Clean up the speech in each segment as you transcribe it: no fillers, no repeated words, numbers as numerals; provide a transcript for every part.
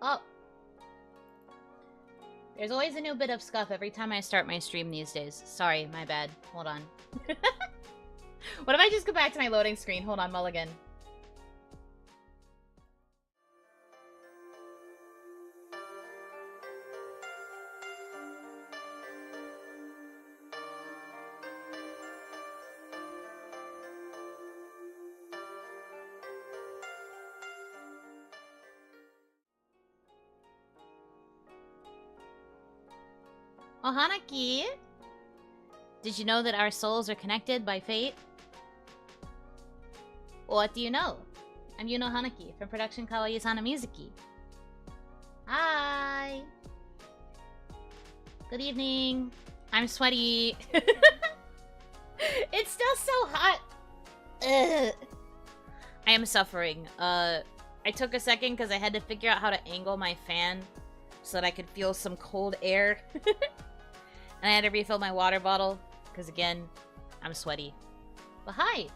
Oh. There's always a new bit of scuff every time I start my stream these days. Sorry, my bad. Hold on. What if I just go back to my loading screen? Hold on, Mulligan. Oh, Hanaki! Did you know that our souls are connected by fate? What do you know? I'm Yuno Hanaki from production Kawaii's Hanamizuki. Hi! Good evening. I'm sweaty. It's still so hot. Ugh. I am suffering. I took a second because I had to figure out how to angle my fan so that I could feel some cold air. And I had to refill my water bottle, because again, I'm sweaty. But hi!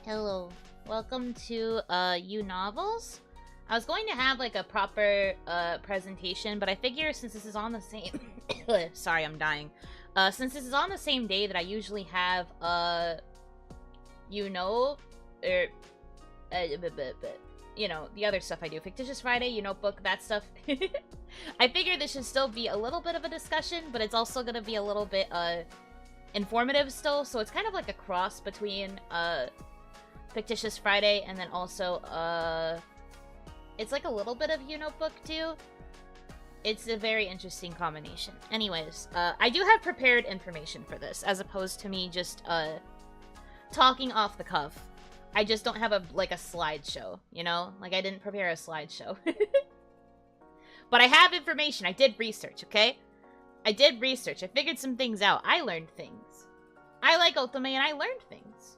Hello. Welcome to, YuNovels? I was going to have, like, a proper, presentation, but I figure since this is on the same... Sorry, I'm dying. Since this is on the same day that I usually have, you know, the other stuff I do. Fictitious Friday, Notebook, that stuff. I figure this should still be a little bit of a discussion, but it's also gonna be a little bit, informative still, so it's kind of like a cross between, Fictitious Friday and then also, it's like a little bit of Notebook too. It's a very interesting combination. Anyways, I do have prepared information for this, as opposed to me just, talking off the cuff. I just don't have a slideshow, you know? Like, I didn't prepare a slideshow. But I have information. I did research, okay? I did research. I figured some things out. I learned things. I like Otome and I learned things.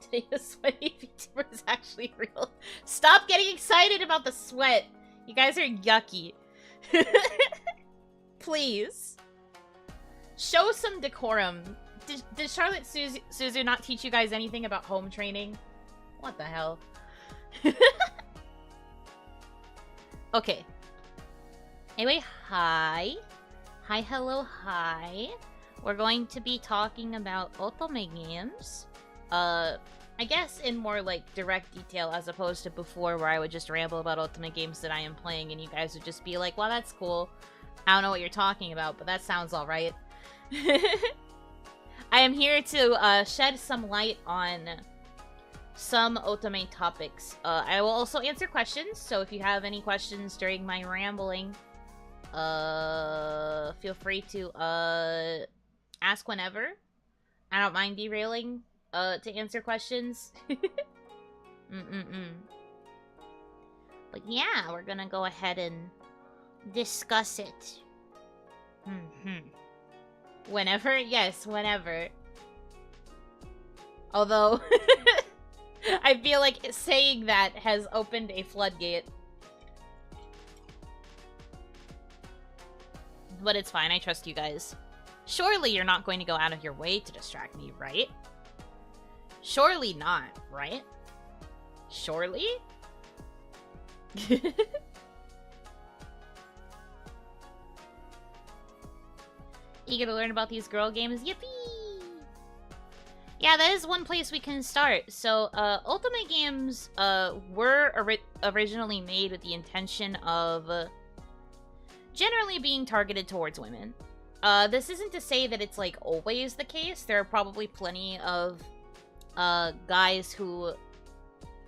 Today the sweaty VTuber is actually real. Stop getting excited about the sweat. You guys are yucky. Please. Show some decorum. Did Charlotte Suzu not teach you guys anything about home training? What the hell? Okay. Anyway, hi. Hi, hello, hi. We're going to be talking about Otome games. I guess in more, like, direct detail as opposed to before where I would just ramble about Otome games that I am playing and you guys would just be like, well, that's cool. I don't know what you're talking about, but that sounds alright. I am here to shed some light on some Otome topics. I will also answer questions, so if you have any questions during my rambling, feel free to ask whenever. I don't mind derailing to answer questions. But yeah, we're gonna go ahead and discuss it. Whenever? Yes, whenever. Although, I feel like saying that has opened a floodgate. But it's fine, I trust you guys. Surely you're not going to go out of your way to distract me, right? Surely not, right? Surely? Eager to learn about these girl games? Yippee! Yeah, that is one place we can start. So, Ultimate games were originally made with the intention of generally being targeted towards women. This isn't to say that it's, like, always the case. There are probably plenty of guys who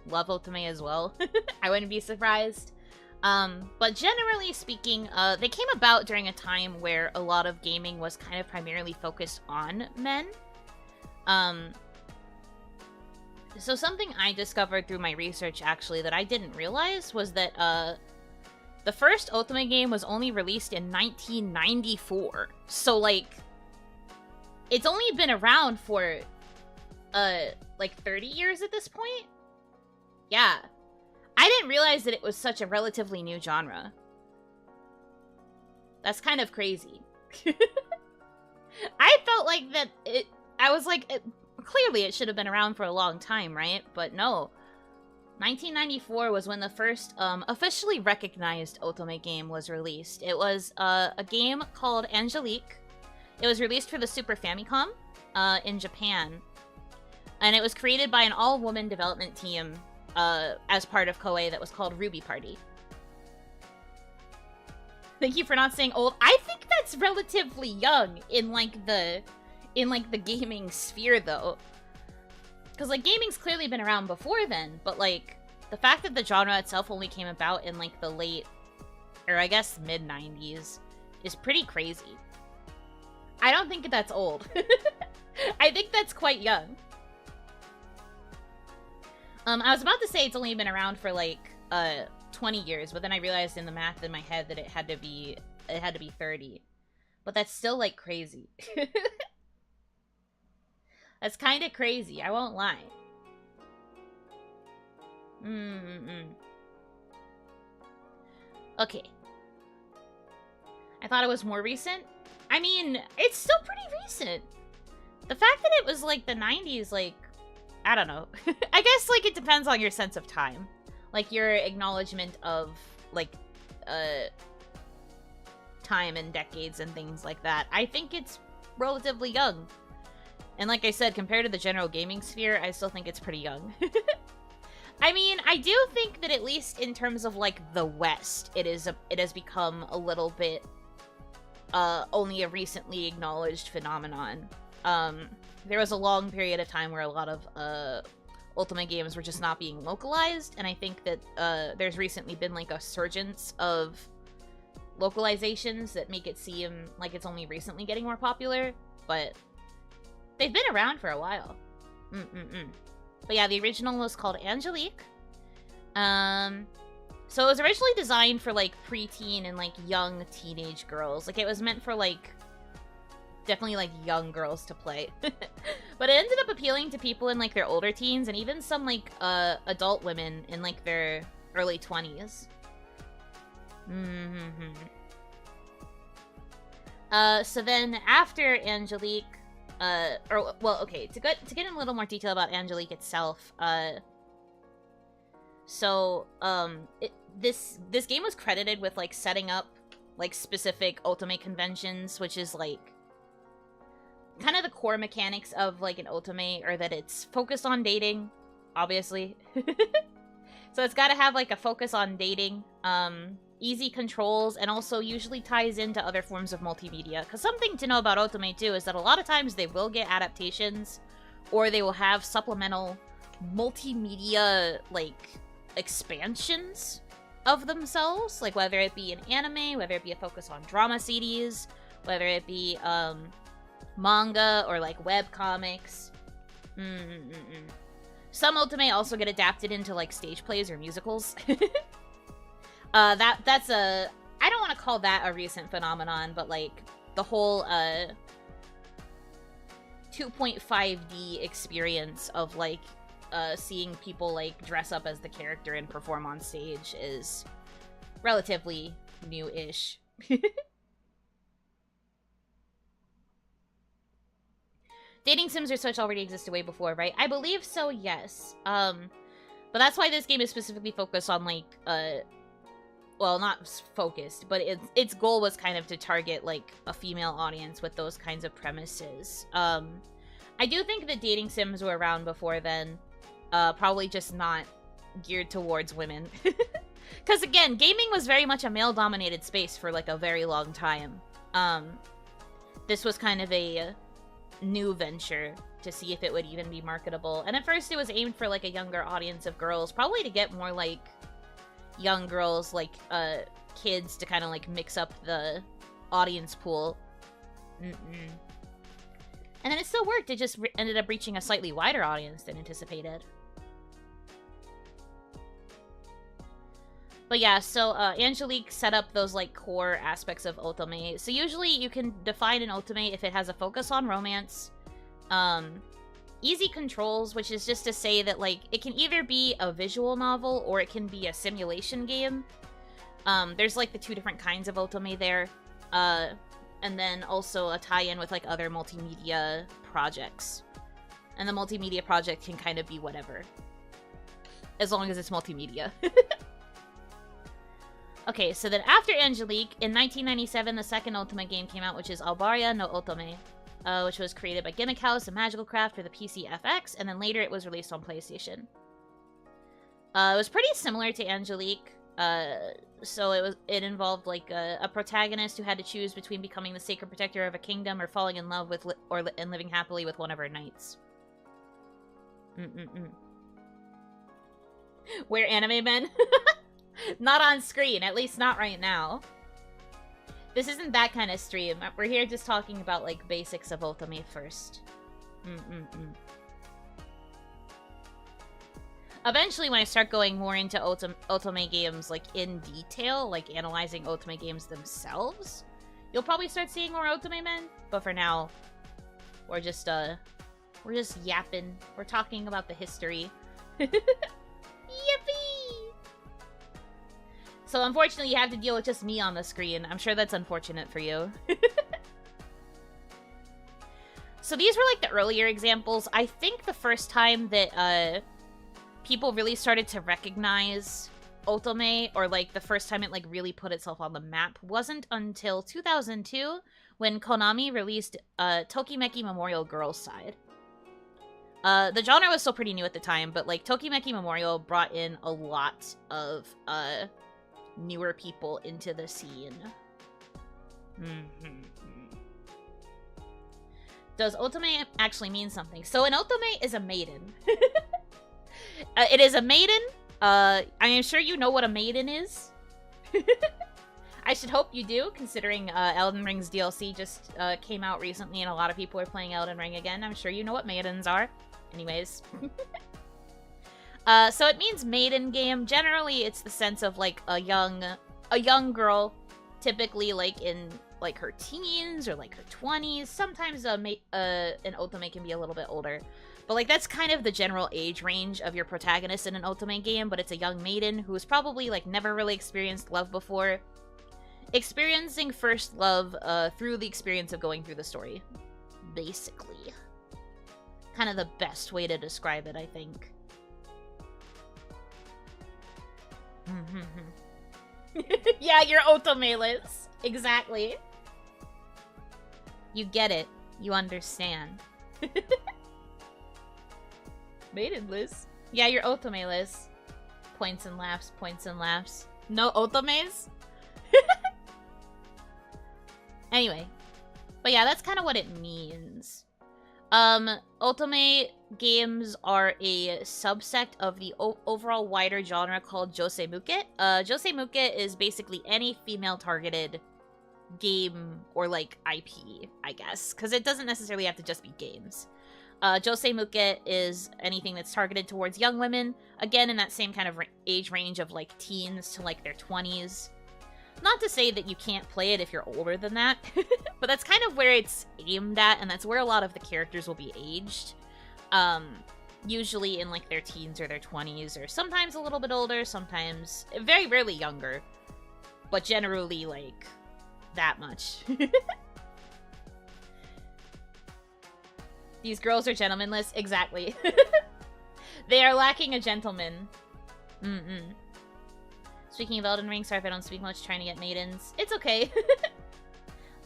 love Otome as well. I wouldn't be surprised. But generally speaking, they came about during a time where a lot of gaming was kind of primarily focused on men. So something I discovered through my research, actually, that I didn't realize was that, the first Otome game was only released in 1994. So, like, it's only been around for, like 30 years at this point? Yeah. I didn't realize that it was such a relatively new genre. That's kind of crazy. I felt like that I was like, clearly it should have been around for a long time, right? But no. 1994 was when the first officially recognized Otome game was released. It was a game called Angelique. It was released for the Super Famicom in Japan. And it was created by an all-woman development team as part of Koei that was called Ruby Party. Thank you for not saying old. I think that's relatively young in like the gaming sphere though. Cuz like gaming's clearly been around before then, but like the fact that the genre itself only came about in like the late or I guess mid-90s is pretty crazy. I don't think that's old. I think that's quite young. I was about to say it's only been around for like 20 years, but then I realized in the math in my head that it had to be 30. But that's still like crazy. That's kind of crazy, I won't lie. Okay. I thought it was more recent. I mean, it's still pretty recent. The fact that it was like the 90s, like, I don't know. I guess like it depends on your sense of time. Like your acknowledgement of like time and decades and things like that. I think it's relatively young. And like I said, compared to the general gaming sphere, I still think it's pretty young. I mean, I do think that at least in terms of like the West, it has become a little bit only a recently acknowledged phenomenon. There was a long period of time where a lot of Ultimate games were just not being localized, and I think that there's recently been like a surgence of localizations that make it seem like it's only recently getting more popular, but they've been around for a while. But yeah, the original was called Angelique. So it was originally designed for like preteen and like young teenage girls. Like it was meant for like definitely like young girls to play. But it ended up appealing to people in like their older teens and even some like adult women in like their early 20s. So then after Angelique, well, okay, to get in a little more detail about Angelique itself, this game was credited with like setting up like specific Otome conventions, which is like kind of the core mechanics of like an Otome, or that it's focused on dating, obviously. So it's got to have like a focus on dating, easy controls, and also usually ties into other forms of multimedia. Because something to know about Otome too is that a lot of times they will get adaptations, or they will have supplemental multimedia like expansions of themselves, like whether it be an anime, whether it be a focus on drama CDs, whether it be manga or like web comics. Some Otome also get adapted into like stage plays or musicals. That's a, I don't want to call that a recent phenomenon, but like the whole 2.5D experience of like seeing people like dress up as the character and perform on stage is relatively new-ish. Dating sims or such already existed way before, right? I believe so, yes. But that's why this game is specifically focused on like well, not focused, but its goal was kind of to target like a female audience with those kinds of premises. I do think that dating sims were around before then, probably just not geared towards women. Because again, gaming was very much a male-dominated space for like a very long time. This was kind of a new venture to see if it would even be marketable. And at first it was aimed for like a younger audience of girls, probably to get more like young girls, like kids, to kind of like mix up the audience pool. And then it still worked. It just ended up reaching a slightly wider audience than anticipated. But yeah, so Angelique set up those like core aspects of Otome. So usually you can define an Otome if it has a focus on romance, easy controls, which is just to say that like it can either be a visual novel or it can be a simulation game. There's like the two different kinds of Otome there, and then also a tie-in with like other multimedia projects. And the multimedia project can kind of be whatever. as long as it's multimedia. Okay, so then after Angelique, in 1997, the second Otome game came out, which is Albaria no Otome, which was created by Gimmick House and Magical Craft for the PC FX, and then later it was released on PlayStation. It was pretty similar to Angelique. So it involved like a protagonist who had to choose between becoming the sacred protector of a kingdom or falling in love with and living happily with one of her knights. We're anime men. Not on screen, at least not right now. This isn't that kind of stream. We're here just talking about like basics of Otome first. Eventually, when I start going more into Otome games, like, in detail, like, analyzing Otome games themselves, you'll probably start seeing more Otome men, but for now, we're just yapping. We're talking about the history. Yippee! So, unfortunately, you have to deal with just me on the screen. I'm sure that's unfortunate for you. So, these were, like, the earlier examples. I think the first time that, people really started to recognize Otome, or like the first time it like really put itself on the map, wasn't until 2002 when Konami released Tokimeki Memorial Girls Side. The genre was still pretty new at the time, but like Tokimeki Memorial brought in a lot of newer people into the scene. Does Otome actually mean something? So an Otome is a maiden. It is a maiden. I am sure you know what a maiden is. I should hope you do, considering Elden Ring's DLC just came out recently and a lot of people are playing Elden Ring again. I'm sure you know what maidens are. Anyways. So it means maiden game. Generally, it's the sense of like a young girl, typically like in like her teens or like her 20s. Sometimes an Otome can be a little bit older. But, like, that's kind of the general age range of your protagonist in an Otome game, but it's a young maiden who's probably, like, never really experienced love before. Experiencing first love through the experience of going through the story. Basically. Kind of the best way to describe it, I think. Yeah, you're Otome-less. Exactly. You get it. You understand. Maiden-less. Yeah, you're Otome-less. Points and laughs, points and laughs. No Otomes? Anyway. But yeah, that's kind of what it means. Otome games are a subsect of the overall wider genre called Josemuke. Josemuke is basically any female-targeted game or, like, IP, I guess. Because it doesn't necessarily have to just be games. Josemuke is anything that's targeted towards young women, again in that same kind of age range of like teens to like their 20s. Not to say that you can't play it if you're older than that, but that's kind of where it's aimed at, and that's where a lot of the characters will be aged. Usually in like their teens or their 20s, or sometimes a little bit older, sometimes very rarely younger, but generally like that much. These girls are gentlemanless. Exactly. They are lacking a gentleman. Speaking of Elden Ring, sorry if I don't speak much, trying to get maidens. It's okay.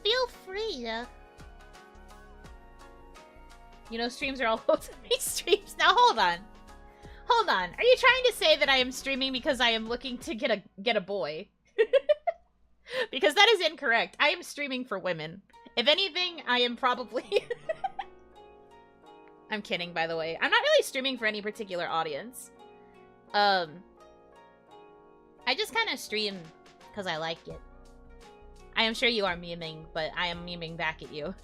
Feel free. You know, streams are all Otome streams. Now, hold on. Hold on. Are you trying to say that I am streaming because I am looking to get a boy? Because that is incorrect. I am streaming for women. If anything, I am probably... I'm kidding, by the way. I'm not really streaming for any particular audience. I just kind of stream because I like it. I am sure you are memeing, but I am memeing back at you.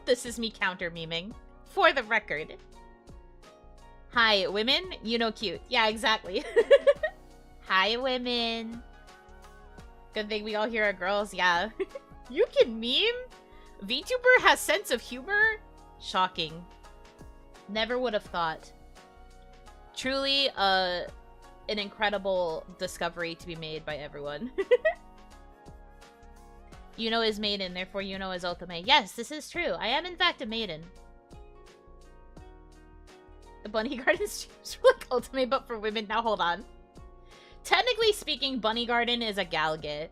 This is me counter-memeing. For the record. Hi, women. You know cute. Yeah, exactly. Hi, women. Good thing we all here are girls. Yeah. You can meme? VTuber has sense of humor? Shocking. Never would have thought. Truly, an incredible discovery to be made by everyone. Yuno is maiden, therefore Yuno is Otome. Yes, this is true. I am in fact a maiden. Bunny Garden streams for like Otome, but for women. Now hold on. Technically speaking, Bunny Garden is a galge,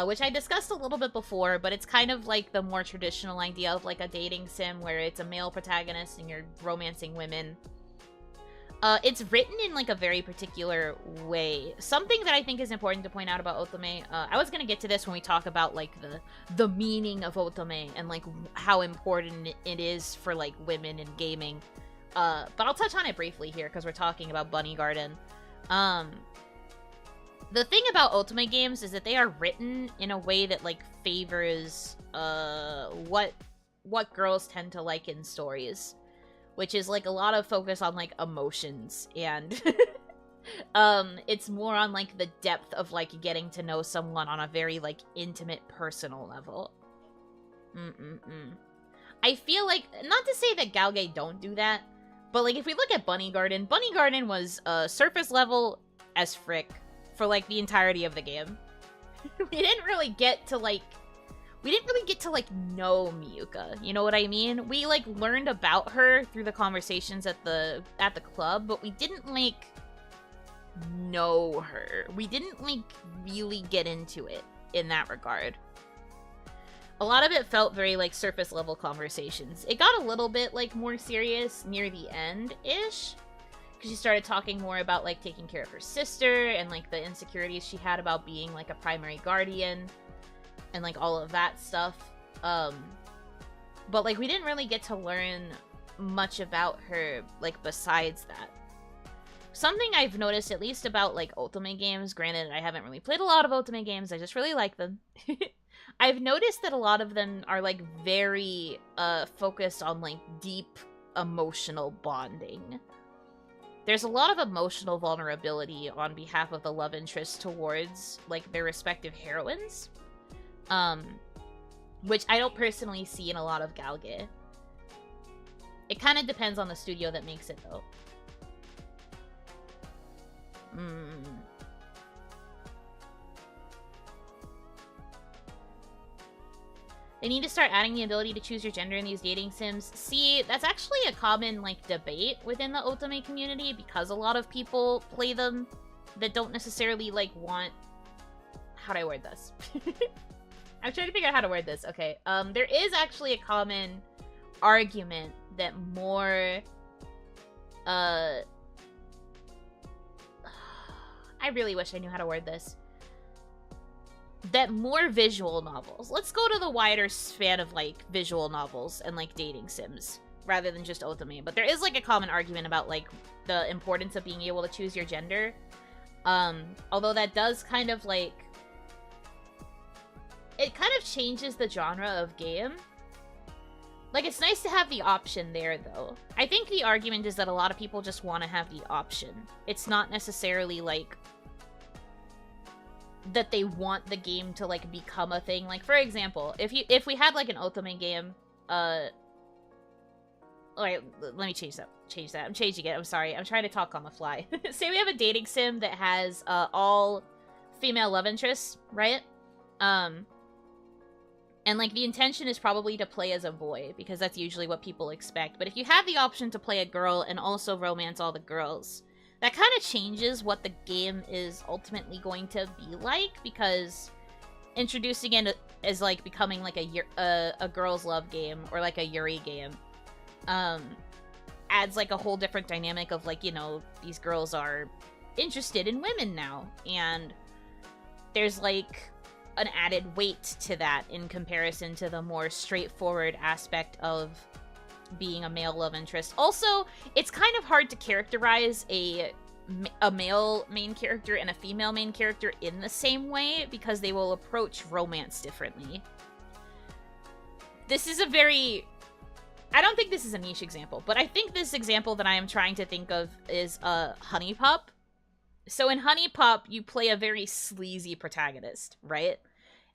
which I discussed a little bit before, but it's kind of like the more traditional idea of like a dating sim where it's a male protagonist and you're romancing women. It's written in like a very particular way. Something that I think is important to point out about Otome, I was gonna get to this when we talk about like the meaning of Otome and like how important it is for like women in gaming. But I'll touch on it briefly here because we're talking about Bunny Garden. The thing about Otome games is that they are written in a way that like favors what girls tend to like in stories. Which is, like, a lot of focus on, like, emotions, and it's more on, like, the depth of, like, getting to know someone on a very, like, intimate, personal level. I feel like, not to say that galge don't do that, but, like, if we look at Bunny Garden was, surface level as frick for, like, the entirety of the game. We didn't really get to, like, know Miyuka, you know what I mean? We, like, learned about her through the conversations at the club, but we didn't, like, know her. We didn't, like, really get into it in that regard. A lot of it felt very, like, surface-level conversations. It got a little bit, like, more serious near the end-ish, because she started talking more about, like, taking care of her sister and, like, the insecurities she had about being, like, a primary guardian. And, like, all of that stuff. But, like, we didn't really get to learn much about her, like, besides that. Something I've noticed, at least about, like, Otome games, granted, I haven't really played a lot of Otome games, I just really like them. I've noticed that a lot of them are, like, very, focused on, like, deep emotional bonding. There's a lot of emotional vulnerability on behalf of the love interest towards, like, their respective heroines. Which I don't personally see in a lot of galge. It kind of depends on the studio that makes it, though. They need to start adding the ability to choose your gender in these dating sims. See, that's actually a common, like, debate within the Otome community because a lot of people play them that don't necessarily, like, want... How do I word this? I'm trying to figure out how to word this. Okay, there is actually a common argument that more, I really wish I knew how to word this. That more visual novels. Let's go to the wider span of, like, visual novels and, like, dating sims, rather than just Otome. But there is, like, a common argument about, like, the importance of being able to choose your gender. Although that does kind of, like... It kind of changes the genre of game. Like, it's nice to have the option there, though. I think the argument is that a lot of people just want to have the option. It's not necessarily, like, that they want the game to, like, become a thing. Like, for example, if we had, like, an Otome game, alright, let me change that. I'm changing it. I'm sorry. I'm trying to talk on the fly. Say we have a dating sim that has, all female love interests, right? And, like, the intention is probably to play as a boy, because that's usually what people expect. But if you have the option to play a girl and also romance all the girls, that kind of changes what the game is ultimately going to be like, because introducing it as, like, becoming, like, a girls' love game, or, like, a Yuri game, adds, like, a whole different dynamic of, like, you know, these girls are interested in women now, and there's, like... an added weight to that in comparison to the more straightforward aspect of being a male love interest. Also, it's kind of hard to characterize a male main character and a female main character in the same way because they will approach romance differently. This is a very... I don't think this is a niche example, but I think this example that I am trying to think of is Honey Pup. So in Honey Pup, you play a very sleazy protagonist, right?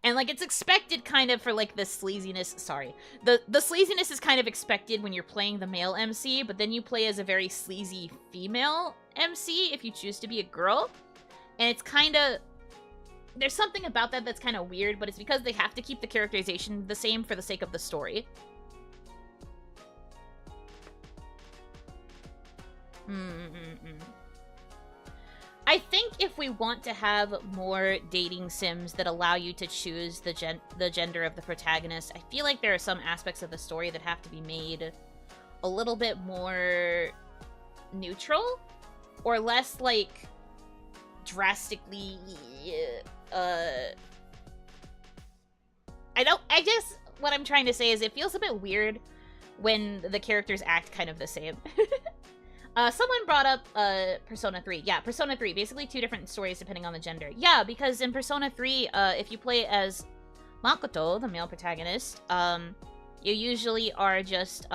And, like, it's expected kind of for, like, the sleaziness... Sorry. The sleaziness is kind of expected when you're playing the male MC, but then you play as a very sleazy female MC if you choose to be a girl. And it's kind of... There's something about that that's kind of weird, but it's because they have to keep the characterization the same for the sake of the story. Mm-mm-mm. I think if we want to have more dating sims that allow you to choose the gender of the protagonist, I feel like there are some aspects of the story that have to be made a little bit more neutral, or less, like, drastically, I guess what I'm trying to say is it feels a bit weird when the characters act kind of the same. Someone brought up, Persona 3. Yeah, Persona 3. Basically 2 different stories depending on the gender. Yeah, because in Persona 3, if you play as Makoto, the male protagonist, you usually are just,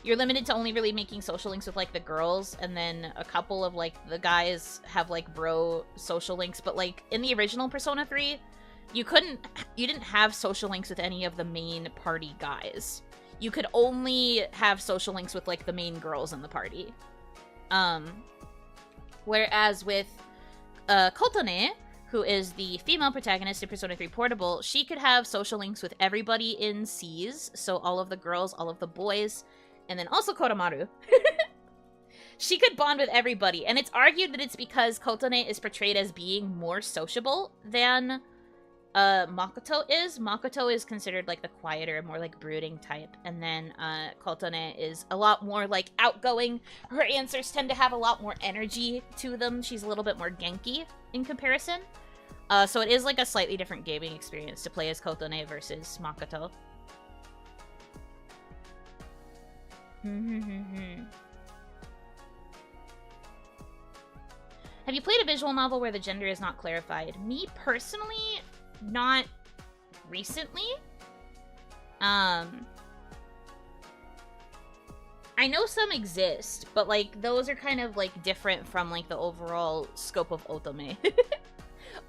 you're limited to only really making social links with, like, the girls, and then a couple of, like, the guys have, like, bro social links, but, like, in the original Persona 3, you didn't have social links with any of the main party guys. You could only have social links with, like, the main girls in the party. Whereas with Kotone, who is the female protagonist in Persona 3 Portable, she could have social links with everybody in C's, so all of the girls, all of the boys, and then also Koromaru. She could bond with everybody, and it's argued that it's because Kotone is portrayed as being more sociable than Makoto is. Makoto is considered, like, the quieter, more, like, brooding type, and then Kotone is a lot more, like, outgoing. Her answers tend to have a lot more energy to them. She's a little bit more Genki in comparison. So it is, like, a slightly different gaming experience to play as Kotone versus Makoto. Have you played a visual novel where the gender is not clarified? Me, personally, not recently. I know some exist, but, like, those are kind of, like, different from, like, the overall scope of Otome.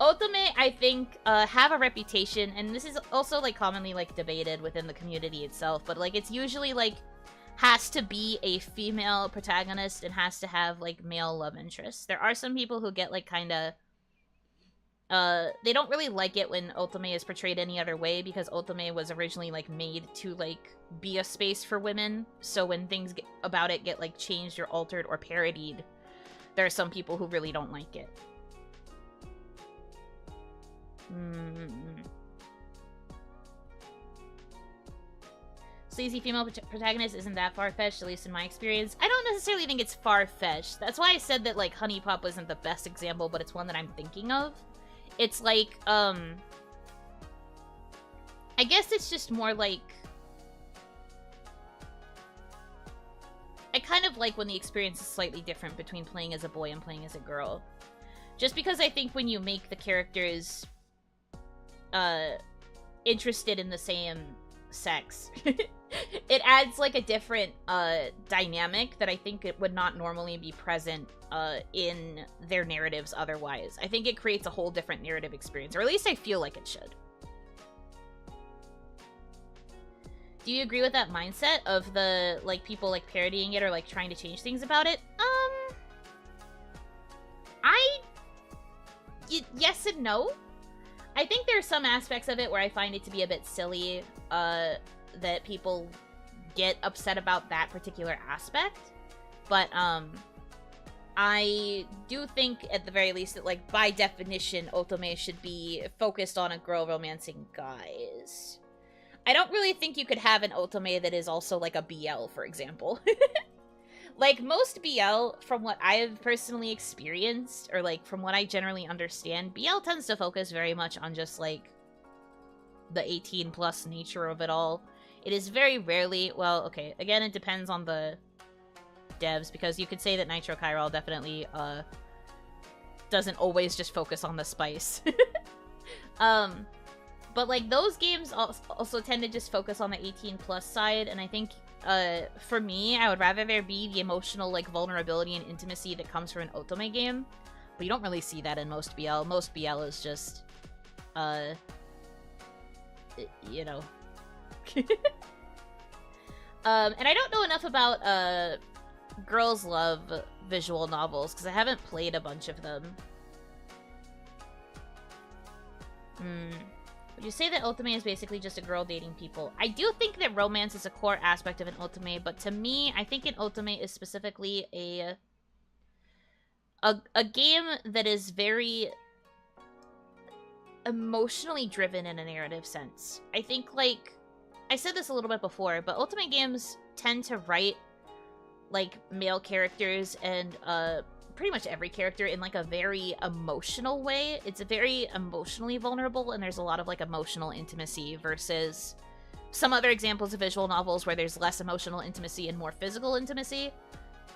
Otome, I think, have a reputation, and this is also, like, commonly, like, debated within the community itself, but, like, it's usually, like, has to be a female protagonist and has to have, like, male love interests. There are some people who get, like, kind of they don't really like it when Otome is portrayed any other way, because Otome was originally, like, made to, like, be a space for women, so when things about it get, like, changed or altered or parodied, there are some people who really don't like it. Sleazy female protagonist isn't that far-fetched, at least in my experience. I don't necessarily think it's far-fetched. That's why I said that, like, Honey Pop wasn't the best example, but it's one that I'm thinking of. It's like, I guess it's just more like... I kind of like when the experience is slightly different between playing as a boy and playing as a girl. Just because I think when you make the characters, interested in the same sex, it adds, like, a different, dynamic that I think it would not normally be present, in their narratives otherwise. I think it creates a whole different narrative experience, or at least I feel like it should. Do you agree with that mindset of the, like, people, like, parodying it or, like, trying to change things about it? Yes and no. I think there are some aspects of it where I find it to be a bit silly, that people get upset about that particular aspect. But, I do think, at the very least, that, like, by definition, Otome should be focused on a girl romancing guys. I don't really think you could have an Otome that is also, like, a BL, for example. Like, most BL, from what I've personally experienced, or, like, from what I generally understand, BL tends to focus very much on just, like, the 18-plus nature of it all. It is very rarely... Well, okay, again, it depends on the devs, because you could say that Nitro Chiral definitely, doesn't always just focus on the spice. But, like, those games also tend to just focus on the 18-plus side, and I think, for me, I would rather there be the emotional, like, vulnerability and intimacy that comes from an Otome game, but you don't really see that in most BL. Most BL is just, you know. And I don't know enough about, girls love visual novels, because I haven't played a bunch of them. Would you say that Otome is basically just a girl dating people? I do think that romance is a core aspect of an Otome, but to me, I think an Otome is specifically a game that is very emotionally driven in a narrative sense. I think, like, I said this a little bit before, but Otome games tend to write, like, male characters and, pretty much every character in, like, a very emotional way. It's a very emotionally vulnerable, and there's a lot of, like, emotional intimacy versus some other examples of visual novels where there's less emotional intimacy and more physical intimacy.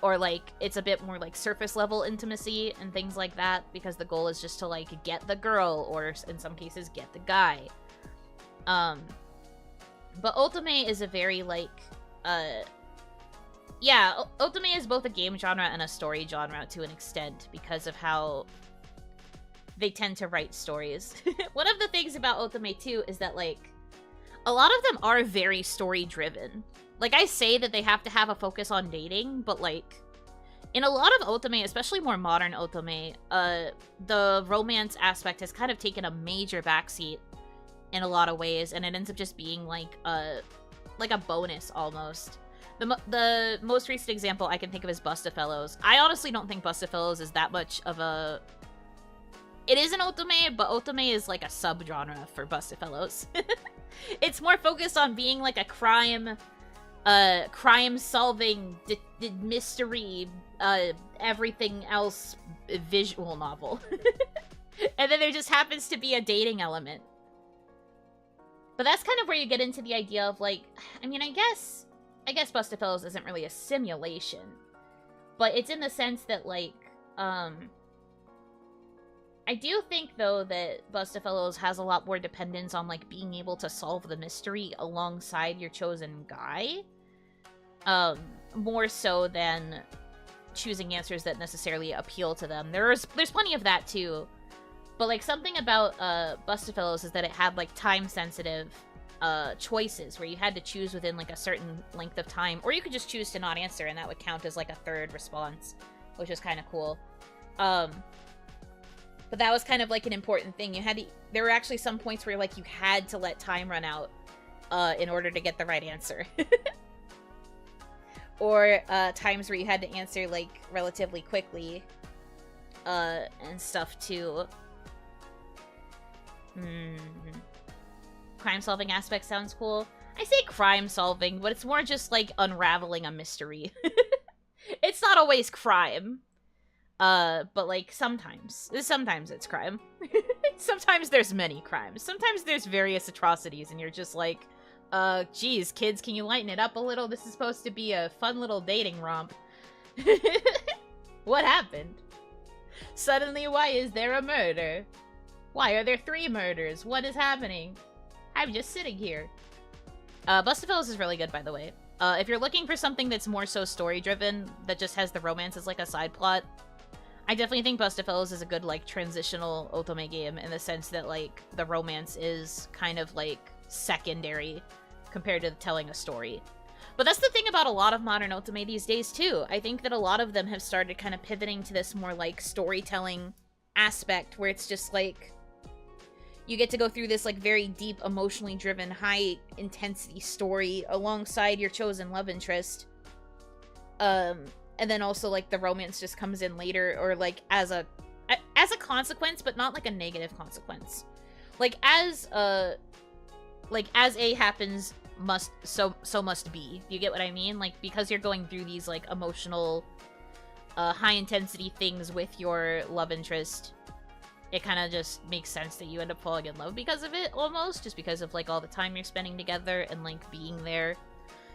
Or, like, it's a bit more, like, surface-level intimacy and things like that, because the goal is just to, like, get the girl, or in some cases, get the guy. But Otome is a very, like, yeah, Otome is both a game genre and a story genre to an extent, because of how they tend to write stories. One of the things about Otome, too, is that, like, a lot of them are very story-driven. Like, I say that they have to have a focus on dating, but, like, in a lot of Otome, especially more modern Otome, the romance aspect has kind of taken a major backseat in a lot of ways, and it ends up just being, like a bonus, almost. The most recent example I can think of is Bustafellows. I honestly don't think Bustafellows is that much of a... It is an Otome, but Otome is, like, a subgenre for Bustafellows. It's more focused on being, like, a crime-solving, mystery, everything else visual novel. And then there just happens to be a dating element. But that's kind of where you get into the idea of, like, I mean, I guess Bustafellows isn't really a simulation. But it's in the sense that, like, I do think, though, that Bustafellows has a lot more dependence on, like, being able to solve the mystery alongside your chosen guy. More so than choosing answers that necessarily appeal to them. There's plenty of that, too. But, like, something about, Bustafellows is that it had, like, time-sensitive, choices, where you had to choose within, like, a certain length of time. Or you could just choose to not answer, and that would count as, like, a third response, which is kind of cool. But that was kind of, like, an important thing. There were actually some points where, like, you had to let time run out, in order to get the right answer. Or, times where you had to answer, like, relatively quickly, and stuff, too. Crime-solving aspect sounds cool. I say crime-solving, but it's more just, like, unraveling a mystery. It's not always crime. But, like, sometimes it's crime. Sometimes there's many crimes. Sometimes there's various atrocities, and you're just like, geez, kids, can you lighten it up a little? This is supposed to be a fun little dating romp. What happened? Suddenly, why is there a murder? Why are there 3 murders? What is happening? I'm just sitting here. Bustafellows is really good, by the way. If you're looking for something that's more so story-driven, that just has the romance as, like, a side plot, I definitely think Bustafellows is a good, like, transitional Otome game in the sense that, like, the romance is kind of, like, secondary compared to telling a story. But that's the thing about a lot of modern Otome these days, too. I think that a lot of them have started kind of pivoting to this more, like, storytelling aspect where it's just, like, you get to go through this, like, very deep, emotionally driven, high-intensity story alongside your chosen love interest. And then also, like, the romance just comes in later, or, like, as a consequence, but not, like, a negative consequence. Like, as A happens, so must B. You get what I mean? Like, because you're going through these, like, emotional, high-intensity things with your love interest, it kind of just makes sense that you end up falling in love because of it, almost, just because of, like, all the time you're spending together and, like, being there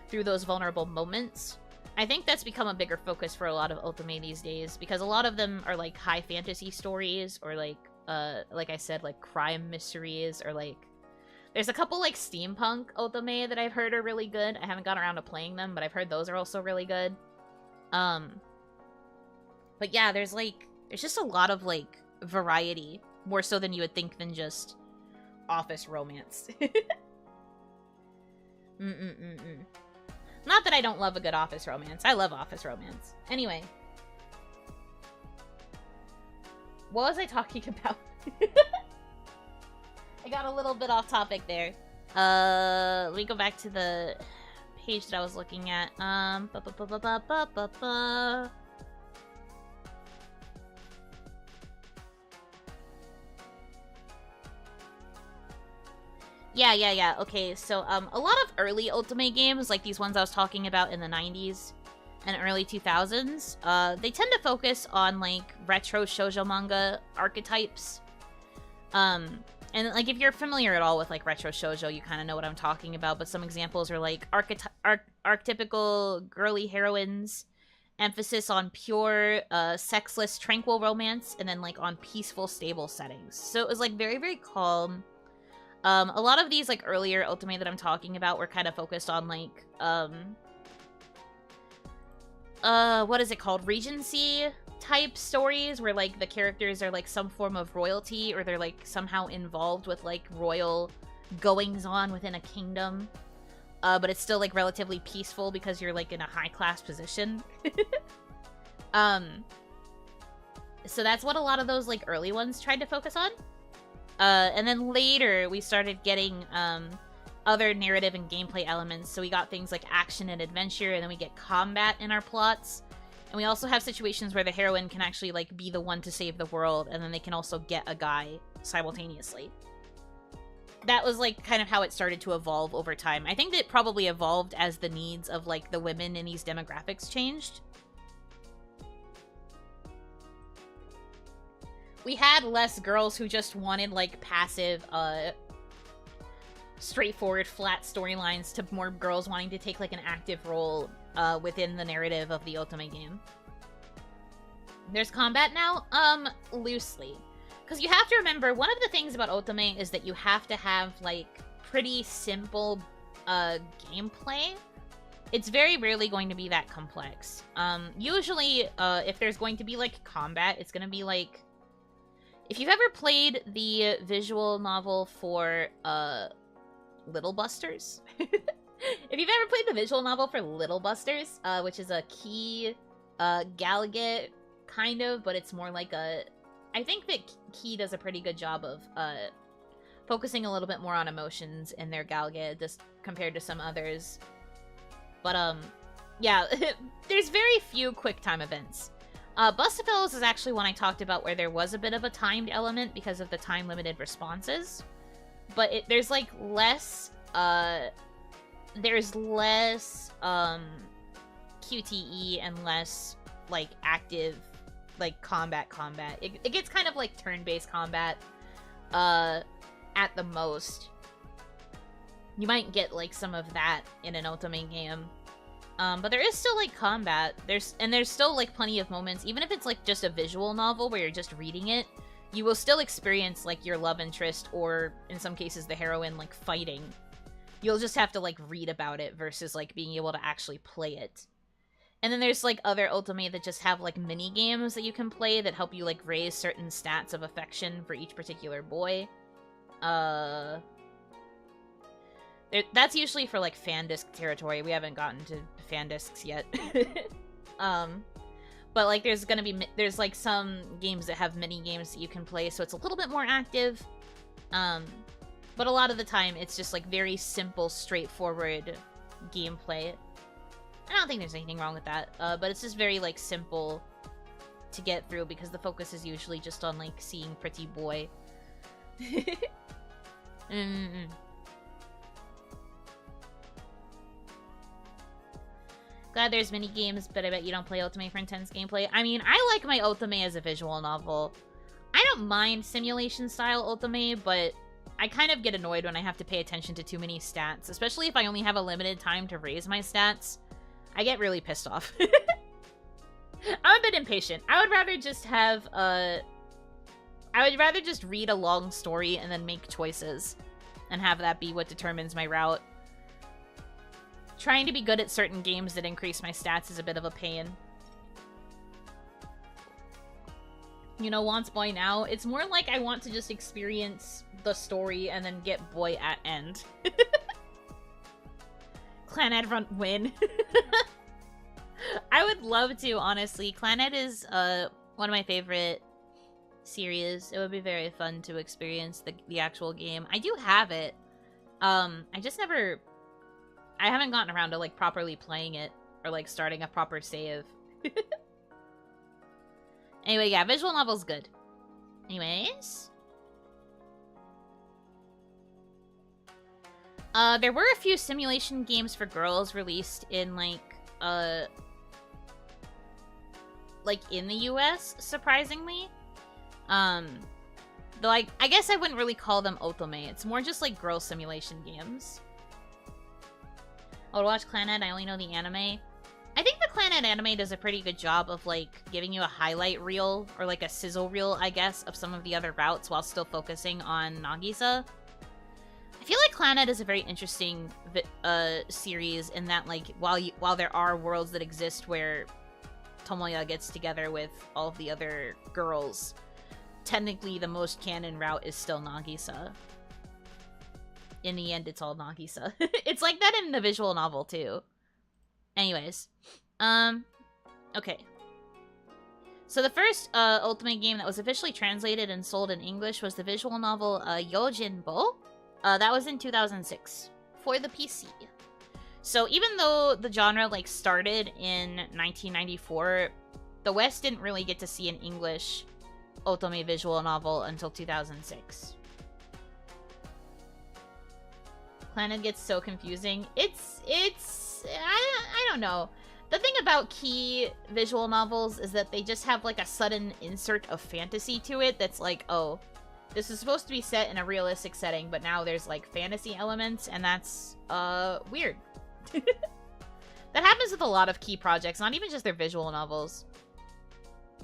through those vulnerable moments. I think that's become a bigger focus for a lot of Otome these days, because a lot of them are, like, high fantasy stories, or, like I said, like, crime mysteries, or, like, there's a couple, like, steampunk Otome that I've heard are really good. I haven't gotten around to playing them, but I've heard those are also really good. But yeah, there's just a lot of, like, variety, more so than you would think than just office romance. Not that I don't love a good office romance. I love office romance. Anyway. What was I talking about? I got a little bit off topic there. Let me go back to the page that I was looking at. Yeah. Okay, so a lot of early Otome games, like these ones I was talking about in the 90s and early 2000s, they tend to focus on like retro shoujo manga archetypes. And like if you're familiar at all with like retro shoujo, you kind of know what I'm talking about. But some examples are like archetypical girly heroines, emphasis on pure, sexless, tranquil romance, and then like on peaceful, stable settings. So it was like very, very calm. A lot of these like earlier Otome that I'm talking about were kind of focused on like what is it called? Regency type stories where like the characters are like some form of royalty, or they're like somehow involved with like royal goings on within a kingdom. But it's still like relatively peaceful because you're like in a high class position. So that's what a lot of those like early ones tried to focus on. And then later we started getting other narrative and gameplay elements. So we got things like action and adventure, and then we get combat in our plots. And we also have situations where the heroine can actually like be the one to save the world, and then they can also get a guy simultaneously. That was like kind of how it started to evolve over time. I think it probably evolved as the needs of like the women in these demographics changed. We had less girls who just wanted like passive, straightforward, flat storylines to more girls wanting to take like an active role within the narrative of the Otome game. There's combat now? Loosely. Because you have to remember, one of the things about Otome is that you have to have like pretty simple gameplay. It's very rarely going to be that complex. Usually, if there's going to be like combat, it's going to be like... If you've ever played the visual novel for Little Busters, if you've ever played the visual novel for Little Busters, which is a key Galgate kind of, but it's more like a... I think that Key does a pretty good job of focusing a little bit more on emotions in their Galgate just compared to some others. But yeah, there's very few quick time events. Bustafellas is actually one I talked about where there was a bit of a timed element because of the time-limited responses. But there's, like, less, there's less, QTE and less, like, active, like, combat. It gets kind of, like, turn-based combat, at the most. You might get, like, some of that in an Otome game. But there is still, like, combat. There's still, like, plenty of moments. Even if it's, like, just a visual novel where you're just reading it, you will still experience, like, your love interest or, in some cases, the heroine, like, fighting. You'll just have to, like, read about it versus, like, being able to actually play it. And then there's, like, other Otome that just have, like, mini-games that you can play that help you, like, raise certain stats of affection for each particular boy. That's usually for, like, fan disc territory. We haven't gotten to fan discs yet. But, like, there's, like, some games that have mini-games that you can play, so it's a little bit more active. But a lot of the time, it's just, like, very simple, straightforward gameplay. I don't think there's anything wrong with that, but it's just very, like, simple to get through because the focus is usually just on, like, seeing pretty boy. Glad there's mini games, but I bet you don't play Otome for intense gameplay. I mean, I like my Otome as a visual novel. I don't mind simulation-style Otome, but I kind of get annoyed when I have to pay attention to too many stats, especially if I only have a limited time to raise my stats. I get really pissed off. I'm a bit impatient. I would rather just have, I would rather just read a long story and then make choices, and have that be what determines my route. Trying to be good at certain games that increase my stats is a bit of a pain. You know, wants boy now? It's more like I want to just experience the story and then get boy at end. Claned front win. I would love to, honestly. Claned is one of my favorite series. It would be very fun to experience the actual game. I do have it. I just never... I haven't gotten around to, like, properly playing it or, like, starting a proper save. Anyway, yeah, visual novel's good. Anyways. There were a few simulation games for girls released in, like in the US, surprisingly. Though I guess I wouldn't really call them Otome. It's more just, like, girl simulation games. I would watch Clannad, I only know the anime. I think the Clannad anime does a pretty good job of, like, giving you a highlight reel, or, like, a sizzle reel, I guess, of some of the other routes while still focusing on Nagisa. I feel like Clannad is a very interesting series in that, like, while there are worlds that exist where Tomoya gets together with all of the other girls, technically the most canon route is still Nagisa. In the end, it's all Nagisa. It's like that in the visual novel, too. Anyways. Okay. So the first Ultimate game that was officially translated and sold in English was the visual novel Yojinbo. That was in 2006 for the PC. So even though the genre, like, started in 1994, the West didn't really get to see an English Otome visual novel until 2006. Clannad gets so confusing. I don't know. The thing about key visual novels is that they just have, like, a sudden insert of fantasy to it that's like, oh, this is supposed to be set in a realistic setting, but now there's, like, fantasy elements, and that's, weird. That happens with a lot of key projects, not even just their visual novels.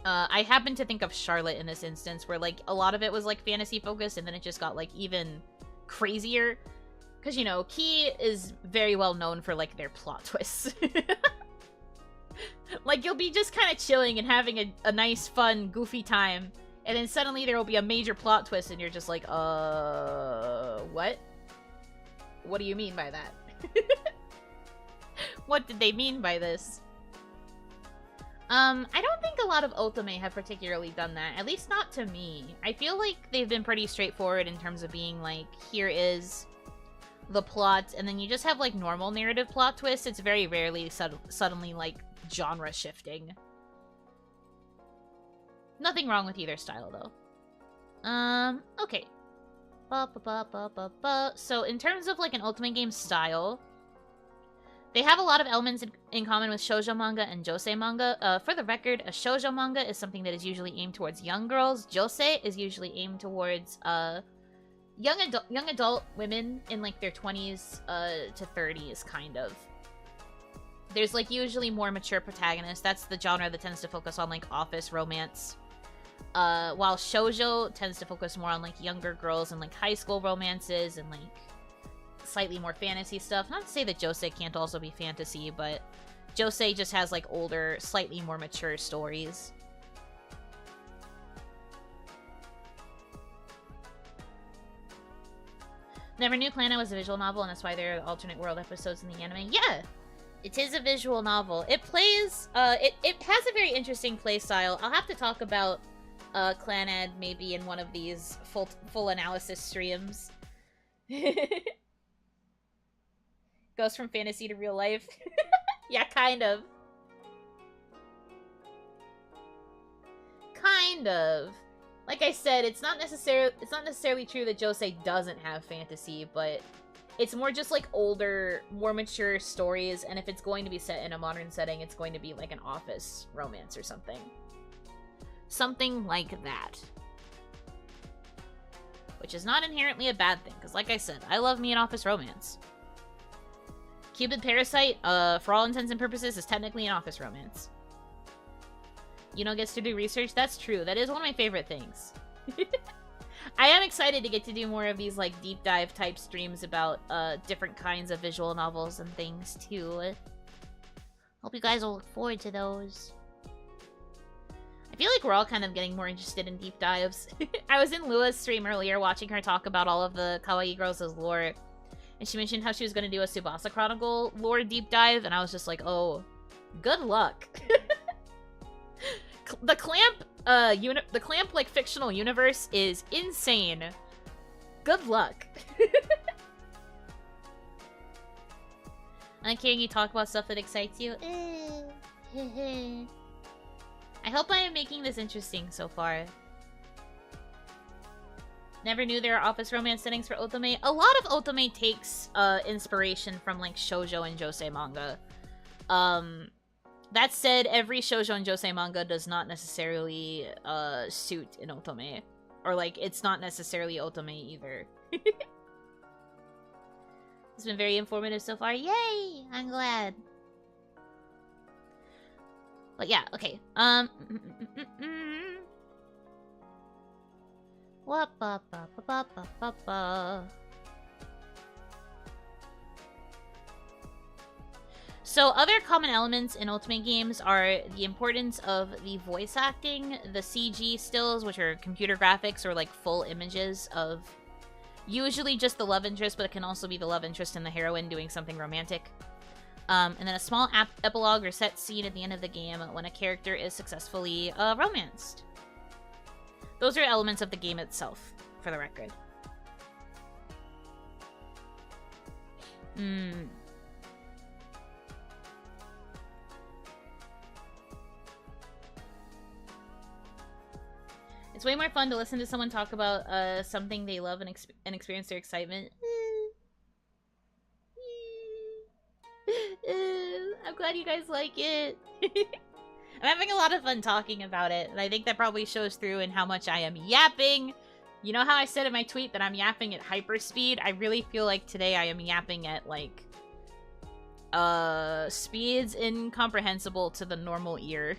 I happen to think of Charlotte in this instance, where, like, a lot of it was, like, fantasy-focused, and then it just got, like, even crazier. Because, you know, Key is very well known for, like, their plot twists. Like, you'll be just kind of chilling and having a nice, fun, goofy time, and then suddenly there will be a major plot twist, and you're just like, what? What do you mean by that? What did they mean by this? I don't think a lot of Otome have particularly done that, at least not to me. I feel like they've been pretty straightforward in terms of being like, here is the plot, and then you just have, like, normal narrative plot twists. It's very rarely suddenly, like, genre shifting. Nothing wrong with either style, though. Okay. So, in terms of, like, an Ultimate game style, they have a lot of elements in common with shoujo manga and josei manga. For the record, a shoujo manga is something that is usually aimed towards young girls. Josei is usually aimed towards, young adult women in, like, their 20s to 30s, kind of. There's, like, usually more mature protagonists. That's the genre that tends to focus on, like, office romance. While shoujo tends to focus more on, like, younger girls and, like, high school romances and, like, slightly more fantasy stuff. Not to say that josei can't also be fantasy, but josei just has, like, older, slightly more mature stories. Never knew Clannad was a visual novel, and that's why there are alternate world episodes in the anime. Yeah! It is a visual novel. It plays, it has a very interesting play style. I'll have to talk about, Clannad maybe in one of these full analysis streams. Goes from fantasy to real life. Yeah, kind of. Kind of. Like I said, it's not necessarily true that josei doesn't have fantasy, but it's more just, like, older, more mature stories, and if it's going to be set in a modern setting, it's going to be, like, an office romance or something. Something like that. Which is not inherently a bad thing, because like I said, I love me an office romance. Cupid Parasite, for all intents and purposes, is technically an office romance. Yuno gets to do research. That's true. That is one of my favorite things. I am excited to get to do more of these, like, deep dive type streams about different kinds of visual novels and things, too. Hope you guys will look forward to those. I feel like we're all kind of getting more interested in deep dives. I was in Lua's stream earlier watching her talk about all of the kawaii girls as lore, and she mentioned how she was going to do a Tsubasa Chronicle lore deep dive, and I was just like, oh, good luck. The Clamp the Clamp, like, fictional universe is insane. Good luck. I like hearing you talk about stuff that excites you. I hope I am making this interesting so far. Never knew there are office romance settings for Otome. A lot of Otome takes inspiration from like shoujo and josei manga. That said, every shoujo and josei manga does not necessarily suit an Otome. Or like, it's not necessarily Otome either. It's been very informative so far. Yay! I'm glad. But yeah, okay. So other common elements in Ultimate games are the importance of the voice acting, the CG stills, which are computer graphics or like full images of usually just the love interest, but it can also be the love interest and the heroine doing something romantic. And then a small epilogue or set scene at the end of the game when a character is successfully romanced. Those are elements of the game itself, for the record. It's way more fun to listen to someone talk about something they love and experience their excitement. I'm glad you guys like it. I'm having a lot of fun talking about it, and I think that probably shows through in how much I am yapping. You know how I said in my tweet that I'm yapping at hyperspeed? I really feel like today I am yapping at, like, speeds incomprehensible to the normal ear.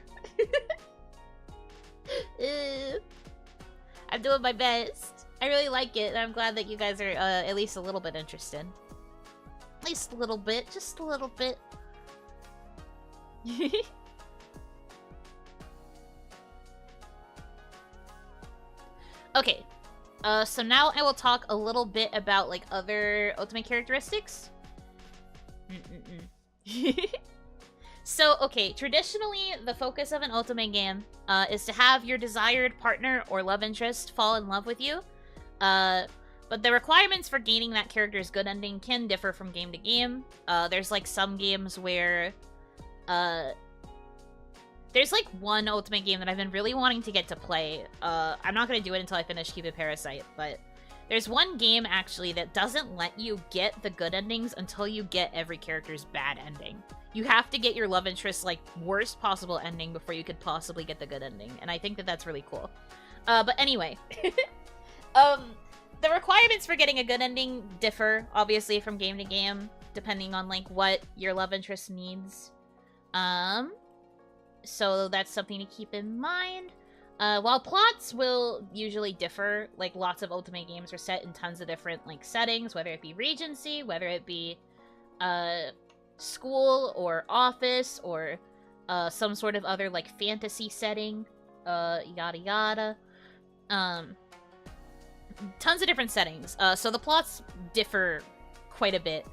I'm doing my best. I really like it, and I'm glad that you guys are at least a little bit interested. At least a little bit, just a little bit. Okay, so now I will talk a little bit about, like, other Otome characteristics. So, okay, traditionally, the focus of an Otome game is to have your desired partner or love interest fall in love with you. But the requirements for gaining that character's good ending can differ from game to game. There's, like, some games where... there's, like, one Ultimate game that I've been really wanting to get to play. I'm not going to do it until I finish Keep It Parasite, but... There's one game, actually, that doesn't let you get the good endings until you get every character's bad ending. You have to get your love interest, like, worst possible ending before you could possibly get the good ending, and I think that that's really cool. But anyway. The requirements for getting a good ending differ, obviously, from game to game, depending on, like, what your love interest needs. So that's something to keep in mind. While plots will usually differ, like, lots of Ultimate games are set in tons of different, like, settings, whether it be Regency, whether it be, school, or office, or, some sort of other, like, fantasy setting, yada yada. Tons of different settings, so the plots differ quite a bit.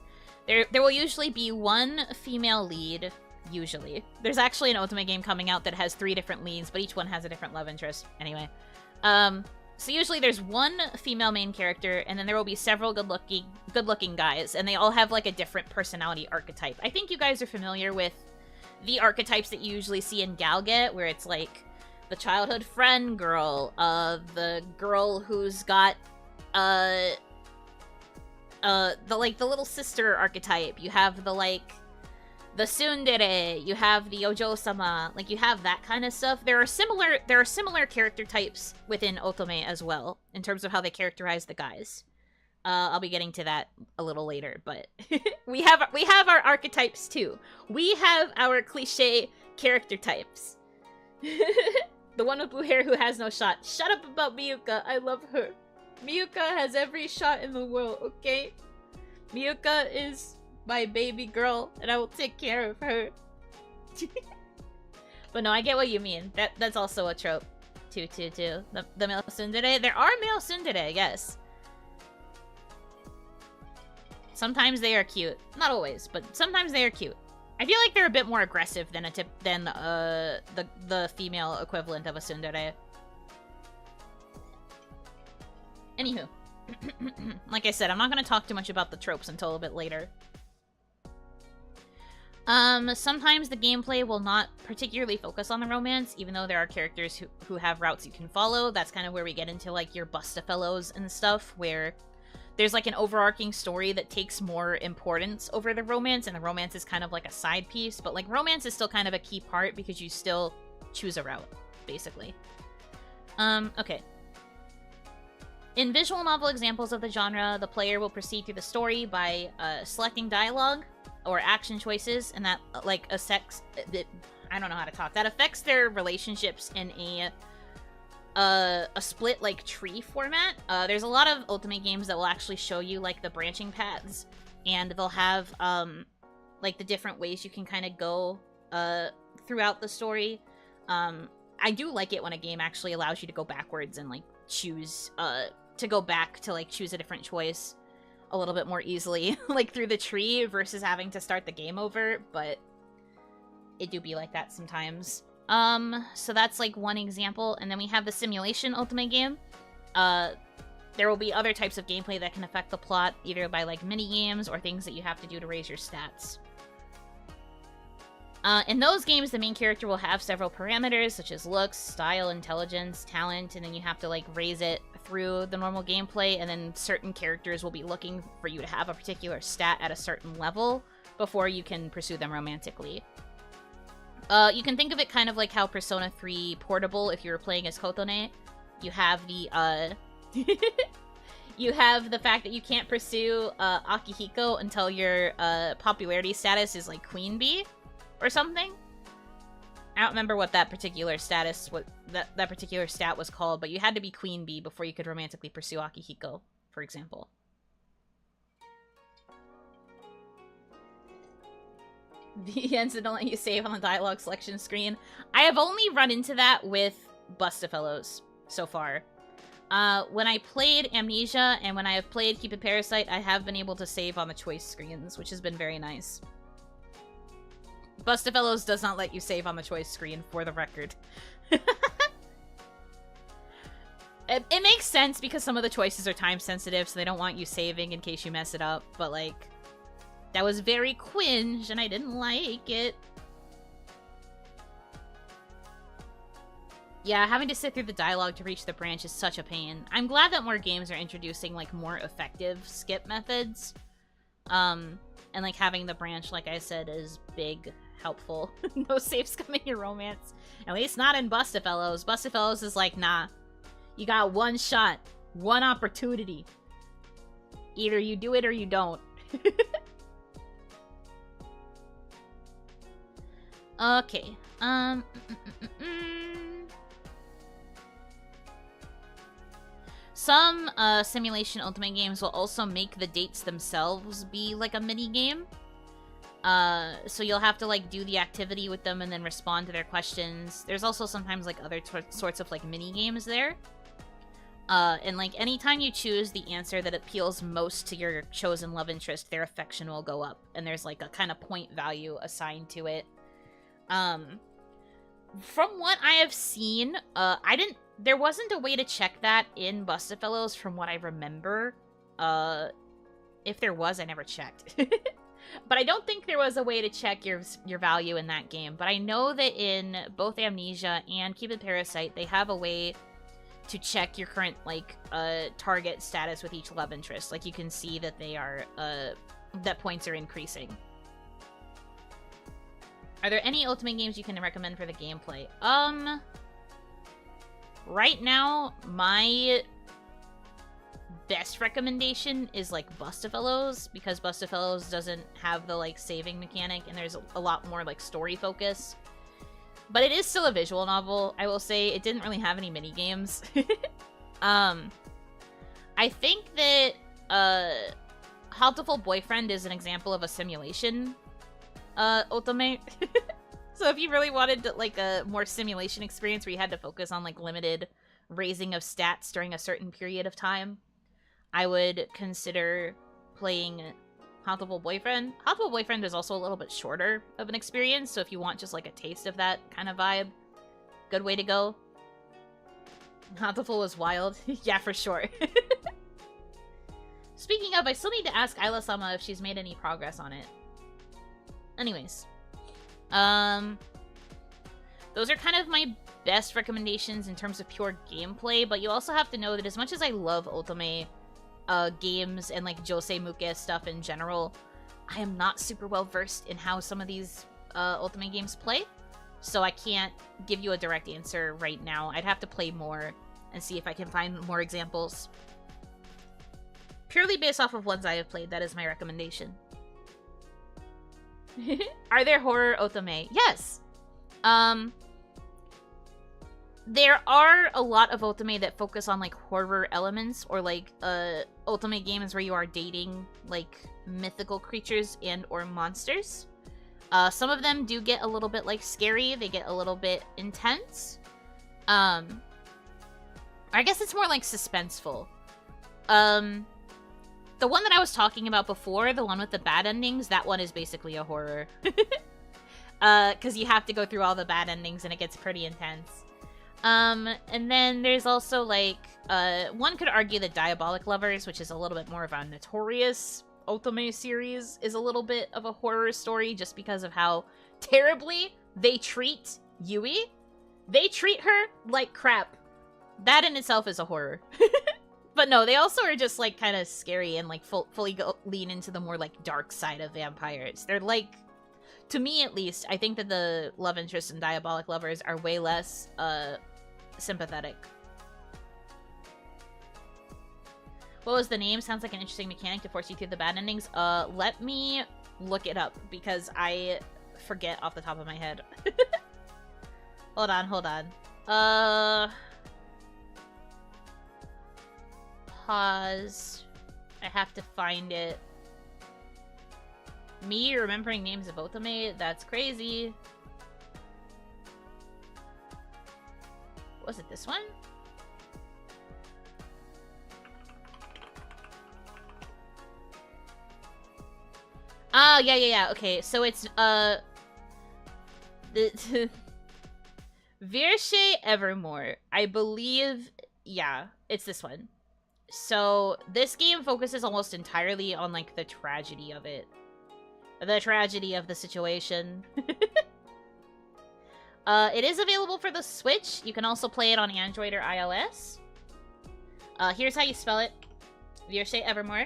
There will usually be one female lead, usually. There's actually an Ultimate game coming out that has 3 different leads, but each one has a different love interest. Anyway. So usually there's one female main character, and then there will be several good-looking guys, and they all have, like, a different personality archetype. I think you guys are familiar with the archetypes that you usually see in Galget, where it's, like, the childhood friend girl, the girl who's got, the little sister archetype. You have the, like, the tsundere, you have the ojo-sama, like, you have that kind of stuff. There are similar character types within Otome as well, in terms of how they characterize the guys. I'll be getting to that a little later, but we have our archetypes too. We have our cliche character types. The one with blue hair who has no shot. Shut up about Miyuka, I love her. Miyuka has every shot in the world, okay? Miyuka is my baby girl, and I will take care of her. But no, I get what you mean. That's also a trope. Too. The male tsundere. There are male tsundere, yes. Sometimes they are cute. Not always, but sometimes they are cute. I feel like they're a bit more aggressive than the female equivalent of a tsundere. Anywho. Like I said, I'm not going to talk too much about the tropes until a bit later. Sometimes the gameplay will not particularly focus on the romance, even though there are characters who have routes you can follow. That's kind of where we get into, like, your Bustafellows and stuff, where there's, like, an overarching story that takes more importance over the romance, and the romance is kind of like a side piece, but, like, romance is still kind of a key part because you still choose a route, basically. Okay. In visual novel examples of the genre, the player will proceed through the story by selecting dialogue or action choices, and that, like, I don't know how to talk. That affects their relationships in a split, like, tree format. There's a lot of Otome games that will actually show you, like, the branching paths, and they'll have, like, the different ways you can kind of go throughout the story. I do like it when a game actually allows you to go backwards and, like, choose, to go back to, like, choose a different choice a little bit more easily, like, through the tree versus having to start the game over, but it do be like that sometimes. So that's, like, one example, and then we have the simulation Otome game. There will be other types of gameplay that can affect the plot, either by, like, mini-games or things that you have to do to raise your stats. In those games, the main character will have several parameters, such as looks, style, intelligence, talent, and then you have to, like, raise it through the normal gameplay, and then certain characters will be looking for you to have a particular stat at a certain level before you can pursue them romantically. You can think of it kind of like how Persona 3 Portable, if you were playing as Kotone, you have the, you have the fact that you can't pursue, Akihiko until your, popularity status is, like, Queen Bee, or something? I don't remember what that particular status, that particular stat was called, but you had to be Queen Bee before you could romantically pursue Akihiko, for example. The ends that don't let you save on the dialogue selection screen. I have only run into that with Bustafellows so far. When I played Amnesia and when I have played Keep It Parasite, I have been able to save on the choice screens, which has been very nice. Bustafellows does not let you save on the choice screen, for the record. It makes sense because some of the choices are time sensitive, so they don't want you saving in case you mess it up, but, like, that was very cringe, and I didn't like it. Yeah, having to sit through the dialogue to reach the branch is such a pain. I'm glad that more games are introducing, like, more effective skip methods. And, like, having the branch, like I said, is big helpful. No save scumming your romance. At least not in Bustafellows. Bustafellows is like, nah. You got one shot. One opportunity. Either you do it or you don't. Okay. Some simulation Ultimate games will also make the dates themselves be like a mini game. So you'll have to, like, do the activity with them and then respond to their questions. There's also sometimes, like, other sorts of, like, mini games there. And, like, anytime you choose the answer that appeals most to your chosen love interest, their affection will go up. And there's, like, a kind of point value assigned to it. From what I have seen, there wasn't a way to check that in Bustafellows from what I remember. If there was, I never checked. But I don't think there was a way to check your value in that game. But I know that in both Amnesia and Keep It Parasite, they have a way to check your current, like, target status with each love interest. Like, you can see that they are, that points are increasing. Are there any Ultimate games you can recommend for the gameplay? Right now, my best recommendation is, like, Bustafellows, because Bustafellows doesn't have the, like, saving mechanic, and there's a lot more, like, story focus. But it is still a visual novel. I will say it didn't really have any mini-games. I think that, Haltiful Boyfriend is an example of a simulation, Otome. So if you really wanted, like, a more simulation experience where you had to focus on, like, limited raising of stats during a certain period of time, I would consider playing Haltiful Boyfriend. Haltiful Boyfriend is also a little bit shorter of an experience, so if you want just, like, a taste of that kind of vibe, good way to go. Haltiful was wild. Yeah, for sure. Speaking of, I still need to ask Isla-sama if she's made any progress on it. Anyways. Those are kind of my best recommendations in terms of pure gameplay, but you also have to know that as much as I love Otome games and like Josei Muke stuff in general, I am not super well versed in how some of these Otome games play, so I can't give you a direct answer right now. I'd have to play more and see if I can find more examples. Purely based off of ones I have played, that is my recommendation. Are there horror Otome? Yes! There are a lot of Otome that focus on, like, horror elements, or, like, Otome games where you are dating, like, mythical creatures and or monsters. Some of them do get a little bit, like, scary. They get a little bit intense. I guess it's more, like, suspenseful. The one that I was talking about before, the one with the bad endings, that one is basically a horror. Because you have to go through all the bad endings and it gets pretty intense. And then there's also, like, one could argue that Diabolic Lovers, which is a little bit more of a notorious Otome series, is a little bit of a horror story just because of how terribly they treat Yui. They treat her like crap. That in itself is a horror. But no, they also are just, like, kind of scary and, like, fully lean into the more, like, dark side of vampires. They're, like, to me at least, I think that the love interests in Diabolic Lovers are way less, sympathetic. What was the name? Sounds like an interesting mechanic to force you through the bad endings. Let me look it up, because I forget off the top of my head. Hold on. Pause. I have to find it. Me remembering names of Otome? That's crazy. Was it this one? Ah, yeah. Okay, so it's, the Virche Evermore. I believe, yeah, it's this one. So, this game focuses almost entirely on, like, the tragedy of it. The tragedy of the situation. It is available for the Switch. You can also play it on Android or iOS. Here's how you spell it. Virche Evermore.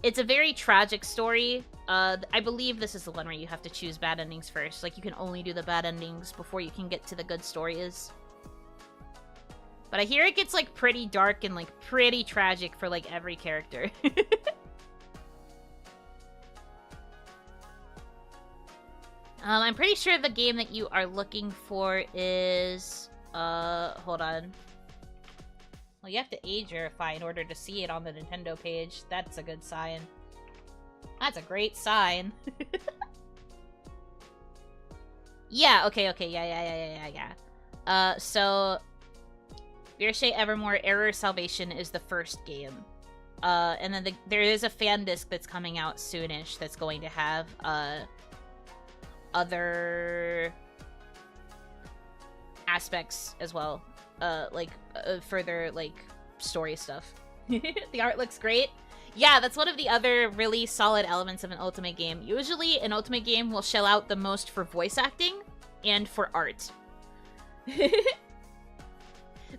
It's a very tragic story. I believe this is the one where you have to choose bad endings first. Like, you can only do the bad endings before you can get to the good stories. But I hear it gets, like, pretty dark and, like, pretty tragic for, like, every character. I'm pretty sure the game that you are looking for is... hold on. Well, you have to age verify in order to see it on the Nintendo page. That's a good sign. That's a great sign. Yeah, okay, yeah. So... Virche Evermore Error Salvation is the first game. And then there is a fan disc that's coming out soonish that's going to have, other aspects as well. Further, like, story stuff. The art looks great. Yeah, that's one of the other really solid elements of an Otome game. Usually, an Otome game will shell out the most for voice acting and for art.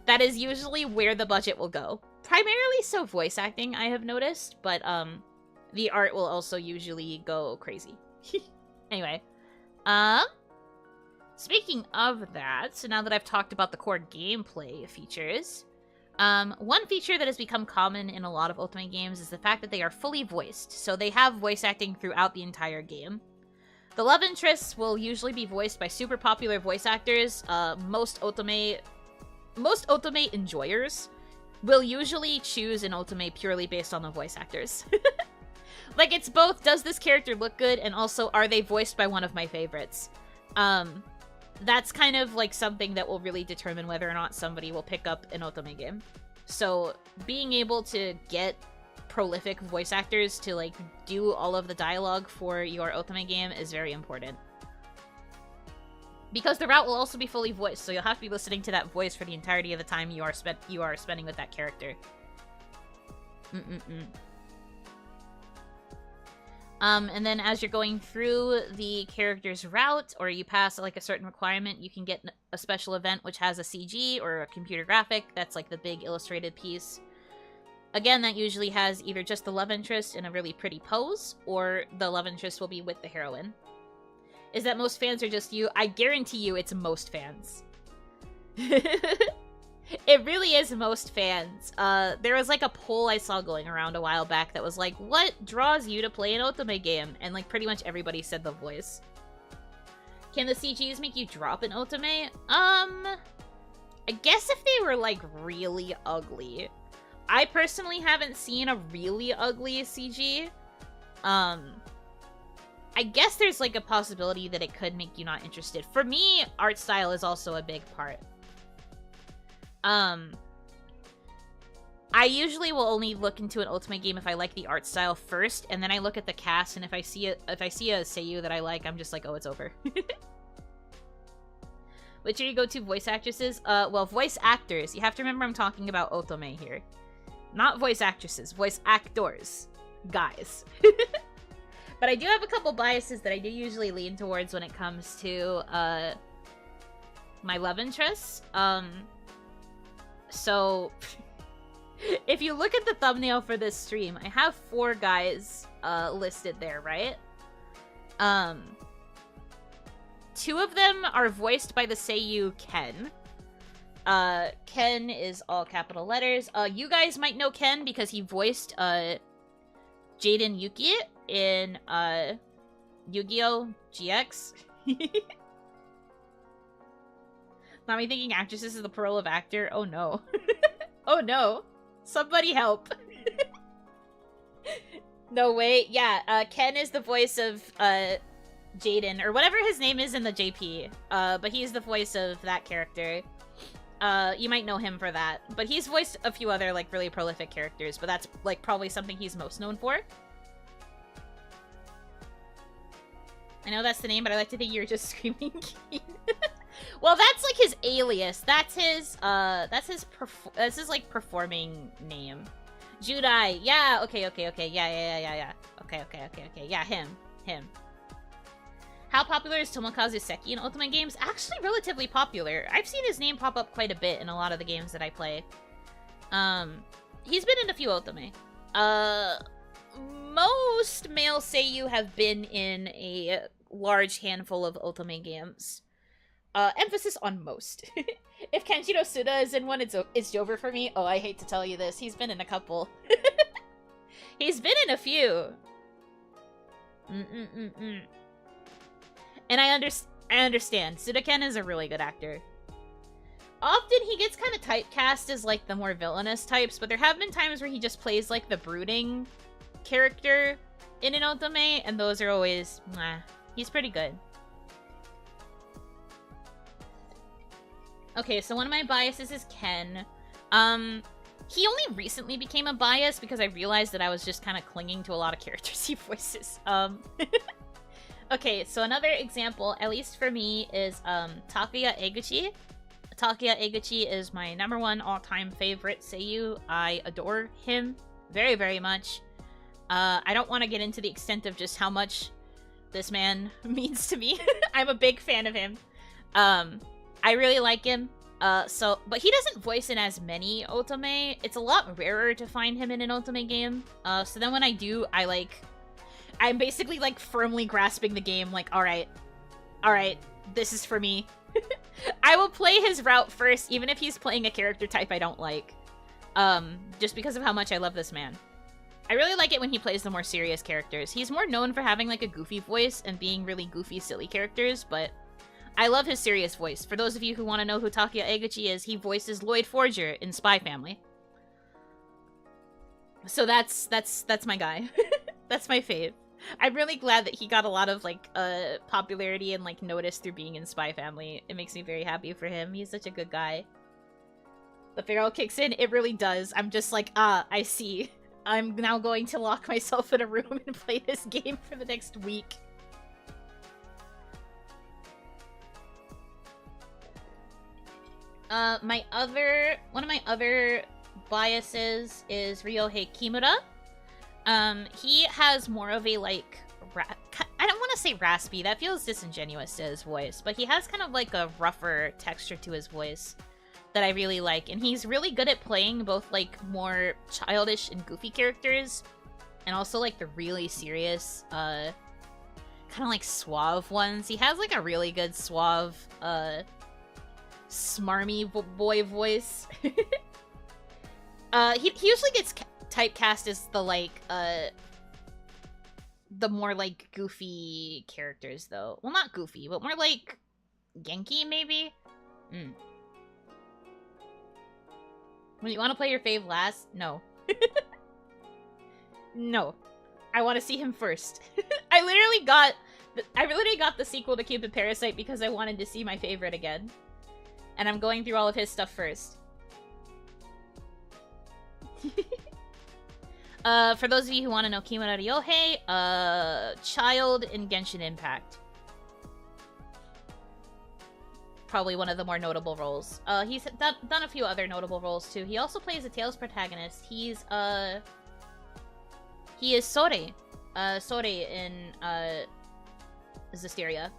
That is usually where the budget will go. Primarily so voice acting, I have noticed, but the art will also usually go crazy. Anyway, speaking of that, so now that I've talked about the core gameplay features, one feature that has become common in a lot of Otome games is the fact that they are fully voiced, so they have voice acting throughout the entire game. The love interests will usually be voiced by super popular voice actors. Most Otome enjoyers will usually choose an Otome purely based on the voice actors. Like, it's both, does this character look good, and also, are they voiced by one of my favorites? That's kind of, like, something that will really determine whether or not somebody will pick up an Otome game. So, being able to get prolific voice actors to, like, do all of the dialogue for your Otome game is very important. Because the route will also be fully voiced, so you'll have to be listening to that voice for the entirety of the time you are spending with that character. Mm-mm-mm. And then as you're going through the character's route, or you pass like a certain requirement, you can get a special event which has a CG or a computer graphic. That's like the big illustrated piece. Again, that usually has either just the love interest in a really pretty pose, or the love interest will be with the heroine. Is that most fans are just you? I guarantee you it's most fans. It really is most fans. There was like a poll I saw going around a while back that was like, what draws you to play an Otome game? And like pretty much everybody said the voice. Can the CGs make you drop an Otome? I guess if they were like really ugly. I personally haven't seen a really ugly CG. I guess there's like a possibility that it could make you not interested. For me, art style is also a big part. I usually will only look into an Otome game if I like the art style first, and then I look at the cast, and if I see a seiyuu that I like, I'm just like, oh, it's over. Which are your go-to voice actresses? Well, voice actors. You have to remember I'm talking about Otome here. Not voice actresses, voice actors. Guys. But I do have a couple biases that I do usually lean towards when it comes to, my love interests. So, if you look at the thumbnail for this stream, I have 4 guys listed there, right? 2 of them are voiced by the seiyuu Ken. Ken is all capital letters. You guys might know Ken because he voiced Jaden Yuki in Yu-Gi-Oh! GX. Not me thinking actresses is the plural of actor. Oh no. Oh no. Somebody help. No way. Yeah, Ken is the voice of Jaden, or whatever his name is in the JP. But he's the voice of that character. You might know him for that. But he's voiced a few other, like, really prolific characters, but that's, like, probably something he's most known for. I know that's the name, but I like to think you're just screaming Keen. Well, that's like his alias. That's his like performing name. Judai. Yeah, okay. Yeah. Okay. Yeah, him. How popular is Tomokazu Seki in Otome games? Actually relatively popular. I've seen his name pop up quite a bit in a lot of the games that I play. He's been in a few Otome. Most male seiyuu have been in a large handful of Otome games. Emphasis on most. If Kenjiro Suda is in one, it's over for me. Oh, I hate to tell you this. He's been in a couple. He's been in a few. And I understand. Suda-ken is a really good actor. Often he gets kind of typecast as like the more villainous types, but there have been times where he just plays like the brooding character in an Otome, and those are always, he's pretty good. Okay, so one of my biases is Ken. He only recently became a bias because I realized that I was just kind of clinging to a lot of characters he voices. Okay, so another example, at least for me, is Takuya Eguchi. Takuya Eguchi is my #1 all-time favorite seiyuu. I adore him very, very much. I don't want to get into the extent of just how much this man means to me. I'm a big fan of him. I really like him. But he doesn't voice in as many Otome. It's a lot rarer to find him in an Otome game. So then when I do, I'm basically like firmly grasping the game, like, alright, this is for me. I will play his route first, even if he's playing a character type I don't like. Just because of how much I love this man. I really like it when he plays the more serious characters. He's more known for having like a goofy voice and being really goofy, silly characters, but I love his serious voice. For those of you who want to know who Takuya Eguchi is, he voices Lloyd Forger in Spy Family. So that's my guy. That's my fave. I'm really glad that he got a lot of like popularity and like notice through being in Spy Family. It makes me very happy for him. He's such a good guy. The feral kicks in. It really does. I'm just like, I see. I'm now going to lock myself in a room and play this game for the next week. One of my other biases is Ryohei Kimura. He has more of a, like, I don't want to say raspy, that feels disingenuous to his voice, but he has kind of like a rougher texture to his voice that I really like, and he's really good at playing both, like, more childish and goofy characters, and also, like, the really serious, kind of, like, suave ones. He has, like, a really good suave, smarmy boy voice. He usually gets typecast as the, like, the more, like, goofy characters, though. Well, not goofy, but more, like, Genki, maybe? When you want to play your fave last? No. No. I want to see him first. I literally got the sequel to Cupid Parasite because I wanted to see my favorite again. And I'm going through all of his stuff first. For those of you who want to know Kimura Ryohei, child in Genshin Impact. Probably one of the more notable roles. He's done a few other notable roles too. He also plays a Tales protagonist. He is Sore. Sore in Zestiria.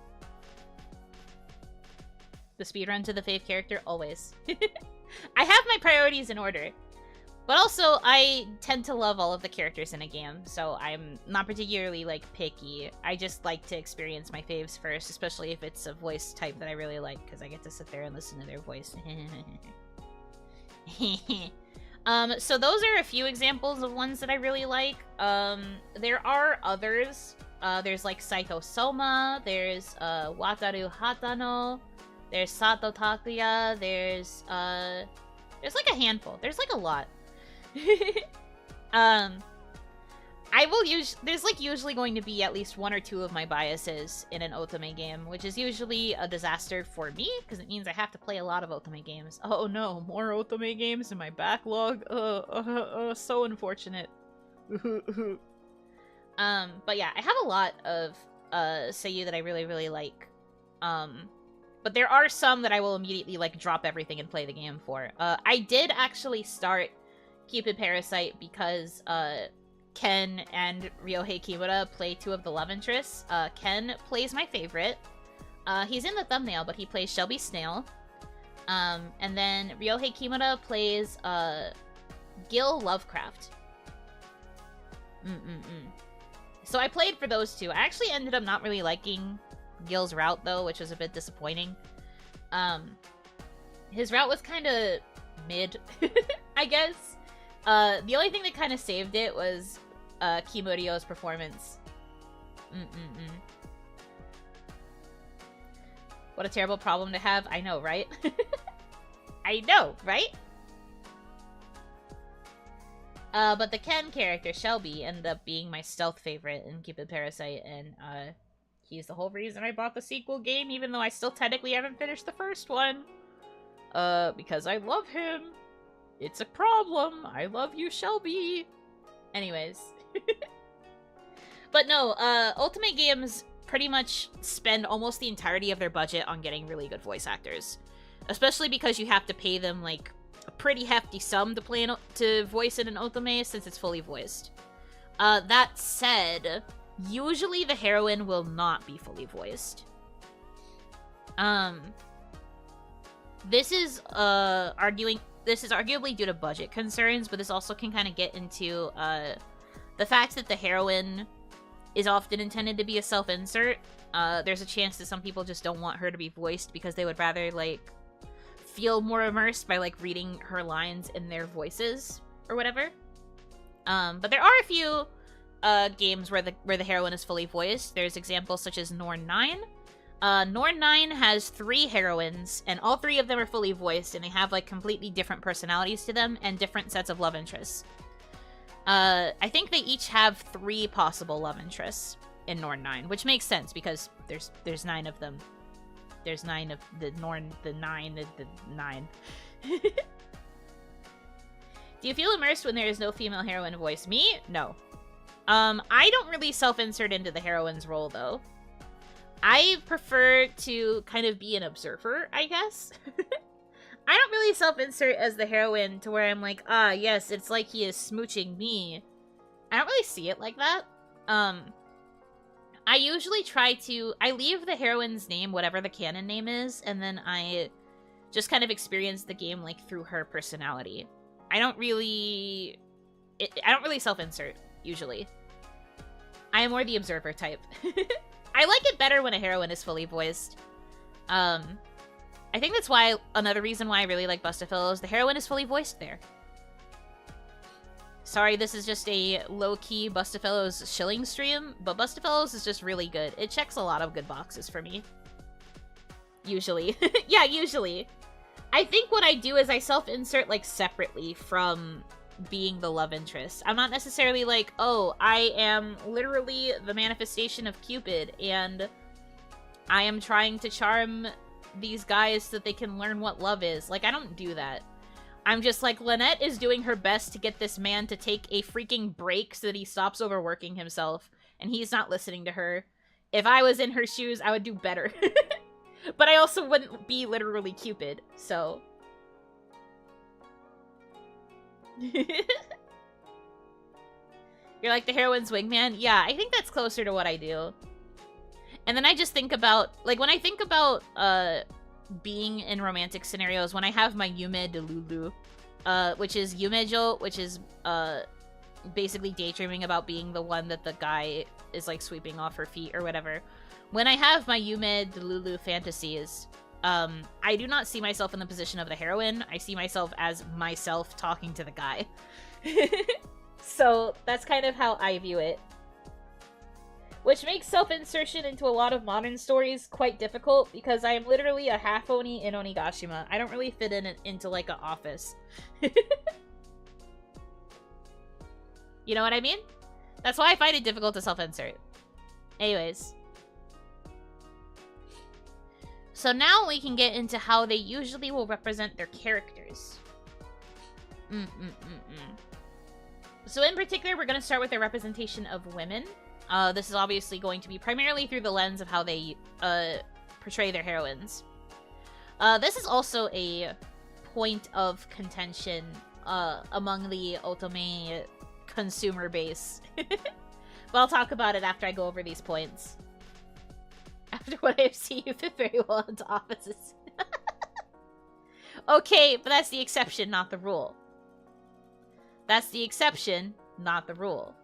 The speedrun to the fave character, always. I have my priorities in order. But also, I tend to love all of the characters in a game, so I'm not particularly, like, picky. I just like to experience my faves first, especially if it's a voice type that I really like, because I get to sit there and listen to their voice. So those are a few examples of ones that I really like. There are others. There's, like, Saito Soma, there's, Wataru Hatano, there's Sato Takuya, there's like a handful. There's, like, a lot. There's, like, usually going to be at least one or two of my biases in an Otome game, which is usually a disaster for me, because it means I have to play a lot of Otome games. Oh no, more Otome games in my backlog? So unfortunate. But yeah, I have a lot of, seiyuu that I really, really like. But there are some that I will immediately, like, drop everything and play the game for. I did actually start Cupid Parasite because Ken and Ryohei Kimura play two of the love interests. Ken plays my favorite. He's in the thumbnail, but he plays Shelby Snail. And then Ryohei Kimura plays Gil Lovecraft. So I played for those two. I actually ended up not really liking Gil's route, though, which was a bit disappointing. His route was kind of mid, I guess. The only thing that kind of saved it was Kimurio's performance. What a terrible problem to have. I know, right? I know, right? But the Ken character, Shelby, ended up being my stealth favorite in Cupid Parasite, and he's the whole reason I bought the sequel game, even though I still technically haven't finished the first one. Because I love him. It's a problem. I love you, Shelby. Anyways. But no, Ultimate games pretty much spend almost the entirety of their budget on getting really good voice actors. Especially because you have to pay them, like, a pretty hefty sum to voice in an Otome, since it's fully voiced. That said, usually the heroine will not be fully voiced. This is arguably due to budget concerns, but this also can kind of get into the fact that the heroine is often intended to be a self-insert. There's a chance that some people just don't want her to be voiced because they would rather, like, feel more immersed by, like, reading her lines in their voices or whatever. But there are a few games where the heroine is fully voiced. There's examples such as Norn 9. Norn 9 has 3 heroines, and all 3 of them are fully voiced, and they have, like, completely different personalities to them and different sets of love interests. I think they each have 3 possible love interests in Norn 9, which makes sense because there's 9 of them. There's 9 of the Norn, the 9. Do you feel immersed when there is no female heroine voice? Me? No. I don't really self-insert into the heroine's role, though. I prefer to kind of be an observer, I guess. I don't really self-insert as the heroine to where I'm like, ah, yes, it's like he is smooching me. I don't really see it like that. I usually I leave the heroine's name, whatever the canon name is, and then I just kind of experience the game, like, through her personality. I don't really self-insert, usually. I am more the observer type. I like it better when a heroine is fully voiced. I think that's why, another reason why I really like Bustafillos, the heroine is fully voiced there. Sorry, this is just a low-key Bustafillos shilling stream, but Bustafillos is just really good. It checks a lot of good boxes for me. Usually. Yeah, usually. I think what I do is I self-insert, like, separately from being the love interest. I'm not necessarily like, oh, I am literally the manifestation of Cupid, and I am trying to charm these guys so that they can learn what love is. Like, I don't do that. I'm just like, Lynette is doing her best to get this man to take a freaking break so that he stops overworking himself, and he's not listening to her. If I was in her shoes, I would do better. But I also wouldn't be literally Cupid, so... You're like the heroine's wingman? Yeah, I think that's closer to what I do. And then I just think about, like, when I think about, being in romantic scenarios, when I have my Yume de Lulu, which is Yumejo, which is, basically daydreaming about being the one that the guy is, like, sweeping off her feet or whatever. When I have my Yume de Lulu fantasies, I do not see myself in the position of the heroine. I see myself as myself talking to the guy. So that's kind of how I view it. Which makes self-insertion into a lot of modern stories quite difficult, because I am literally a half-oni in Onigashima. I don't really fit into, like, an office. You know what I mean? That's why I find it difficult to self-insert. Anyways. So now we can get into how they usually will represent their characters. So in particular, we're going to start with their representation of women. This is obviously going to be primarily through the lens of how they portray their heroines. This is also a point of contention among the Otome consumer base. But I'll talk about it after I go over these points. After what I've seen, you fit very well into offices. Okay, but that's the exception, not the rule. That's the exception, not the rule.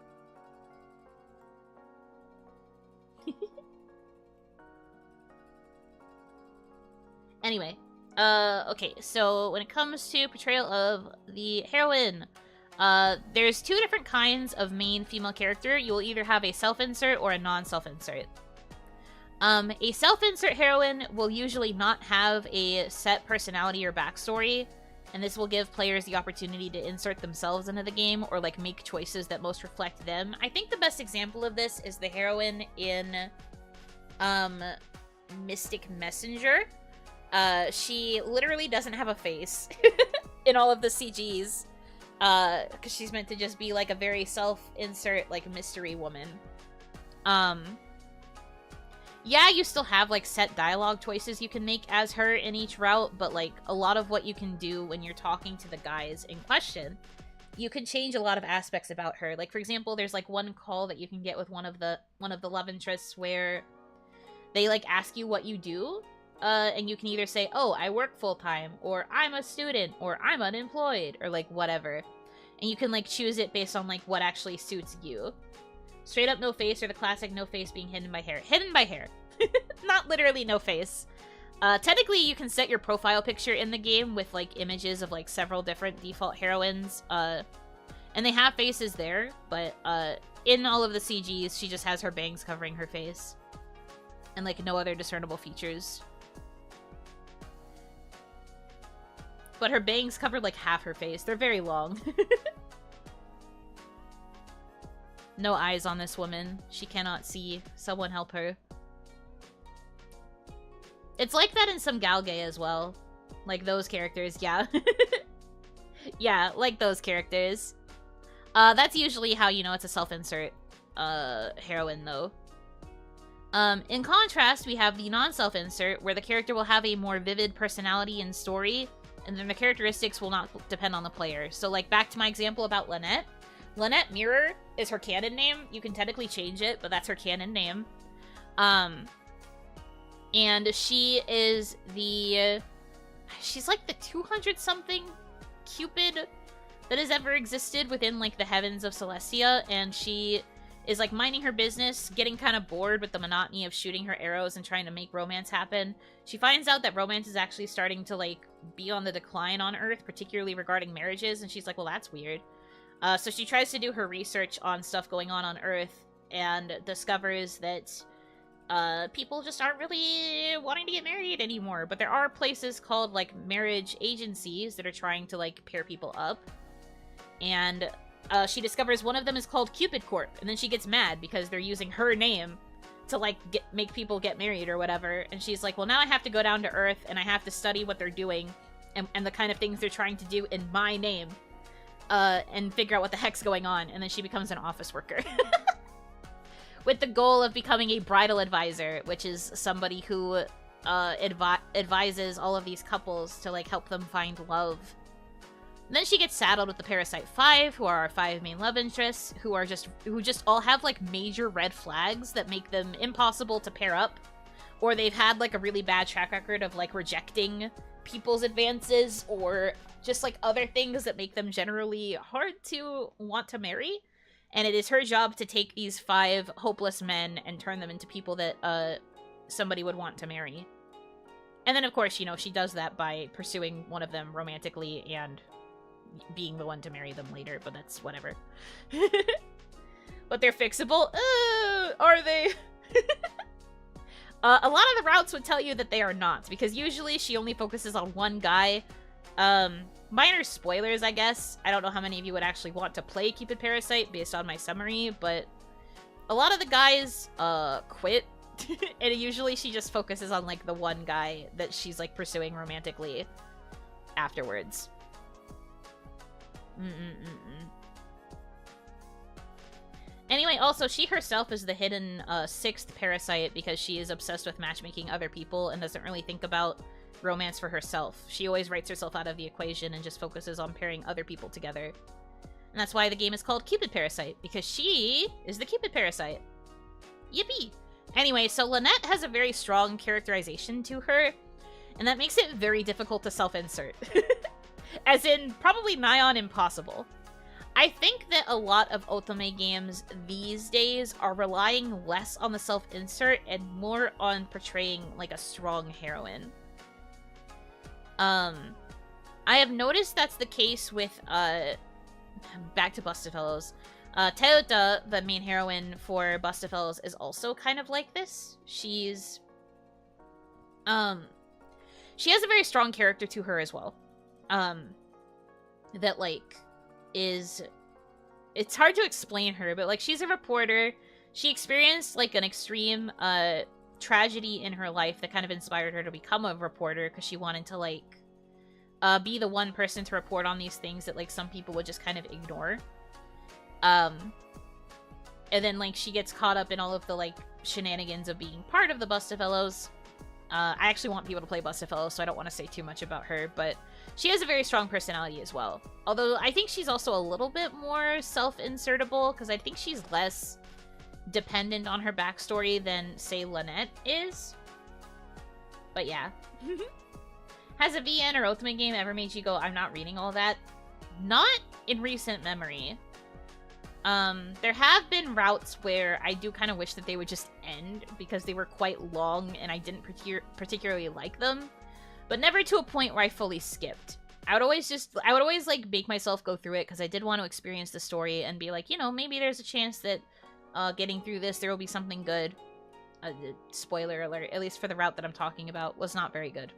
Anyway, okay, so when it comes to portrayal of the heroine, there's two different kinds of main female character. You will either have a self-insert or a non-self-insert. A self-insert heroine will usually not have a set personality or backstory, and this will give players the opportunity to insert themselves into the game or, like, make choices that most reflect them. I think the best example of this is the heroine in, Mystic Messenger. She literally doesn't have a face in all of the CGs, because she's meant to just be, like, a very self-insert, like, mystery woman. Yeah, you still have, like, set dialogue choices you can make as her in each route, but, like, a lot of what you can do when you're talking to the guys in question, you can change a lot of aspects about her. Like, for example, there's, like, one call that you can get with one of the love interests where they, like, ask you what you do, and you can either say, oh, I work full-time, or I'm a student, or I'm unemployed, or, like, whatever. And you can, like, choose it based on, like, what actually suits you. Straight up no face, or the classic no face being hidden by hair. Hidden by hair. Not literally no face. Technically, you can set your profile picture in the game with, like, images of, like, several different default heroines. And they have faces there, but in all of the CGs, she just has her bangs covering her face. And, like, no other discernible features. But her bangs cover, like, half her face. They're very long. No eyes on this woman. She cannot see. Someone help her. It's like that in some Galgay as well. Like those characters, yeah. Yeah, like those characters. That's usually how you know it's a self-insert heroine, though. In contrast, we have the non-self-insert, where the character will have a more vivid personality and story, and then the characteristics will not depend on the player. So, like, back to my example about Lynette. Lynette Mirror is her canon name. You can technically change it, but that's her canon name. And she is she's like the 200-something Cupid that has ever existed within, like, the heavens of Celestia, and she is, like, minding her business, getting kind of bored with the monotony of shooting her arrows and trying to make romance happen. She finds out that romance is actually starting to, like, be on the decline on Earth, particularly regarding marriages, and she's like, well, that's weird. So she tries to do her research on stuff going on Earth, and discovers that people just aren't really wanting to get married anymore. But there are places called, like, marriage agencies that are trying to, like, pair people up. And she discovers one of them is called Cupid Corp, and then she gets mad because they're using her name to, like, make people get married or whatever. And she's like, well, now I have to go down to Earth, and I have to study what they're doing, and the kind of things they're trying to do in my name, and figure out what the heck's going on. And then she becomes an office worker. With the goal of becoming a bridal advisor, which is somebody who advises all of these couples to, like, help them find love. Then she gets saddled with the Parasite 5, who are our 5 main love interests, who just all have, like, major red flags that make them impossible to pair up, or they've had, like, a really bad track record of, like, rejecting people's advances, or just, like, other things that make them generally hard to want to marry. And it is her job to take these 5 hopeless men and turn them into people that somebody would want to marry. And then, of course, you know, she does that by pursuing one of them romantically and being the one to marry them later, but that's whatever. But they're fixable? Are they? A lot of the routes would tell you that they are not, because usually she only focuses on one guy. Minor spoilers, I guess. I don't know how many of you would actually want to play Cupid Parasite based on my summary, but a lot of the guys quit, and usually she just focuses on, like, the one guy that she's, like, pursuing romantically afterwards. Anyway, also, she herself is the hidden 6th parasite because she is obsessed with matchmaking other people and doesn't really think about romance for herself. She always writes herself out of the equation and just focuses on pairing other people together. And that's why the game is called Cupid Parasite, because she is the Cupid Parasite. Yippee! Anyway, so Lynette has a very strong characterization to her, and that makes it very difficult to self-insert. As in, probably nigh on impossible. I think that a lot of Otome games these days are relying less on the self-insert and more on portraying, like, a strong heroine. I have noticed that's the case with, back to Bustafellows. Teuta, the main heroine for Bustafellows, is also kind of like this. She has a very strong character to her as well. That, like, it's hard to explain her, but, like, she's a reporter. She experienced, like, an extreme, tragedy in her life that kind of inspired her to become a reporter, because she wanted to, like, be the one person to report on these things that, like, some people would just kind of ignore. And then, like, she gets caught up in all of the, like, shenanigans of being part of the Bustafellows. I actually want people to play Bustafellows, so I don't want to say too much about her, but she has a very strong personality as well. Although, I think she's also a little bit more self-insertable, because I think she's less dependent on her backstory than, say, Lynette is. But yeah. Has a VN or Ultimate game ever made you go, I'm not reading all that? Not in recent memory. There have been routes where I do kind of wish that they would just end because they were quite long and I didn't particularly like them, but never to a point where I fully skipped. I would always like make myself go through it because I did want to experience the story and be like, you know, maybe there's a chance that getting through this there will be something good. Spoiler alert, at least for the route that I'm talking about, was not very good.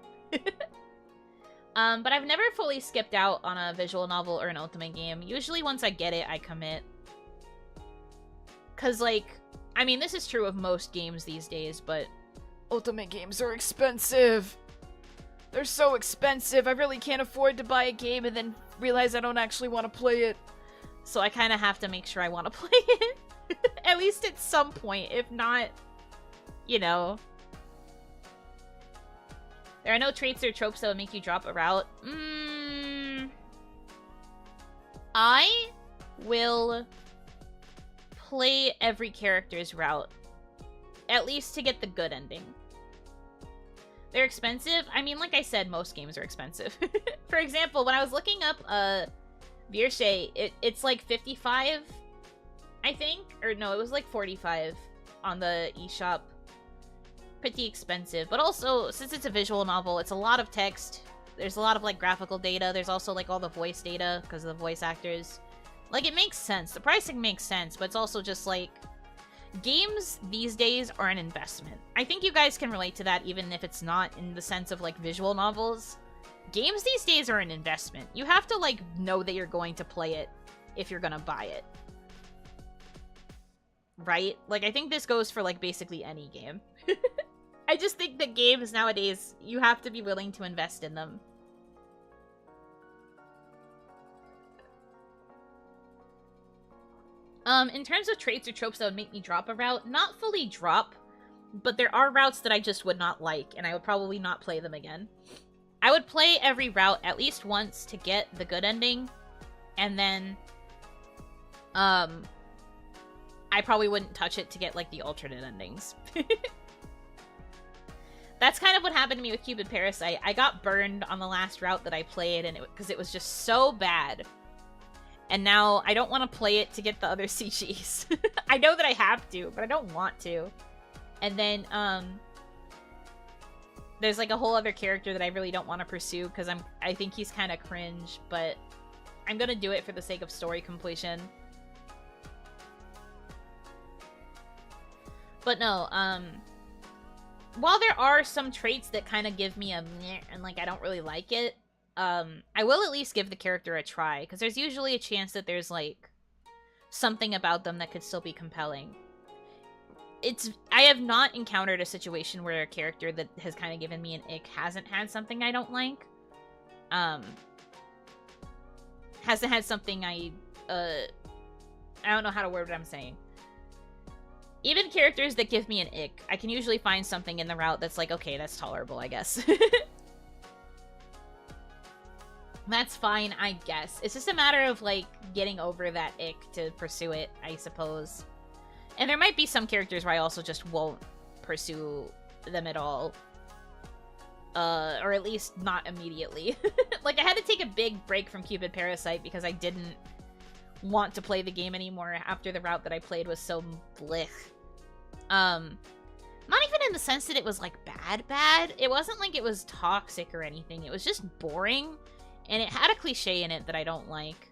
But I've never fully skipped out on a visual novel or an Ultimate game. Usually once I get it, I commit. Because, like, I mean, this is true of most games these days, but Ultimate games are expensive. They're so expensive. I really can't afford to buy a game and then realize I don't actually want to play it. So I kind of have to make sure I want to play it. At least at some point. If not, you know. There are no traits or tropes that would make you drop a route. I will play every character's route, at least to get the good ending. They're expensive. I mean, like I said, most games are expensive. For example, when I was looking up Virshe, it's like 55, I think, or no, it was like 45 on the eShop. Pretty expensive, but also, since it's a visual novel, it's a lot of text. There's a lot of, like, graphical data. There's also, like, all the voice data because of the voice actors. Like, it makes sense. The pricing makes sense, but it's also just, like, games these days are an investment. I think you guys can relate to that, even if it's not in the sense of, like, visual novels. Games these days are an investment. You have to, like, know that you're going to play it if you're gonna buy it. Right? Like, I think this goes for, like, basically any game. I just think that games nowadays, you have to be willing to invest in them. In terms of traits or tropes that would make me drop a route, not fully drop, but there are routes that I just would not like, and I would probably not play them again. I would play every route at least once to get the good ending, and then, I probably wouldn't touch it to get, like, the alternate endings. That's kind of what happened to me with Cupid Parasite. I got burned on the last route that I played, and because it was just so bad. And now I don't want to play it to get the other CGs. I know that I have to, but I don't want to. And then, there's like a whole other character that I really don't want to pursue because I think he's kind of cringe, but I'm gonna do it for the sake of story completion. But no, while there are some traits that kind of give me a meh and, like, I don't really like it, I will at least give the character a try, because there's usually a chance that there's, like, something about them that could still be compelling. I have not encountered a situation where a character that has kind of given me an ick hasn't had something I don't like. Hasn't had something I don't know how to word what I'm saying. Even characters that give me an ick, I can usually find something in the route that's like, okay, that's tolerable, I guess. That's fine, I guess. It's just a matter of, like, getting over that ick to pursue it, I suppose. And there might be some characters where I also just won't pursue them at all. Or at least not immediately. Like, I had to take a big break from Cupid Parasite because I didn't want to play the game anymore after the route that I played was so blech. Not even in the sense that it was, like, bad. It wasn't like it was toxic or anything. It was just boring, and it had a cliche in it that I don't like.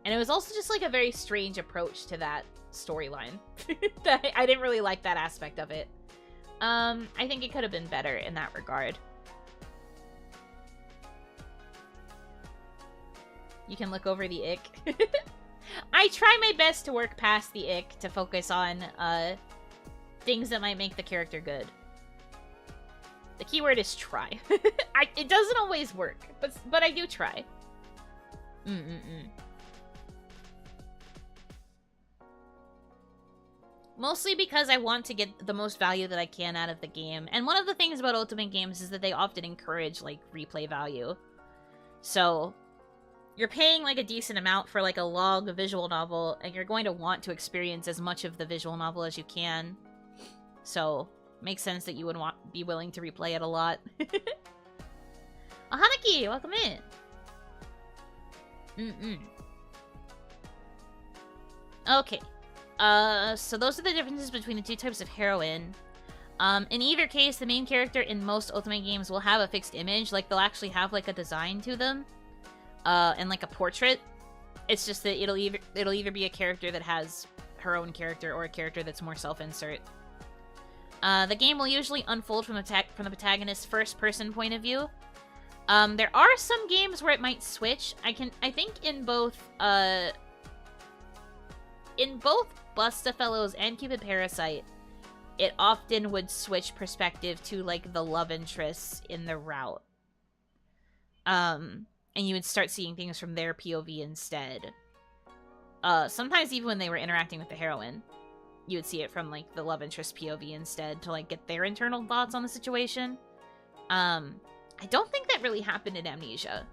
And it was also just, like, a very strange approach to that storyline. I didn't really like that aspect of it. I think it could have been better in that regard. You can look over the ick. I try my best to work past the ick to focus on things that might make the character good. The keyword is try. It doesn't always work, but I do try. Mostly because I want to get the most value that I can out of the game. And one of the things about Ultimate games is that they often encourage, like, replay value. So you're paying, like, a decent amount for, like, a long visual novel, and you're going to want to experience as much of the visual novel as you can. So, makes sense that you would be willing to replay it a lot. Oh, Hanaki, welcome in. Okay. So those are the differences between the two types of heroine. In either case, the main character in most Ultimate games will have a fixed image. Like, they'll actually have, like, a design to them. And, like, a portrait. It's just that it'll either be a character that has her own character or a character that's more self-insert. The game will usually unfold from the protagonist's first-person point of view. There are some games where it might switch. I think in both Bustafellows and Cupid Parasite, it often would switch perspective to, like, the love interests in the route. And you would start seeing things from their POV instead. Sometimes even when they were interacting with the heroine, you would see it from, like, the love interest POV instead to, like, get their internal thoughts on the situation. I don't think that really happened in Amnesia.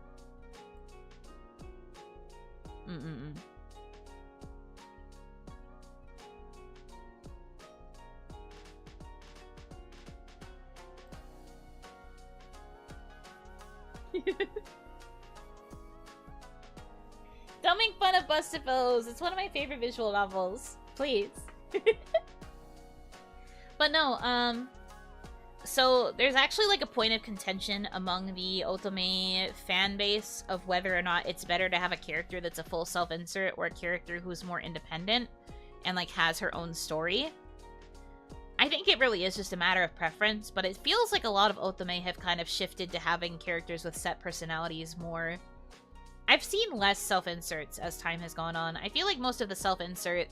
Don't make fun of Bustifos. It's one of my favorite visual novels. Please. But no, so there's actually like a point of contention among the Otome fan base of whether or not it's better to have a character that's a full self-insert or a character who's more independent and like has her own story. I think it really is just a matter of preference, but it feels like a lot of Otome have kind of shifted to having characters with set personalities more. I've seen less self-inserts as time has gone on. I feel like most of the self-insert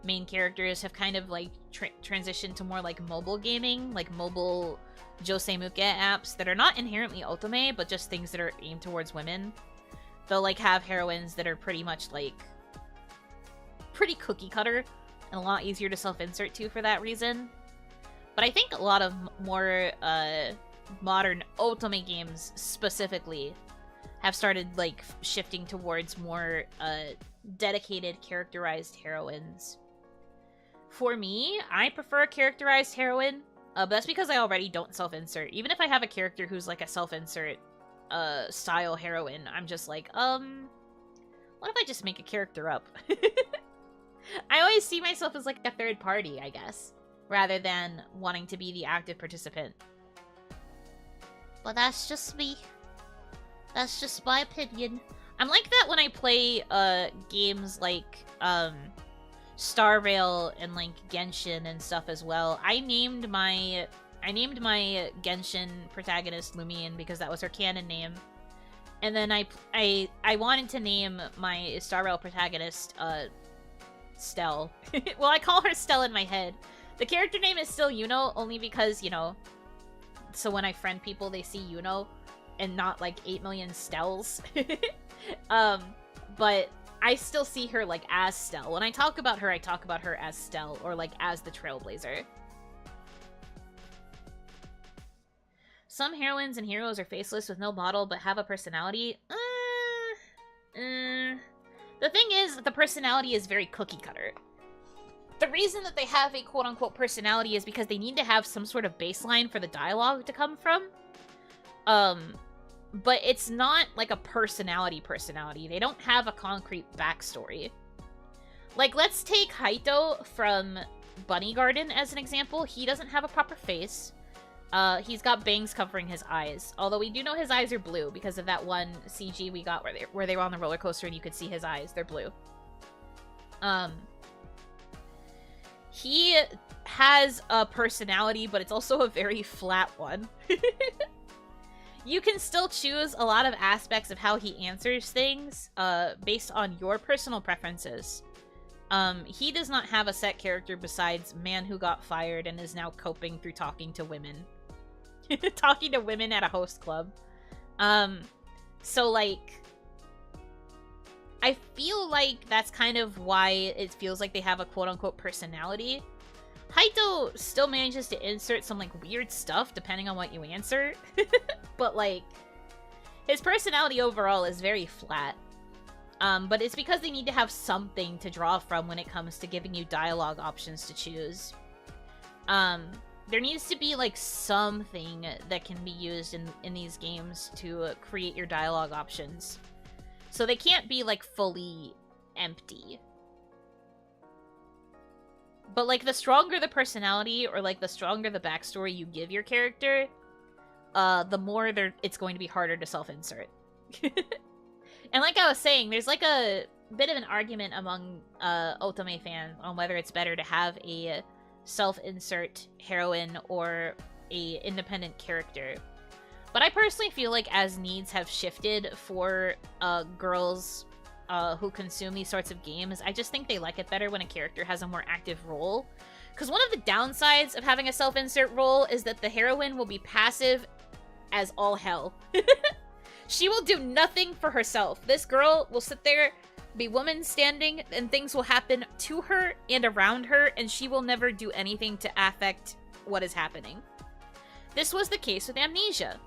main characters have kind of like transitioned to more like mobile gaming, like mobile Josemuke apps that are not inherently Otome, but just things that are aimed towards women. They'll like have heroines that are pretty much like pretty cookie cutter and a lot easier to self-insert to for that reason. But I think a lot of more modern Otome games specifically have started like shifting towards more dedicated characterized heroines. For me, I prefer a characterized heroine, but that's because I already don't self-insert. Even if I have a character who's like a self-insert style heroine, I'm just like, what if I just make a character up? I always see myself as like a third party, I guess, rather than wanting to be the active participant. But that's just me. That's just my opinion. I'm like that when I play games like Star Rail and like Genshin and stuff as well. I named my Genshin protagonist Lumion because that was her canon name. And then I wanted to name my Star Rail protagonist Stell. Well, I call her Stell in my head. The character name is still Yuno, only because, you know, so when I friend people, they see Yuno and not like 8 million Stells. But I still see her like as Stell. When I talk about her as Stell or like as the Trailblazer. Some heroines and heroes are faceless with no model but have a personality. The thing is, the personality is very cookie cutter. The reason that they have a quote-unquote personality is because they need to have some sort of baseline for the dialogue to come from. But it's not like a personality. They don't have a concrete backstory. Like, let's take Haito from Bunny Garden as an example. He doesn't have a proper face. He's got bangs covering his eyes. Although we do know his eyes are blue because of that one CG we got where they were on the roller coaster and you could see his eyes. They're blue. He has a personality, but it's also a very flat one. You can still choose a lot of aspects of how he answers things, based on your personal preferences. He does not have a set character besides man who got fired and is now coping through talking to women. Talking to women at a host club. So, like, I feel like that's kind of why it feels like they have a quote-unquote personality. Haito still manages to insert some, like, weird stuff depending on what you answer. But, like, his personality overall is very flat. But it's because they need to have something to draw from when it comes to giving you dialogue options to choose. There needs to be, like, something that can be used in these games to create your dialogue options. So they can't be, like, fully empty. But, like, the stronger the personality or, like, the stronger the backstory you give your character, the more it's going to be harder to self-insert. And like I was saying, there's, like, a bit of an argument among Otome fans on whether it's better to have a self-insert heroine or a independent character. But I personally feel like as needs have shifted for girls who consume these sorts of games, I just think they like it better when a character has a more active role. Because one of the downsides of having a self-insert role is that the heroine will be passive as all hell. She will do nothing for herself. This girl will sit there, be woman standing, and things will happen to her and around her, and she will never do anything to affect what is happening. This was the case with Amnesia.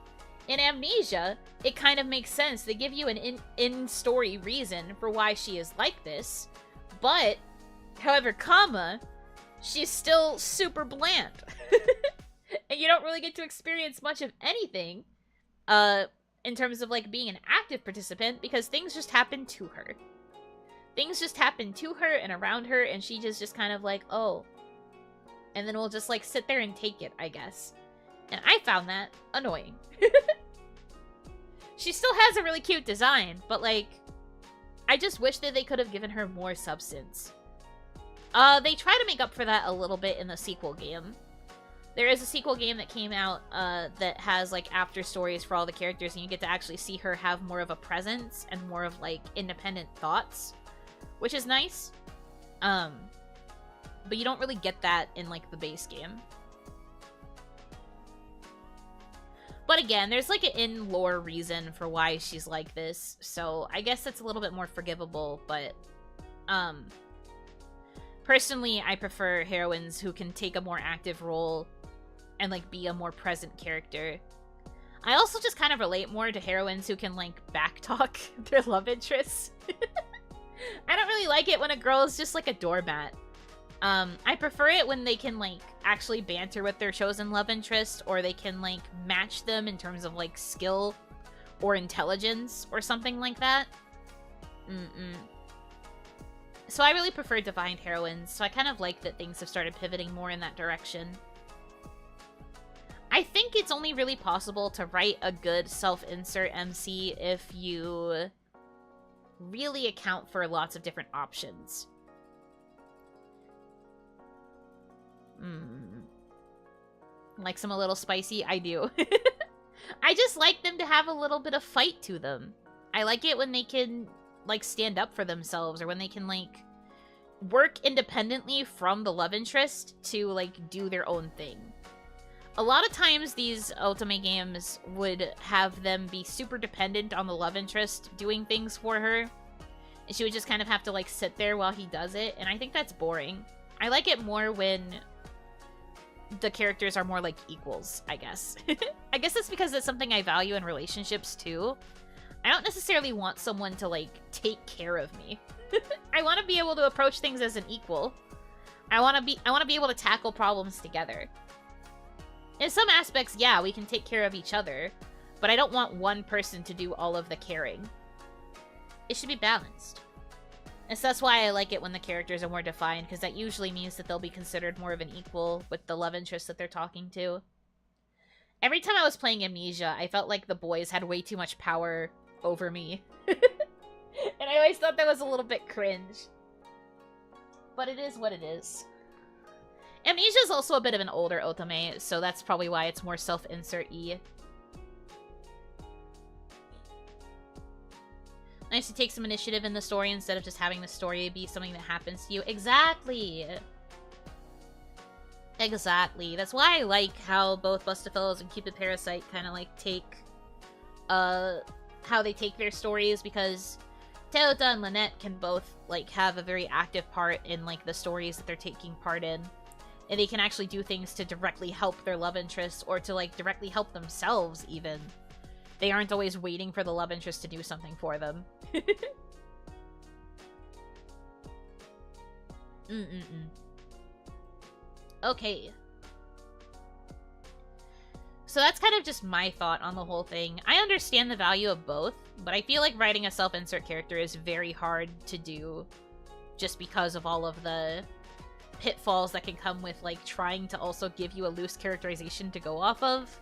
In Amnesia, it kind of makes sense. They give you an in-story reason for why she is like this, but, however, she's still super bland. And you don't really get to experience much of anything, in terms of, like, being an active participant, because things just happen to her. Things just happen to her and around her, and she just kind of like, oh. And then we'll just, like, sit there and take it, I guess. And I found that annoying. She still has a really cute design, but, like, I just wish that they could have given her more substance. They try to make up for that a little bit in the sequel game. There is a sequel game that came out that has, like, after stories for all the characters, and you get to actually see her have more of a presence and more of, like, independent thoughts, which is nice. But you don't really get that in, like, the base game. But again, there's, like, an in-lore reason for why she's like this, so I guess that's a little bit more forgivable, but, personally, I prefer heroines who can take a more active role and, like, be a more present character. I also just kind of relate more to heroines who can, like, backtalk their love interests. I don't really like it when a girl is just, like, a doormat. I prefer it when they can, like, actually banter with their chosen love interest, or they can, like, match them in terms of, like, skill or intelligence or something like that. So I really prefer defined heroines, so I kind of like that things have started pivoting more in that direction. I think it's only really possible to write a good self-insert MC if you really account for lots of different options. Like some a little spicy? I do. I just like them to have a little bit of fight to them. I like it when they can, like, stand up for themselves, or when they can, like, work independently from the love interest to, like, do their own thing. A lot of times these Otome games would have them be super dependent on the love interest doing things for her, and she would just kind of have to, like, sit there while he does it, and I think that's boring. I like it more when the characters are more like equals, I guess. I guess that's because it's something I value in relationships too. I don't necessarily want someone to, like, take care of me. I want to be able to approach things as an equal. I want to be able to tackle problems together. In some aspects, yeah, we can take care of each other, but I don't want one person to do all of the caring. It should be balanced. And so that's why I like it when the characters are more defined, because that usually means that they'll be considered more of an equal with the love interest that they're talking to. Every time I was playing Amnesia, I felt like the boys had way too much power over me. And I always thought that was a little bit cringe. But it is what it is. Amnesia is also a bit of an older Otome, so that's probably why it's more self-insert-y. Nice to take some initiative in the story instead of just having the story be something that happens to you. Exactly! Exactly. That's why I like how both Bustafellows and Cupid Parasite kind of, like, take, how they take their stories, because Teota and Lynette can both, like, have a very active part in, like, the stories that they're taking part in. And they can actually do things to directly help their love interests, or to, like, directly help themselves, even. They aren't always waiting for the love interest to do something for them. Okay. So that's kind of just my thought on the whole thing. I understand the value of both, but I feel like writing a self-insert character is very hard to do just because of all of the pitfalls that can come with, like, trying to also give you a loose characterization to go off of.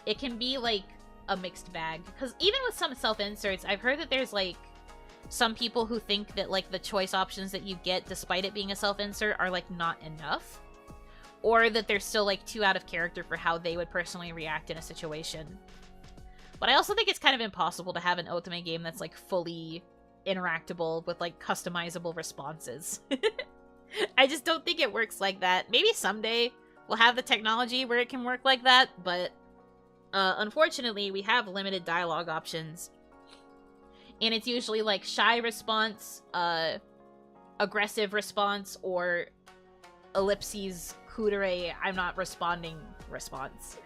It can be, like, a mixed bag. Because even with some self-inserts, I've heard that there's, like, some people who think that, like, the choice options that you get, despite it being a self-insert, are, like, not enough. Or that they're still, like, too out of character for how they would personally react in a situation. But I also think it's kind of impossible to have an Otome game that's, like, fully interactable with, like, customizable responses. I just don't think it works like that. Maybe someday we'll have the technology where it can work like that, but unfortunately, we have limited dialogue options. And it's usually, like, shy response, aggressive response, or ellipses kudere, I'm not responding response.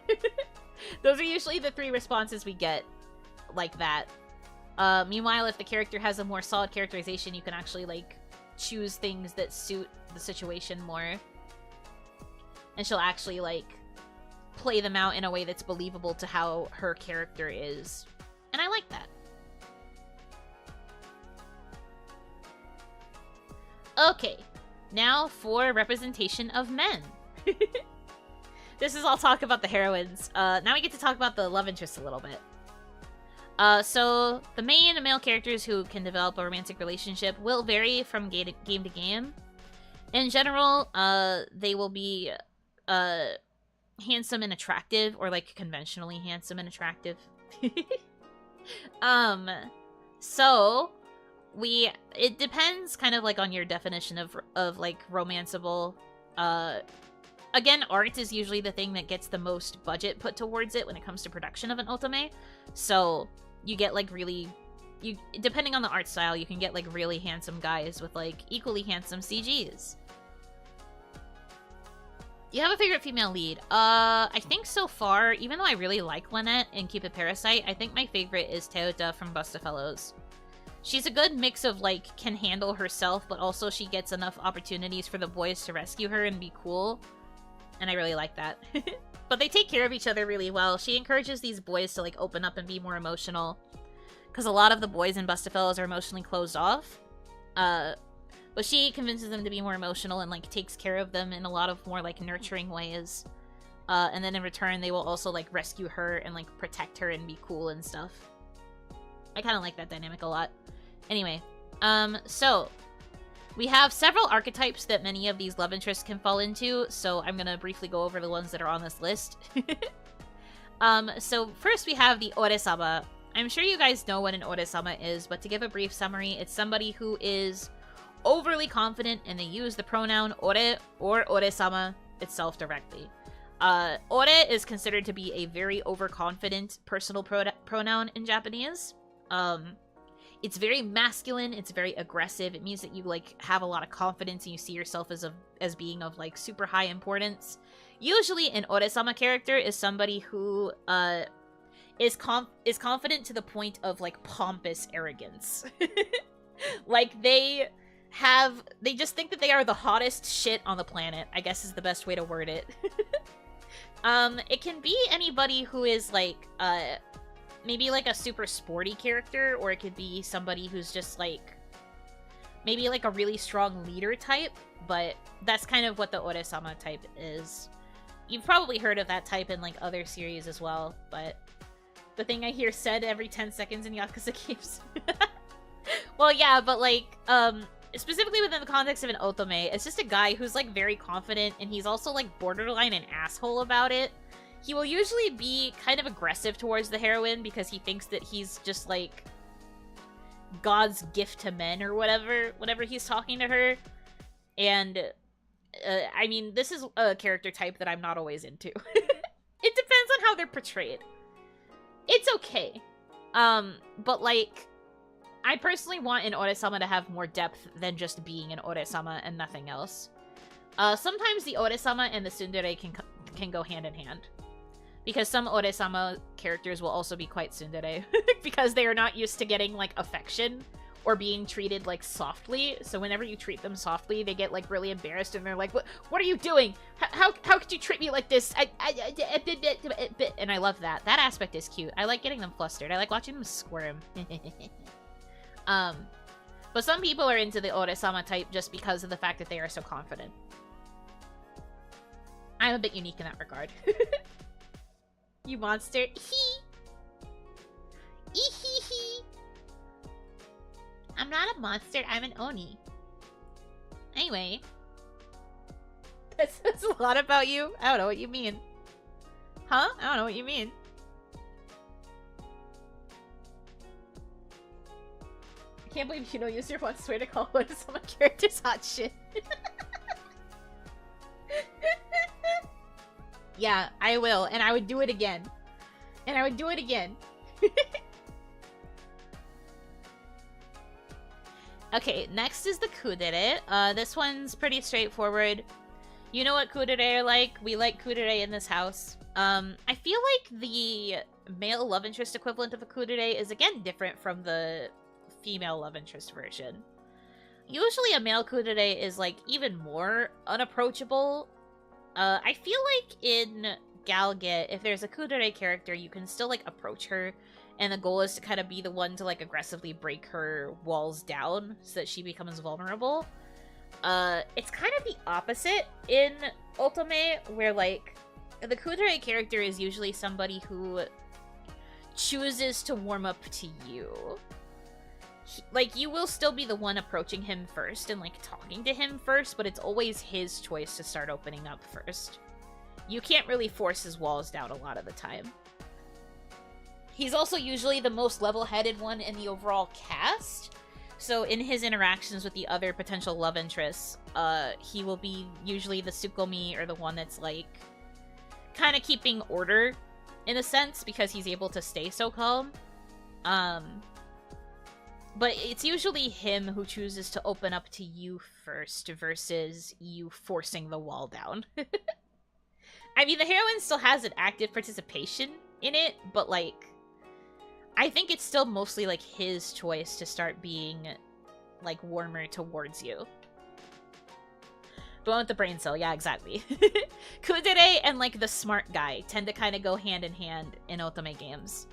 Those are usually the 3 responses we get like that. Meanwhile, if the character has a more solid characterization, you can actually, like, choose things that suit the situation more. And she'll actually, like, play them out in a way that's believable to how her character is. And I like that. Okay, now for representation of men. This is all talk about the heroines. Now we get to talk about the love interests a little bit. So the main male characters who can develop a romantic relationship will vary from game to game. In general, they will be handsome and attractive, or like conventionally handsome and attractive. So it depends kind of like on your definition of like romanceable. Again, art is usually the thing that gets the most budget put towards it when it comes to production of an otome. So you get like depending on the art style, you can get like really handsome guys with like equally handsome CGs. You have a favorite female lead? I think so far, even though I really like Lynette in Cupid Parasite, I think my favorite is Teota from Busta Fellows. She's a good mix of, like, can handle herself, but also she gets enough opportunities for the boys to rescue her and be cool. And I really like that. But they take care of each other really well. She encourages these boys to, like, open up and be more emotional. Because a lot of the boys in Busta Fellows are emotionally closed off. But she convinces them to be more emotional and, like, takes care of them in a lot of more, like, nurturing ways. And then in return, they will also, like, rescue her and, like, protect her and be cool and stuff. I kind of like that dynamic a lot. Anyway, so we have several archetypes that many of these love interests can fall into, so I'm gonna briefly go over the ones that are on this list. So first we have the Ore-sama. I'm sure you guys know what an Ore-sama is, but to give a brief summary, it's somebody who is overly confident and they use the pronoun ore or Ore-sama itself directly. Ore is considered to be a very overconfident personal pronoun in Japanese. It's very masculine, it's very aggressive. It means that you, like, have a lot of confidence and you see yourself as being of, like, super high importance. Usually an Ore-sama character is somebody who is confident to the point of, like, pompous arrogance. Like, they just think that they are the hottest shit on the planet, I guess is the best way to word it. It can be anybody who is, like, maybe, like, a super sporty character, or it could be somebody who's just, like, maybe, like, a really strong leader type, but that's kind of what the Ore-sama type is. You've probably heard of that type in, like, other series as well, but the thing I hear said every 10 seconds in Yakuza games. Well, yeah, but, like, specifically within the context of an otome, it's just a guy who's, like, very confident, and he's also, like, borderline an asshole about it. He will usually be kind of aggressive towards the heroine because he thinks that he's just, like, God's gift to men or whatever he's talking to her. And, I mean, this is a character type that I'm not always into. It depends on how they're portrayed. It's okay. But, like, I personally want an Ore-sama to have more depth than just being an Ore-sama and nothing else. Sometimes the Ore-sama and the tsundere can go hand in hand. Because some Ore-sama characters will also be quite tsundere. Because they are not used to getting, like, affection or being treated, like, softly. So whenever you treat them softly, they get, like, really embarrassed and they're like, what are you doing? How could you treat me like this? And I love that. That aspect is cute. I like getting them flustered. I like watching them squirm. But some people are into the Ore-sama type just because of the fact that they are so confident. I'm a bit unique in that regard. You monster. I'm not a monster, I'm an oni. Anyway. That says a lot about you. I don't know what you mean. Huh? I don't know what you mean. I can't believe Yuno used your one swear to call one of some characters hot shit. Yeah, I will, and I would do it again. And I would do it again. Okay, next is the kudere. This one's pretty straightforward. You know what kudere are like? We like kudere in this house. I feel like the male love interest equivalent of a kudere is again different from the female love interest version. Usually a male kudere is like even more unapproachable. I feel like in Galget, if there's a kudere character, you can still like approach her, and the goal is to kind of be the one to like aggressively break her walls down so that she becomes vulnerable. It's kind of the opposite in Otome, where like the kudere character is usually somebody who chooses to warm up to you. Like, you will still be the one approaching him first and like talking to him first, but it's always his choice to start opening up first. You can't really force his walls down a lot of the time. He's also usually the most level-headed one in the overall cast. So in his interactions with the other potential love interests, he will be usually the Tsukomi, or the one that's like kind of keeping order in a sense because he's able to stay so calm. But it's usually him who chooses to open up to you first versus you forcing the wall down. I mean, the heroine still has an active participation in it, but like, I think it's still mostly like his choice to start being like warmer towards you. The one with the brain cell, yeah, exactly. Kudere and like the smart guy tend to kind of go hand in hand in Otome games.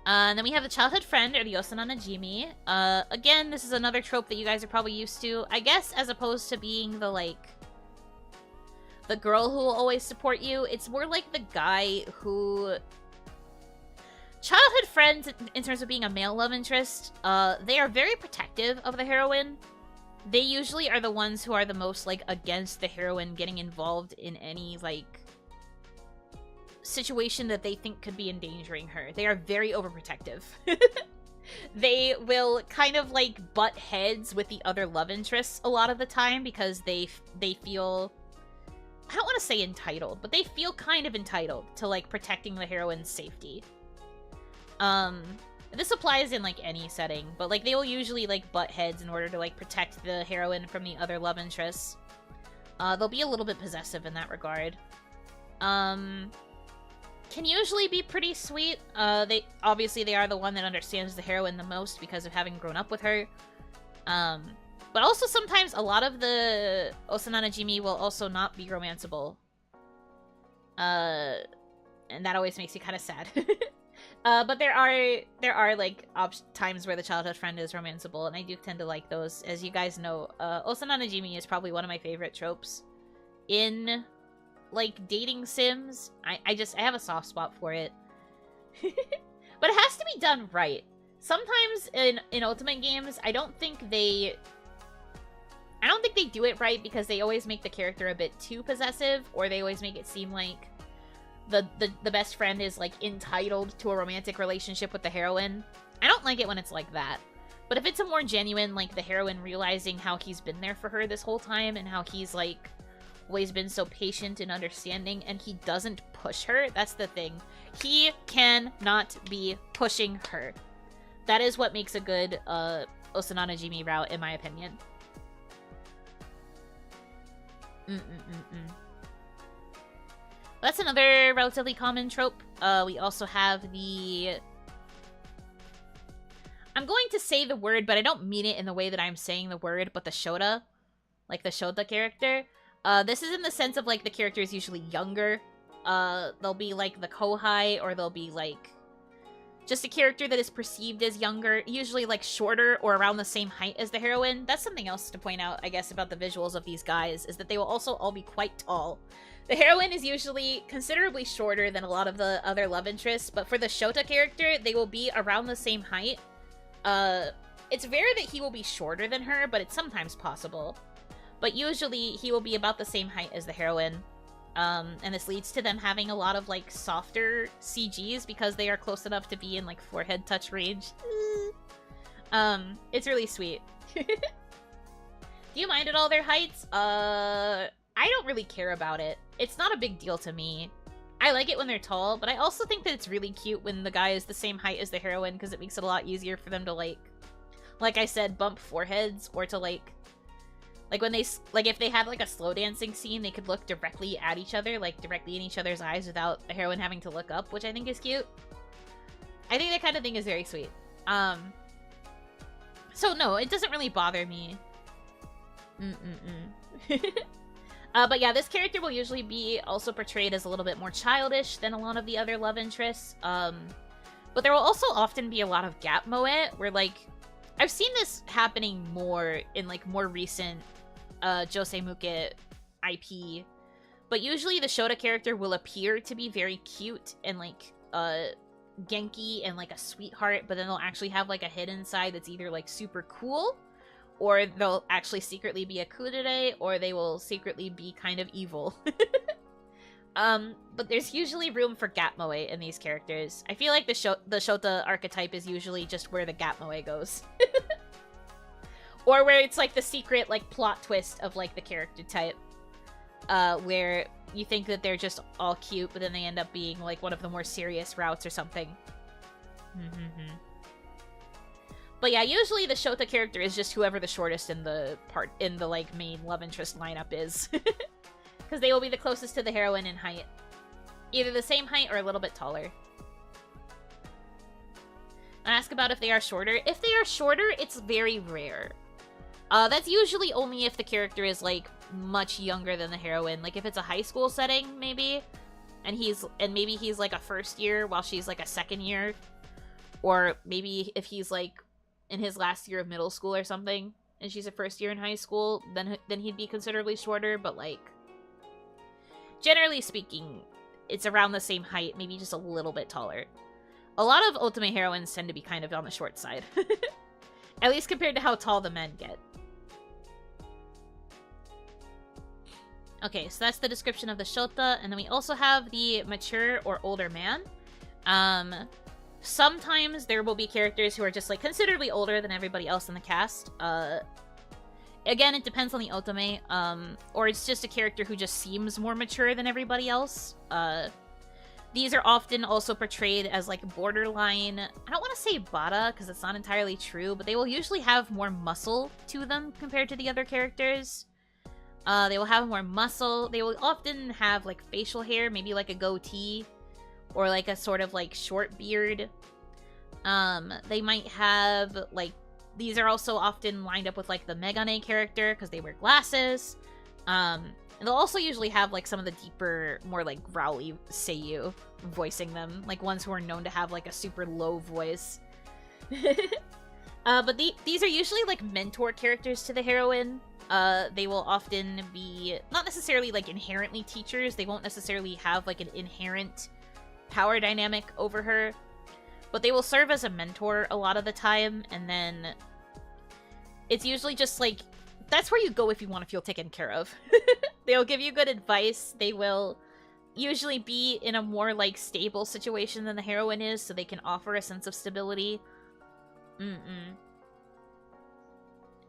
And then we have the childhood friend, or the Osana Najimi. Again, this is another trope that you guys are probably used to. I guess as opposed to being the, like, the girl who will always support you, it's more like the guy who... Childhood friends, in terms of being a male love interest, they are very protective of the heroine. They usually are the ones who are the most, like, against the heroine getting involved in any, like, situation that they think could be endangering her. They are very overprotective. They will kind of like butt heads with the other love interests a lot of the time because they feel, I don't want to say entitled, but they feel kind of entitled to like protecting the heroine's safety. This applies in like any setting, but like they will usually like butt heads in order to like protect the heroine from the other love interests. They'll be a little bit possessive in that regard. Can usually be pretty sweet. They are the one that understands the heroine the most because of having grown up with her. But also sometimes a lot of the Osana Najimi will also not be romanceable. And that always makes you kind of sad. But there are like times where the childhood friend is romanceable, and I do tend to like those. As you guys know, Osana Najimi is probably one of my favorite tropes in like dating sims. I have a soft spot for it. But it has to be done right. Sometimes in Ultimate games, I don't think they do it right because they always make the character a bit too possessive, or they always make it seem like the best friend is like entitled to a romantic relationship with the heroine. I don't like it when it's like that. But if it's a more genuine, like the heroine realizing how he's been there for her this whole time and how he's like always been so patient and understanding, and he doesn't push her. That's the thing. He cannot be pushing her. That is what makes a good Osana Najimi route, in my opinion. That's another relatively common trope. We also have the... I'm going to say the word, but I don't mean it in the way that I'm saying the word, but the Shota. Like the Shota character. This is in the sense of, like, the character is usually younger. They'll be, like, the Kohai, or they'll be, like, just a character that is perceived as younger, usually, like, shorter or around the same height as the heroine. That's something else to point out, I guess, about the visuals of these guys, is that they will also all be quite tall. The heroine is usually considerably shorter than a lot of the other love interests, but for the Shota character, they will be around the same height. It's rare that he will be shorter than her, but it's sometimes possible. But usually, he will be about the same height as the heroine. And this leads to them having a lot of, like, softer CGs because they are close enough to be in, like, forehead touch range. It's really sweet. Do you mind at all their heights? I don't really care about it. It's not a big deal to me. I like it when they're tall, but I also think that it's really cute when the guy is the same height as the heroine because it makes it a lot easier for them to, like I said, bump foreheads or to, like Like when like if they had like a slow dancing scene, they could look directly at each other, like directly in each other's eyes without a heroine having to look up, which I think is cute. I think that kind of thing is very sweet. So no, it doesn't really bother me. But yeah, this character will usually be also portrayed as a little bit more childish than a lot of the other love interests. But there will also often be a lot of gap moe, where like, I've seen this happening more in like more recent Josei Muke IP. But usually the Shota character will appear to be very cute and like Genki and like a sweetheart, but then they'll actually have like a hidden side that's either like super cool, or they'll actually secretly be a kudere, or they will secretly be kind of evil. But there's usually room for gap moe in these characters. I feel like the Shota archetype is usually just where the gap moe goes. Or where it's like the secret like plot twist of like the character type. Where you think that they're just all cute, but then they end up being like one of the more serious routes or something. But yeah, usually the Shota character is just whoever the shortest in the like main love interest lineup is. Because they will be the closest to the heroine in height. Either the same height or a little bit taller. I ask about if they are shorter. If they are shorter, it's very rare. That's usually only if the character is like much younger than the heroine. Like if it's a high school setting, maybe, and maybe he's like a first year while she's like a second year, or maybe if he's like in his last year of middle school or something, and she's a first year in high school, then he'd be considerably shorter. But like, generally speaking, it's around the same height, maybe just a little bit taller. A lot of Otome heroines tend to be kind of on the short side. At least compared to how tall the men get. Okay, so that's the description of the Shota, and then we also have the mature or older man. Sometimes there will be characters who are just like considerably older than everybody else in the cast. Again, it depends on the Otome, or it's just a character who just seems more mature than everybody else. These are often also portrayed as like borderline, I don't want to say bada because it's not entirely true, but they will usually have more muscle to them compared to the other characters. They will have more muscle. They will often have like facial hair, maybe like a goatee, or like a sort of like short beard. They might have like, these are also often lined up with like the Megane character because they wear glasses. And they'll also usually have like some of the deeper, more like growly seiyuu voicing them, like ones who are known to have like a super low voice. But these are usually like mentor characters to the heroine. They will often be not necessarily like inherently teachers. They won't necessarily have like an inherent power dynamic over her, but they will serve as a mentor a lot of the time. And then it's usually just like, that's where you go if you want to feel taken care of. They'll give you good advice. They will usually be in a more like stable situation than the heroine is, so they can offer a sense of stability.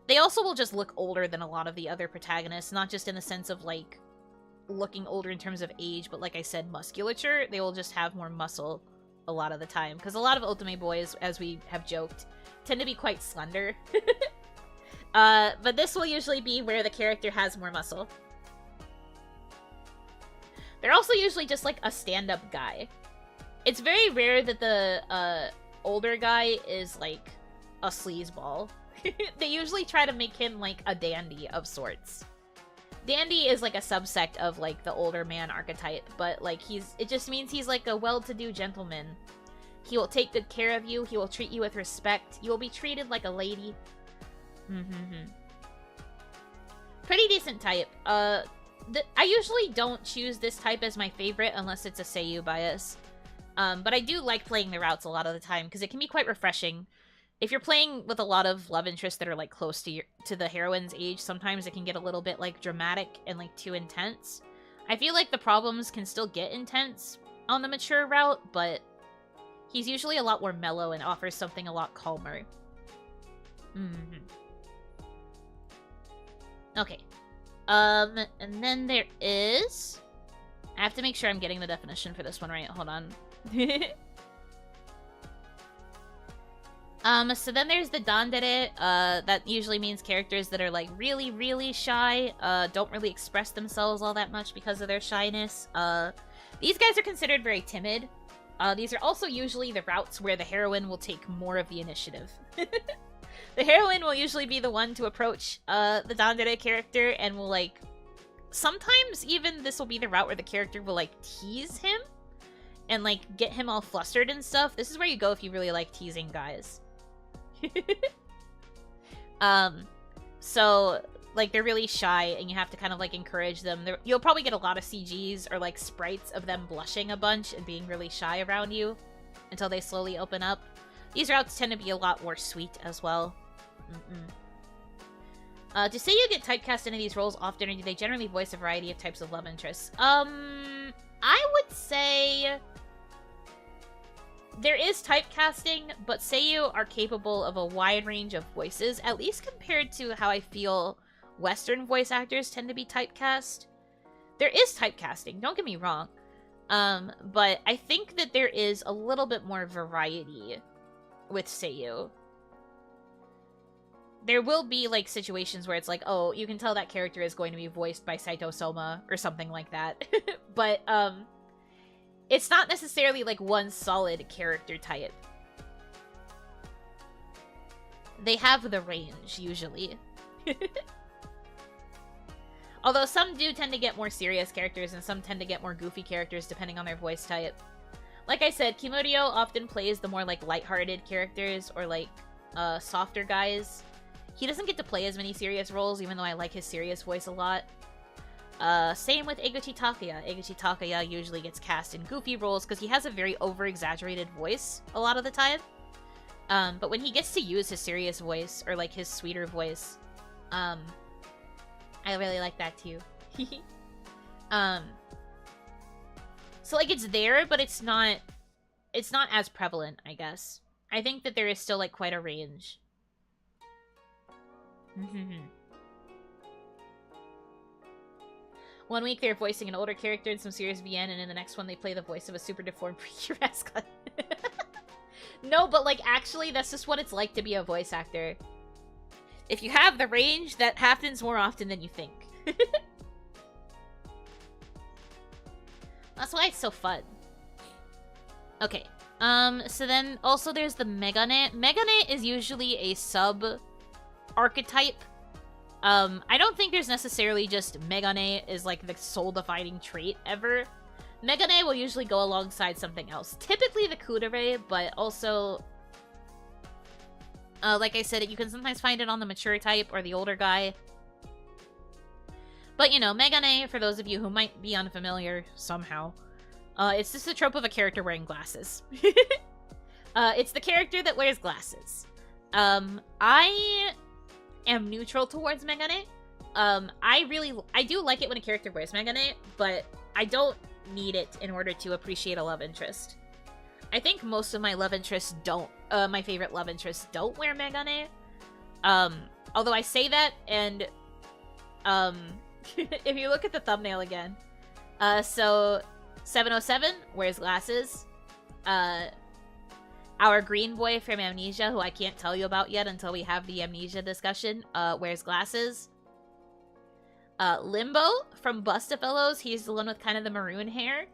They also will just look older than a lot of the other protagonists, not just in the sense of like looking older in terms of age, but like I said, musculature. They will just have more muscle a lot of the time, because a lot of Otome boys, as we have joked, tend to be quite slender. But this will usually be where the character has more muscle. They're also usually just like a stand-up guy. It's very rare that the older guy is like a sleazeball. They usually try to make him like a dandy of sorts. Dandy is like a subsect of like the older man archetype, but like it just means he's like a well-to-do gentleman. He will take good care of you. He will treat you with respect. You will be treated like a lady. Pretty decent type. I usually don't choose this type as my favorite unless it's a seiyuu bias. But I do like playing the routes a lot of the time because it can be quite refreshing. If you're playing with a lot of love interests that are like close to the heroine's age, sometimes it can get a little bit like dramatic and like too intense. I feel like the problems can still get intense on the mature route, but he's usually a lot more mellow and offers something a lot calmer. Okay. And then there is... I have to make sure I'm getting the definition for this one right. Hold on. So then there's the Dandere. That usually means characters that are, like, really, really shy, don't really express themselves all that much because of their shyness. These guys are considered very timid. These are also usually the routes where the heroine will take more of the initiative. The heroine will usually be the one to approach, the Dandere character and will, like... Sometimes even this will be the route where the character will, like, tease him and, like, get him all flustered and stuff. This is where you go if you really like teasing guys. So, like, they're really shy, and you have to kind of, like, encourage them. You'll probably get a lot of CGs or, like, sprites of them blushing a bunch and being really shy around you until they slowly open up. These routes tend to be a lot more sweet as well. To say you get typecast into these roles often, or do they generally voice a variety of types of love interests? I would say... There is typecasting, but Seiyu are capable of a wide range of voices, at least compared to how I feel Western voice actors tend to be typecast. There is typecasting, don't get me wrong, but I think that there is a little bit more variety with Seiyu. There will be, like, situations where it's like, oh, you can tell that character is going to be voiced by Saito Soma, or something like that. But, it's not necessarily, like, one solid character type. They have the range, usually. Although some do tend to get more serious characters, and some tend to get more goofy characters, depending on their voice type. Like I said, Kimurio often plays the more, like, lighthearted characters, or, like, softer guys. He doesn't get to play as many serious roles, even though I like his serious voice a lot. Same with Eguchi Takaya. Eguchi Takaya usually gets cast in goofy roles because he has a very over-exaggerated voice a lot of the time. But when he gets to use his serious voice, or, like, his sweeter voice, I really like that too. So, like, it's there, but it's not as prevalent, I guess. I think that there is still, like, quite a range. One week they're voicing an older character in some serious VN, and in the next one they play the voice of a super deformed pre-mascot. No, but, like, actually, that's just what it's like to be a voice actor. If you have the range, that happens more often than you think. That's why it's so fun. Okay. So then, also there's the Megane. Megane is usually a sub-archetype. I don't think there's necessarily just Megane is, like, the sole defining trait ever. Megane will usually go alongside something else. Typically the Kudere, but also... like I said, you can sometimes find it on the mature type or the older guy. But, you know, Megane, for those of you who might be unfamiliar somehow, it's just the trope of a character wearing glasses. It's the character that wears glasses. I am neutral towards Megane. I do like it when a character wears Megane, but I don't need it in order to appreciate a love interest. I think most of my love interests don't, my favorite love interests don't wear Megane. Although I say that, and, if you look at the thumbnail again, so 707 wears glasses. Our green boy from Amnesia, who I can't tell you about yet until we have the Amnesia discussion, wears glasses. Limbo from Bustafellows, he's the one with kind of the maroon hair.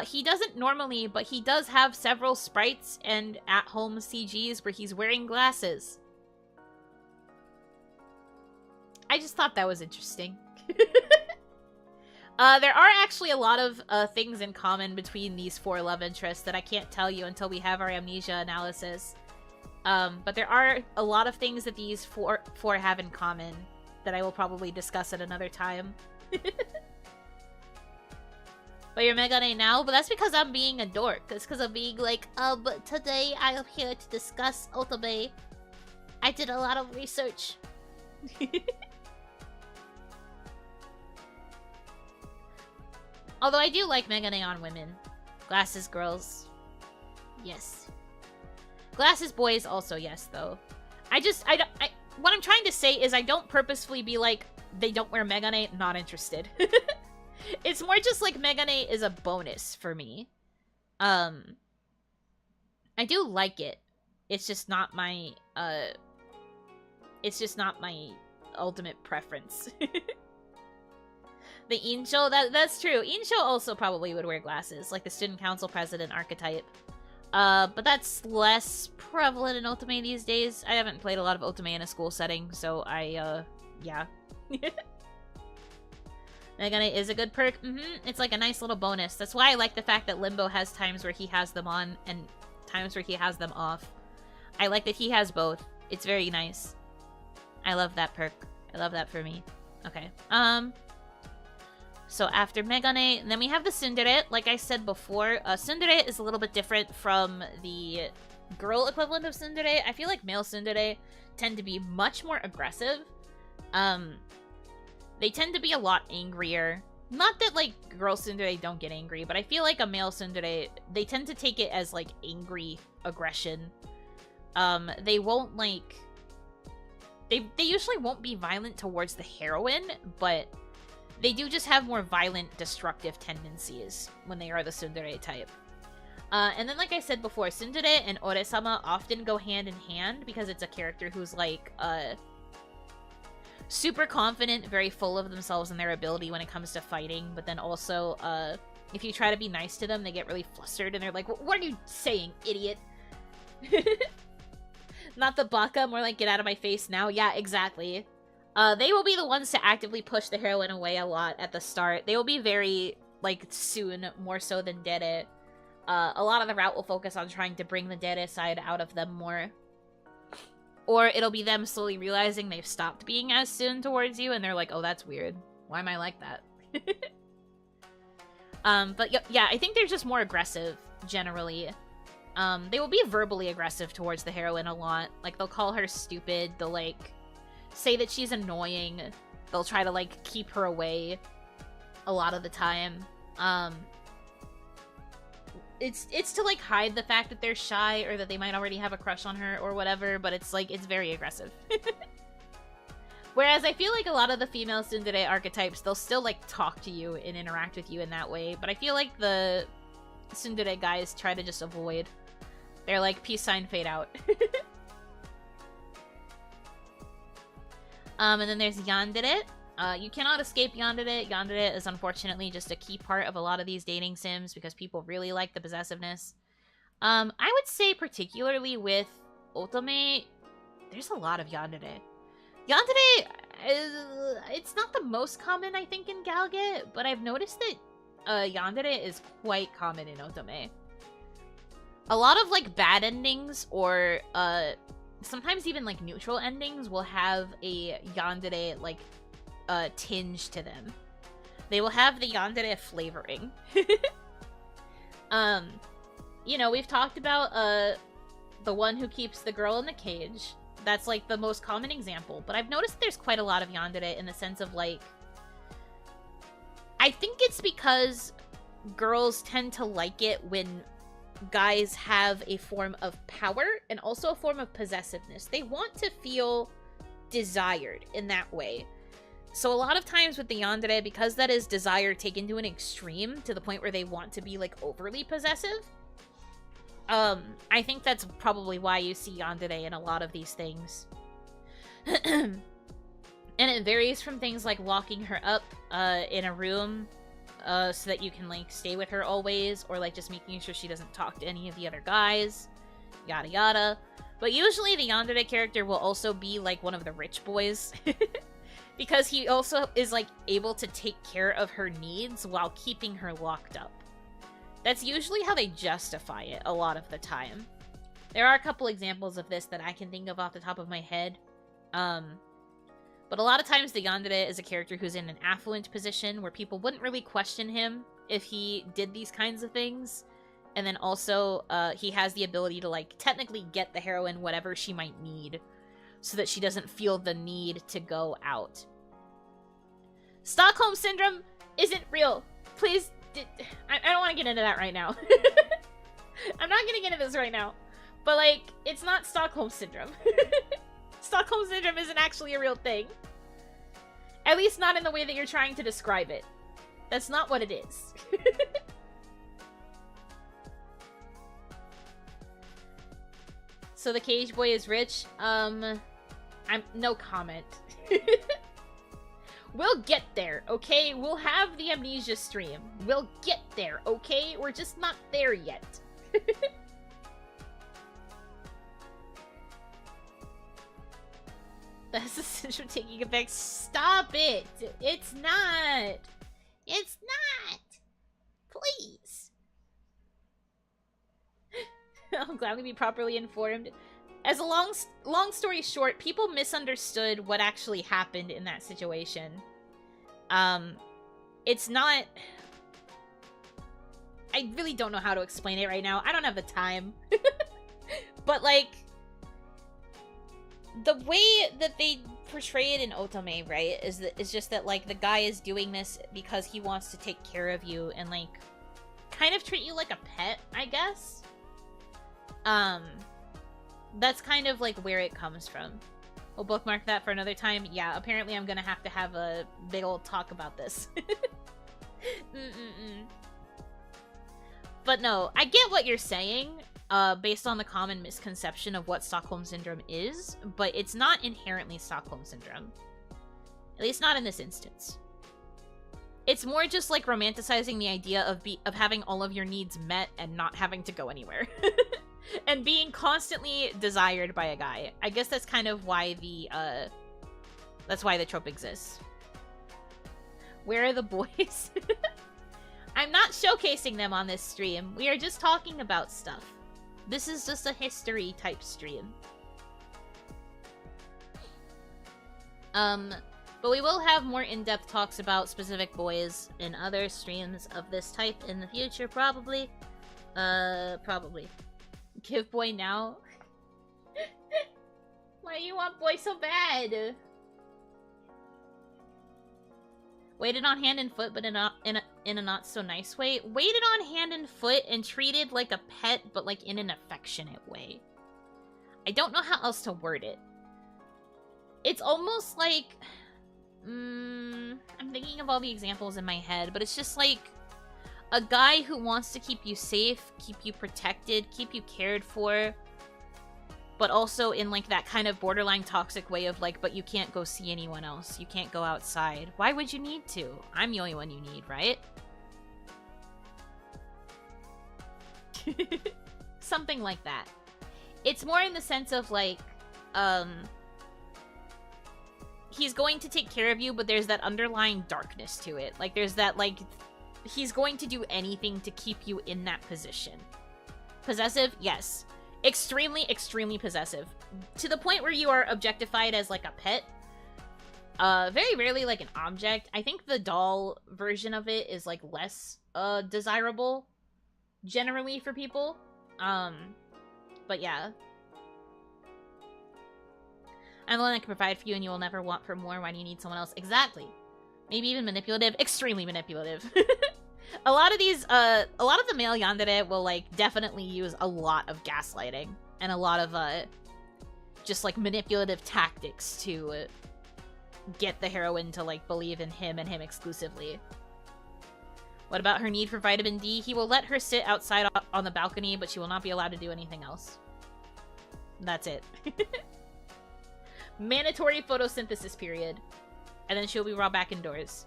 He doesn't normally, but he does have several sprites and at-home CGs where he's wearing glasses. I just thought that was interesting. There are actually a lot of things in common between these four love interests that I can't tell you until we have our Amnesia analysis. But there are a lot of things that these four have in common that I will probably discuss at another time. But you're Megane now? But that's because I'm being a dork. It's because I'm being like, but today I am here to discuss Otome. I did a lot of research. Although I do like Megane on women. Glasses girls. Yes. Glasses boys also yes, though. What I'm trying to say is I don't purposefully be like, they don't wear Megane, not interested. It's more just like Megane is a bonus for me. I do like it, It's just not my, it's just not my ultimate preference. The Insho, that's true. Insho also probably would wear glasses, like the student council president archetype. But that's less prevalent in Otome these days. I haven't played a lot of Otome in a school setting, so yeah. Megane is a good perk. It's like a nice little bonus. That's why I like the fact that Limbo has times where he has them on and times where he has them off. I like that he has both. It's very nice. I love that perk. I love that for me. Okay. So after Megane, then we have the Tsundere. Like I said before, Tsundere is a little bit different from the girl equivalent of Tsundere. I feel like male Tsundere tend to be much more aggressive. They tend to be a lot angrier. Not that, like, girl Tsundere don't get angry, but I feel like a male Tsundere, they tend to take it as, like, angry aggression. They won't, like... They usually won't be violent towards the heroine, but they do just have more violent, destructive tendencies when they are the Tsundere type. And then, like I said before, Tsundere and Ore-sama often go hand in hand because it's a character who's, like, super confident, very full of themselves and their ability when it comes to fighting, but then also, if you try to be nice to them, they get really flustered and they're like, what are you saying, idiot? Not the baka, more like, get out of my face now. Yeah, exactly. They will be the ones to actively push the heroine away a lot at the start. They will be very, like, soon, more so than Dere. A lot of the route will focus on trying to bring the Dere side out of them more. Or it'll be them slowly realizing they've stopped being as soon towards you, and they're like, oh, that's weird. Why am I like that? But yeah, I think they're just more aggressive, generally. They will be verbally aggressive towards the heroine a lot. Like, they'll call her stupid, they'll, like, say that she's annoying. They'll try to, like, keep her away a lot of the time. It's to, like, hide the fact that they're shy or that they might already have a crush on her or whatever, but it's, like, it's very aggressive. Whereas I feel like a lot of the female Tsundere archetypes, they'll still, like, talk to you and interact with you in that way, but I feel like the Tsundere guys try to just avoid. They're like, peace sign, fade out. And then there's Yandere. You cannot escape Yandere. Yandere is unfortunately just a key part of a lot of these dating sims because people really like the possessiveness. I would say particularly with Otome, there's a lot of Yandere. Yandere, it's not the most common, I think, in Galge, but I've noticed that Yandere is quite common in Otome. A lot of, like, bad endings or sometimes even, like, neutral endings will have a Yandere, like, tinge to them. They will have the Yandere flavoring. You know, we've talked about the one who keeps the girl in the cage. That's, like, the most common example. But I've noticed there's quite a lot of Yandere in the sense of, like... I think it's because girls tend to like it when guys have a form of power and also a form of possessiveness. They want to feel desired in that way. So a lot of times with the yandere, because that is desire taken to an extreme, to the point where they want to be, like, overly possessive, I think that's probably why you see yandere in a lot of these things. And it varies from things like locking her up in a room so that you can, like, stay with her always, or, like, just making sure she doesn't talk to any of the other guys, yada yada. But usually the yandere character will also be, like, one of the rich boys. Because he also is, like, able to take care of her needs while keeping her locked up. That's usually how they justify it a lot of the time. There are a couple examples of this that I can think of off the top of my head. But a lot of times the yandere is a character who's in an affluent position where people wouldn't really question him if he did these kinds of things. And then also, he has the ability to, like, technically get the heroine whatever she might need, so that she doesn't feel the need to go out. Stockholm Syndrome isn't real. Please, I don't want to get into that right now. I'm not going to get into this right now. But, like, it's not Stockholm Syndrome. Stockholm Syndrome isn't actually a real thing. At least not in the way that you're trying to describe it. That's not what it is. So the cage boy is rich. I'm no comment. We'll get there, okay? We'll have the amnesia stream. We'll get there, okay? We're just not there yet. That's the sense of taking effect. Stop it! It's not! It's not! Please! I'm glad we be properly informed. As a long story short, people misunderstood what actually happened in that situation. It's not... I really don't know how to explain it right now. I don't have the time. But, like... the way that they portray it in Otome, right, is just that, like, the guy is doing this because he wants to take care of you and, like, kind of treat you like a pet, I guess. That's kind of, like, where it comes from. We'll bookmark that for another time. Yeah, apparently I'm gonna have to have a big old talk about this. But no, I get what you're saying, based on the common misconception of what Stockholm Syndrome is, but it's not inherently Stockholm Syndrome. At least not in this instance. It's more just, like, romanticizing the idea of having all of your needs met and not having to go anywhere. And being constantly desired by a guy. I guess that's kind of why that's why the trope exists. Where are the boys? I'm not showcasing them on this stream. We are just talking about stuff. This is just a history type stream. But we will have more in-depth talks about specific boys in other streams of this type in the future, probably. Probably. Give boy now? Why do you want boy so bad? Waited on hand and foot, but in a not so nice way. Waited on hand and foot and treated like a pet, but like in an affectionate way. I don't know how else to word it. It's almost like... I'm thinking of all the examples in my head, but it's just like... a guy who wants to keep you safe, keep you protected, keep you cared for, but also in, like, that kind of borderline toxic way of, like, but you can't go see anyone else. You can't go outside. Why would you need to? I'm the only one you need, right? Something like that. It's more in the sense of, like, he's going to take care of you, but there's that underlying darkness to it. Like, there's that, like... he's going to do anything to keep you in that position. Possessive? Yes. Extremely, extremely possessive. To the point where you are objectified as, like, a pet. Very rarely, like, an object. I think the doll version of it is, like, less, desirable. Generally, for people. But yeah. I'm the one that can provide for you and you will never want for more. Why do you need someone else? Exactly. Maybe even manipulative. Extremely manipulative. A lot of the male yandere will, like, definitely use a lot of gaslighting. And a lot of, just, like, manipulative tactics to get the heroine to, like, believe in him and him exclusively. What about her need for vitamin D? He will let her sit outside on the balcony, but she will not be allowed to do anything else. That's it. Mandatory photosynthesis period. And then she'll be brought back indoors.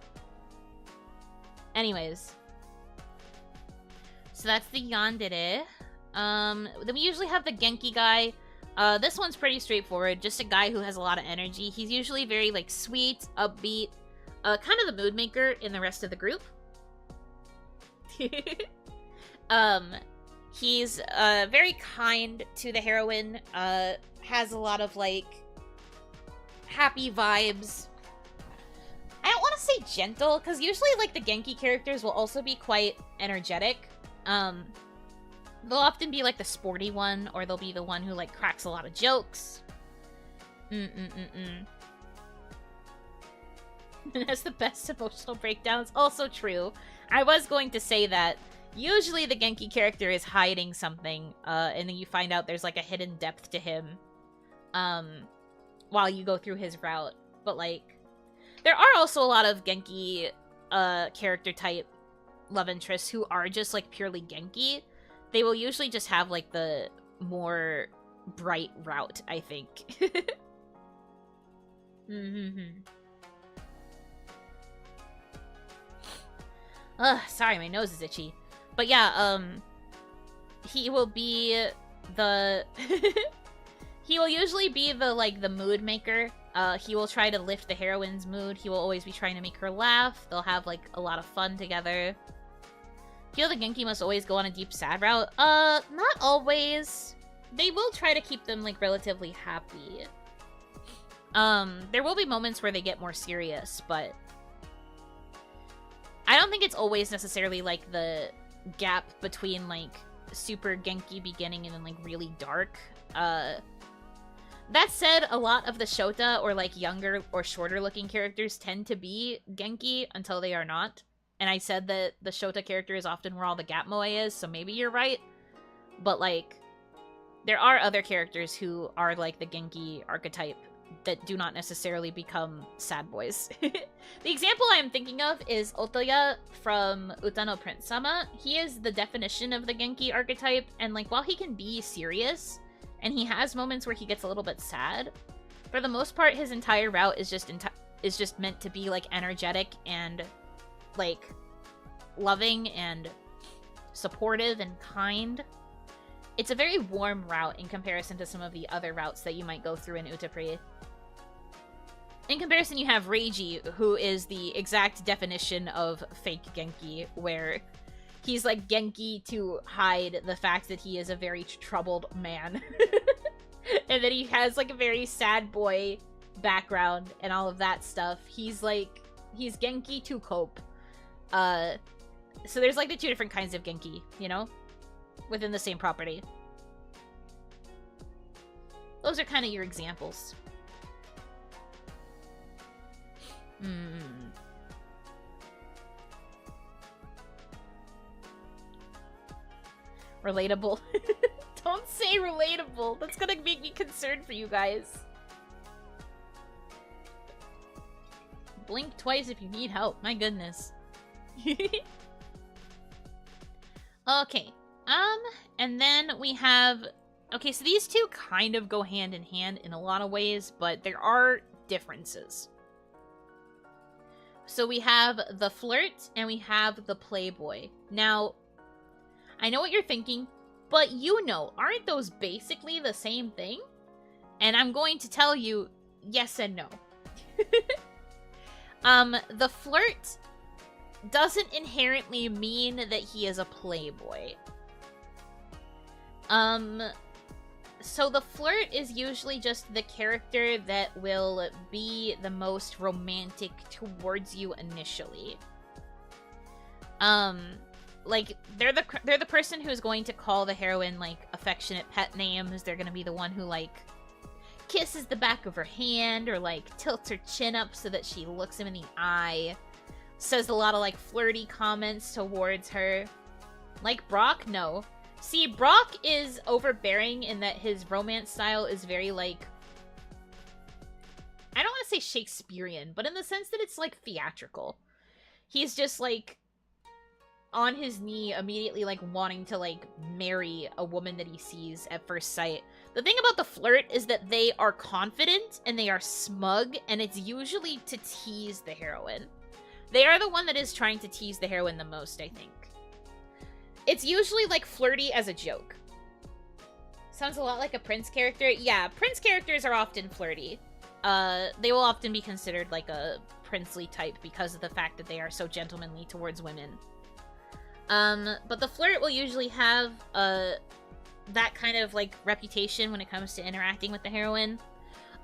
Anyways. So that's the yandere. Then we usually have the Genki guy. This one's pretty straightforward. Just a guy who has a lot of energy. He's usually very, like, sweet, upbeat. Kind of the mood maker in the rest of the group. He's, very kind to the heroine. Has a lot of, like, happy vibes. I don't want to say gentle, because usually, like, the Genki characters will also be quite energetic. They'll often be, like, the sporty one, or they'll be the one who, like, cracks a lot of jokes. Has the best emotional breakdowns. Also true. I was going to say that usually the Genki character is hiding something, and then you find out there's, like, a hidden depth to him, while you go through his route. But, like, there are also a lot of Genki, character type love interests who are just, like, purely Genki. They will usually just have, like, the more bright route, I think. Ugh, sorry, my nose is itchy. But yeah, he will be the... he will usually be the, like, the mood maker. He will try to lift the heroine's mood. He will always be trying to make her laugh. They'll have, like, a lot of fun together. Feel the Genki must always go on a deep sad route? Not always. They will try to keep them, like, relatively happy. There will be moments where they get more serious, but I don't think it's always necessarily, like, the gap between, like, super Genki beginning and then, like, really dark. That said, a lot of the Shota, or, like, younger or shorter-looking characters tend to be Genki until they are not. And I said that the Shota character is often where all the gap moe is, so maybe you're right. But, like, there are other characters who are, like, the Genki archetype that do not necessarily become sad boys. The example I'm thinking of is Otoya from Uta no Prince-sama. He is the definition of the Genki archetype, and, like, while he can be serious, and he has moments where he gets a little bit sad, for the most part, his entire route is just meant to be, like, energetic and, like, loving and supportive and kind. It's a very warm route in comparison to some of the other routes that you might go through in Utapri. In comparison, you have Reiji, who is the exact definition of fake Genki, where he's, like, Genki to hide the fact that he is a very troubled man. And that he has, like, a very sad boy background and all of that stuff. He's Genki to cope. So there's, like, the two different kinds of Genki, you know? Within the same property. Those are kind of your examples. Relatable. Don't say relatable. That's gonna make me concerned for you guys. Blink twice if you need help. My goodness. Okay. And then we have... Okay, so these two kind of go hand in hand in a lot of ways, but there are differences. So we have the flirt, and we have the playboy. Now, I know what you're thinking, but you know, aren't those basically the same thing? And I'm going to tell you, yes and no. The flirt doesn't inherently mean that he is a playboy. So the flirt is usually just the character that will be the most romantic towards you initially. Like, they're the person who's going to call the heroine, like, affectionate pet names. They're gonna be the one who, like, kisses the back of her hand, or, like, tilts her chin up so that she looks him in the eye. Says a lot of, like, flirty comments towards her. Like Brock? No. See, Brock is overbearing in that his romance style is very, like... I don't want to say Shakespearean, but in the sense that it's, like, theatrical. He's just, like, on his knee, immediately, like, wanting to, like, marry a woman that he sees at first sight. The thing about the flirt is that they are confident, and they are smug, and it's usually to tease the heroine. They are the one that is trying to tease the heroine the most, I think. It's usually, like, flirty as a joke. Sounds a lot like a Prince character. Yeah, Prince characters are often flirty. They will often be considered, like, a princely type because of the fact that they are so gentlemanly towards women. But the flirt will usually have, that kind of, like, reputation when it comes to interacting with the heroine.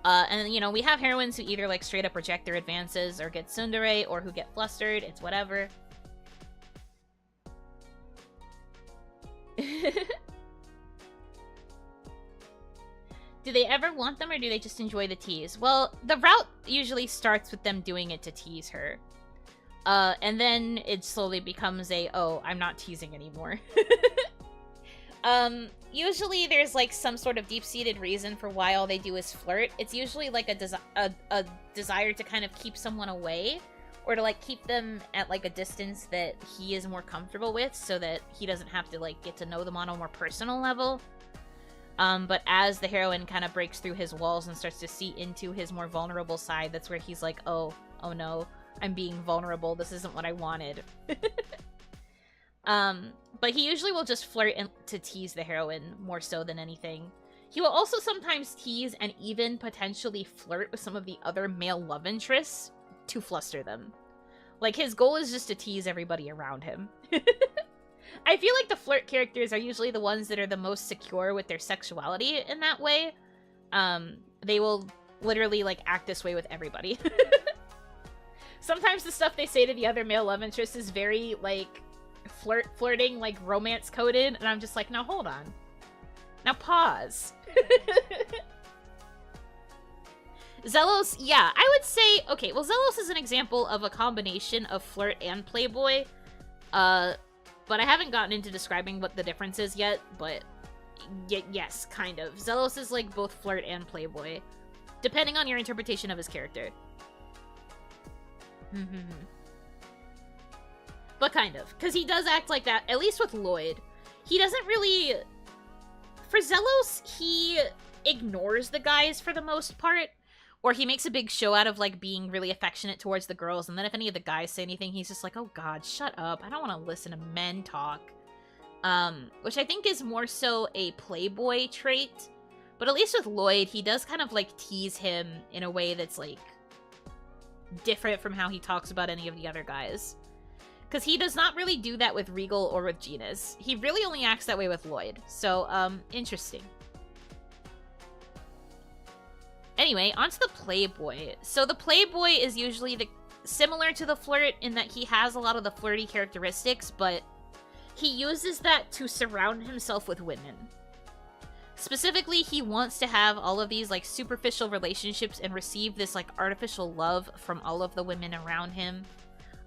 And, you know, we have heroines who either, like, straight up reject their advances or get tsundere, or who get flustered. It's whatever. Do they ever want them, or do they just enjoy the tease? Well, the route usually starts with them doing it to tease her. And then it slowly becomes a, oh, I'm not teasing anymore. Usually there's, like, some sort of deep-seated reason for why all they do is flirt. It's usually, like, a desire to kind of keep someone away, or to, like, keep them at, like, a distance that he is more comfortable with, so that he doesn't have to, like, get to know them on a more personal level. But as the heroine kind of breaks through his walls and starts to see into his more vulnerable side, that's where he's like, oh no, I'm being vulnerable. This isn't what I wanted. But he usually will just flirt to tease the heroine more so than anything. He will also sometimes tease and even potentially flirt with some of the other male love interests to fluster them. Like, his goal is just to tease everybody around him. I feel like the flirt characters are usually the ones that are the most secure with their sexuality in that way. They will literally, like, act this way with everybody. Sometimes the stuff they say to the other male love interests is very, like, flirting, like, romance coded, and I'm just like, now hold on. Now pause. Zelos, yeah, I would say, okay, well, Zelos is an example of a combination of flirt and playboy, but I haven't gotten into describing what the difference is yet, but yes, kind of. Zelos is, like, both flirt and playboy, depending on your interpretation of his character. But kind of, because he does act like that, at least with Lloyd. He doesn't really... For Zelos, he ignores the guys for the most part, or he makes a big show out of, like, being really affectionate towards the girls, and then if any of the guys say anything, he's just like, oh god, shut up, I don't want to listen to men talk. Which I think is more so a playboy trait, but at least with Lloyd, he does kind of, like, tease him in a way that's, like, different from how he talks about any of the other guys. Because he does not really do that with Regal or with Genus. He really only acts that way with Lloyd. So, interesting. Anyway, onto the Playboy. So the Playboy is usually similar to the flirt in that he has a lot of the flirty characteristics, but he uses that to surround himself with women. Specifically, he wants to have all of these, like, superficial relationships and receive this, like, artificial love from all of the women around him.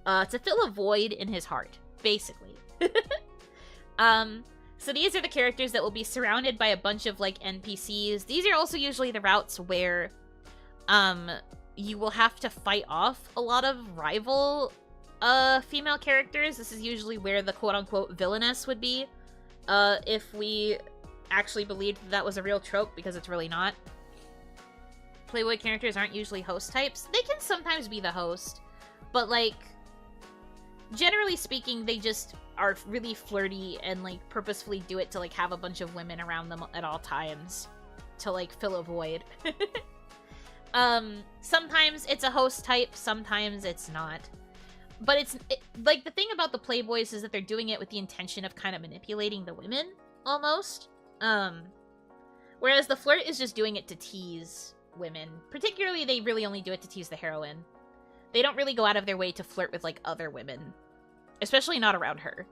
To fill a void in his heart, basically. So these are the characters that will be surrounded by a bunch of, like, NPCs. These are also usually the routes where, you will have to fight off a lot of rival, female characters. This is usually where the quote-unquote villainess would be, if we actually believed that was a real trope, because it's really not. Playboy characters aren't usually host types. They can sometimes be the host, but, like, generally speaking, they just are really flirty and, like, purposefully do it to, like, have a bunch of women around them at all times to, like, fill a void. Sometimes it's a host type, sometimes it's not. But like, the thing about the Playboys is that they're doing it with the intention of kind of manipulating the women, almost. Whereas the flirt is just doing it to tease women. Particularly, they really only do it to tease the heroine. They don't really go out of their way to flirt with, like, other women. Especially not around her.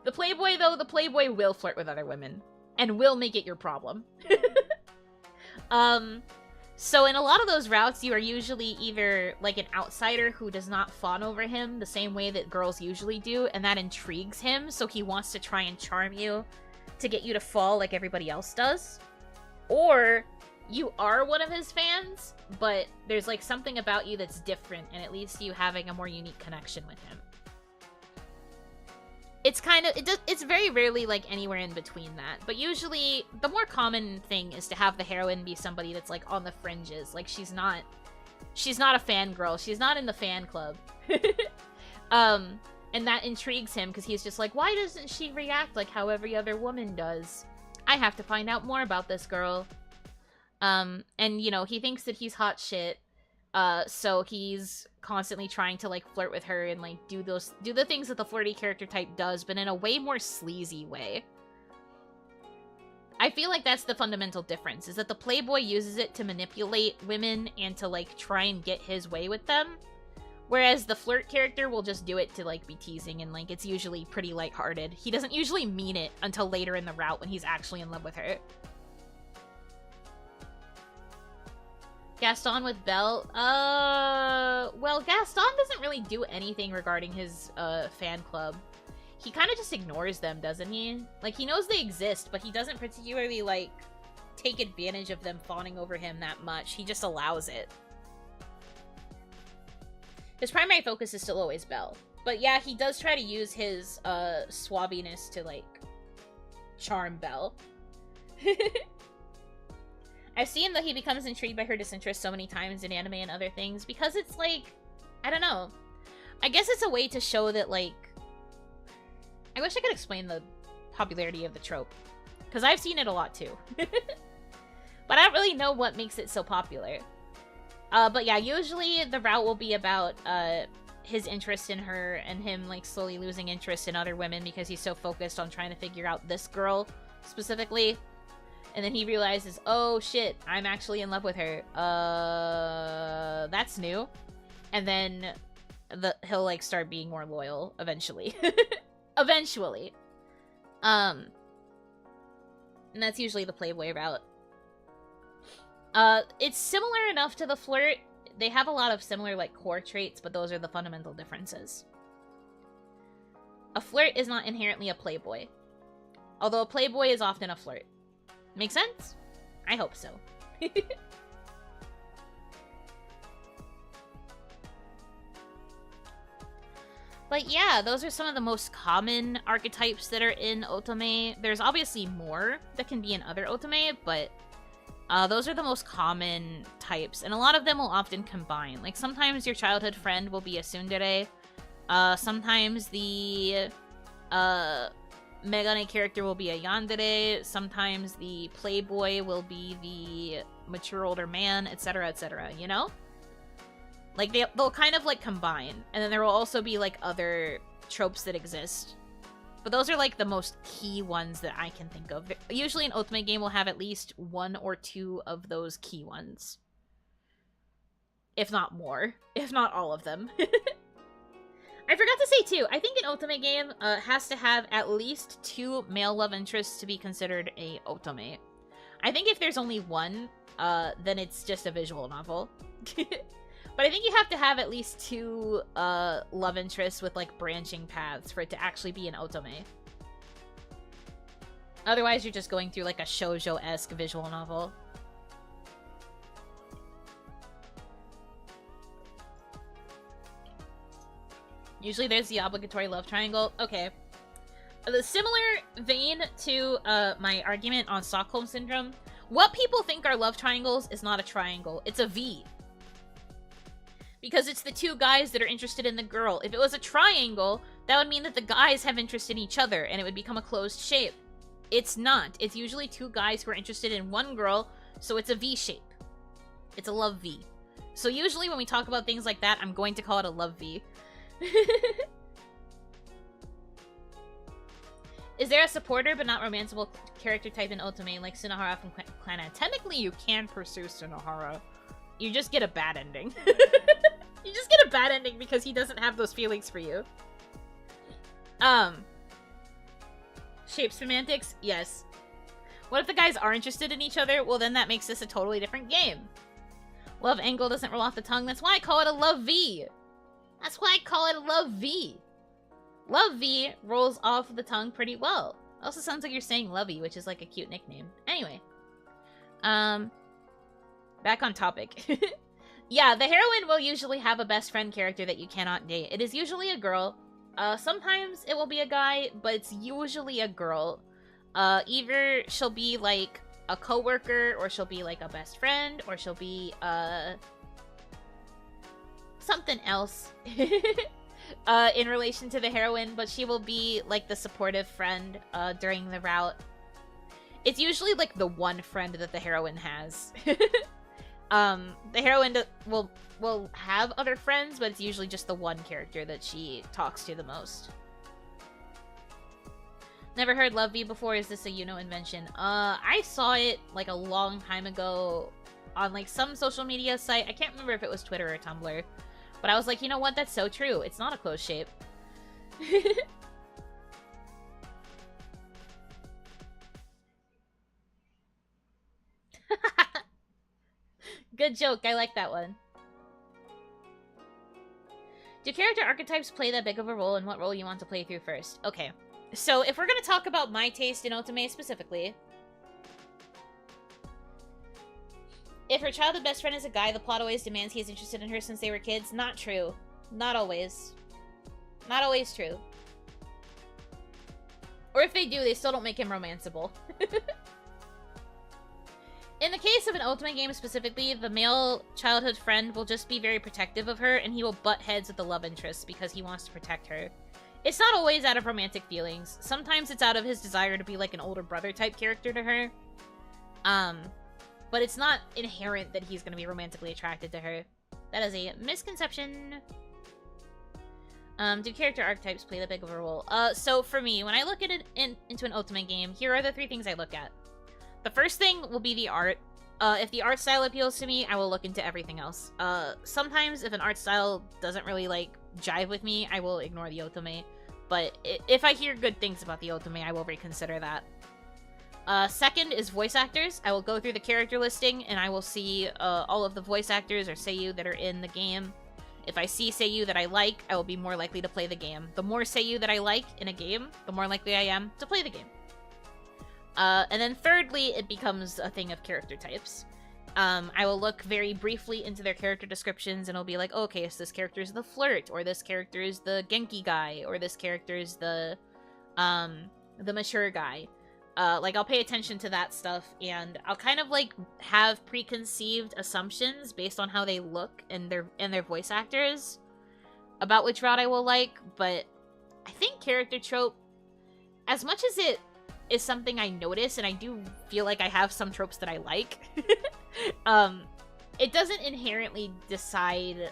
The Playboy, though, the Playboy will flirt with other women. And will make it your problem. So in a lot of those routes, you are usually either, like, an outsider who does not fawn over him the same way that girls usually do, and that intrigues him, so he wants to try and charm you to get you to fall like everybody else does. Or you are one of his fans, but there's, like, something about you that's different, and it leads to you having a more unique connection with him. It's kind of, it's very rarely, like, anywhere in between that, but usually the more common thing is to have the heroine be somebody that's, like, on the fringes. Like, she's not a fangirl, she's not in the fan club. And that intrigues him, because he's just like, why doesn't she react like how every other woman does? I have to find out more about this girl. And, you know, he thinks that he's hot shit, so he's constantly trying to, like, flirt with her and, like, do the things that the flirty character type does, but in a way more sleazy way. I feel like that's the fundamental difference, is that the Playboy uses it to manipulate women and to, like, try and get his way with them, whereas the flirt character will just do it to, like, be teasing, and, like, it's usually pretty lighthearted. He doesn't usually mean it until later in the route when he's actually in love with her. Gaston with Belle? Well, Gaston doesn't really do anything regarding his, fan club. He kind of just ignores them, doesn't he? Like, he knows they exist, but he doesn't particularly, like, take advantage of them fawning over him that much. He just allows it. His primary focus is still always Belle. But yeah, he does try to use his, swabbiness to, like, charm Belle. I've seen that he becomes intrigued by her disinterest so many times in anime and other things because it's like, I don't know. I guess it's a way to show that, like, I wish I could explain the popularity of the trope, because I've seen it a lot too. But I don't really know what makes it so popular. But yeah, usually the route will be about his interest in her and him like slowly losing interest in other women because he's so focused on trying to figure out this girl specifically. And then he realizes, oh shit, I'm actually in love with her. That's new. And then he'll like start being more loyal eventually. Eventually. And that's usually the Playboy route. It's similar enough to the flirt. They have a lot of similar, like, core traits, but those are the fundamental differences. A flirt is not inherently a Playboy. Although a Playboy is often a flirt. Make sense? I hope so. But yeah, those are some of the most common archetypes that are in Otome. There's obviously more that can be in other Otome, but those are the most common types, and a lot of them will often combine. Like, sometimes your childhood friend will be a tsundere. Sometimes the Megane character will be a yandere. Sometimes the playboy will be the mature older man, etc., etc., you know? Like, they'll kind of, like, combine. And then there will also be, like, other tropes that exist. But those are, like, the most key ones that I can think of. Usually an Otome game will have at least one or two of those key ones. If not more. If not all of them. I forgot to say, too, I think an Otome game has to have at least 2 male love interests to be considered a Otome. I think if there's only one, then it's just a visual novel. But I think you have to have at least 2 love interests with, like, branching paths for it to actually be an Otome. Otherwise, you're just going through, like, a shoujo-esque visual novel. Usually there's the obligatory love triangle. Okay. The similar vein to my argument on Stockholm Syndrome, what people think are love triangles is not a triangle. It's a V. Because it's the 2 guys that are interested in the girl. If it was a triangle, that would mean that the guys have interest in each other, and it would become a closed shape. It's not. It's usually 2 guys who are interested in one girl, so it's a V shape. It's a love V. So usually when we talk about things like that, I'm going to call it a love V. Is there a supporter but not romanceable character type in Otome, like Sunohara from Clannad? Technically, you can pursue Sunohara. You just get a bad ending. You just get a bad ending because he doesn't have those feelings for you. Shape semantics? Yes. What if the guys are interested in each other? Well, then that makes this a totally different game. Love angle doesn't roll off the tongue. That's why I call it a love V. That's why I call it a love V. Love V rolls off the tongue pretty well. Also sounds like you're saying lovey, which is like a cute nickname. Anyway. Back on topic. Yeah, the heroine will usually have a best friend character that you cannot date. It is usually a girl. Sometimes it will be a guy, but it's usually a girl. Either she'll be like a coworker, or she'll be like a best friend, or she'll be something else in relation to the heroine, but she will be like the supportive friend during the route. It's usually like the one friend that the heroine has. The heroine will have other friends, but it's usually just the one character that she talks to the most. Never heard Love V before. Is this a Yuno invention? I saw it like a long time ago on like some social media site. I can't remember if it was Twitter or Tumblr, but I was like, you know what? That's so true. It's not a closed shape. Good joke. I like that one. Do character archetypes play that big of a role in what role you want to play through first? Okay. So, if we're going to talk about my taste in Otome specifically, if her childhood best friend is a guy, the plot always demands he is interested in her since they were kids. Not true. Not always. Not always true. Or if they do, they still don't make him romanceable. In the case of an Otome game specifically, the male childhood friend will just be very protective of her, and he will butt heads with the love interest because he wants to protect her. It's not always out of romantic feelings. Sometimes it's out of his desire to be like an older brother type character to her. But it's not inherent that he's going to be romantically attracted to her. That is a misconception. Do character archetypes play that big of a role? So for me, when I look at it into an Otome game, here are the 3 things I look at. The first thing will be the art. If the art style appeals to me, I will look into everything else. Sometimes if an art style doesn't really, like, jive with me, I will ignore the Otome. But if I hear good things about the Otome, I will reconsider that. Second is voice actors. I will go through the character listing, and I will see all of the voice actors or seiyuu that are in the game. If I see seiyuu that I like, I will be more likely to play the game. The more seiyuu that I like in a game, the more likely I am to play the game. And then thirdly, it becomes a thing of character types. I will look very briefly into their character descriptions, and it'll be like, oh, okay, so this character is the flirt, or this character is the Genki guy, or this character is the mature guy. Like, I'll pay attention to that stuff, and I'll kind of, like, have preconceived assumptions based on how they look and their voice actors about which route I will like, but I think character trope, as much as it is something I notice, and I do feel like I have some tropes that I like, it doesn't inherently decide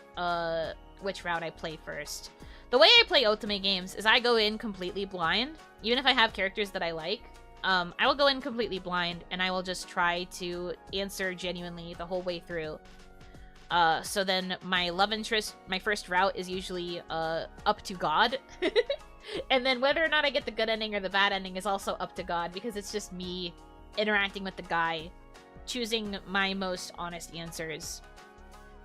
which route I play first. The way I play Otome games is I go in completely blind, even if I have characters that I like. I will go in completely blind, and I will just try to answer genuinely the whole way through. So then my love interest, my first route is usually up to God. And then whether or not I get the good ending or the bad ending is also up to God, because it's just me interacting with the guy, choosing my most honest answers.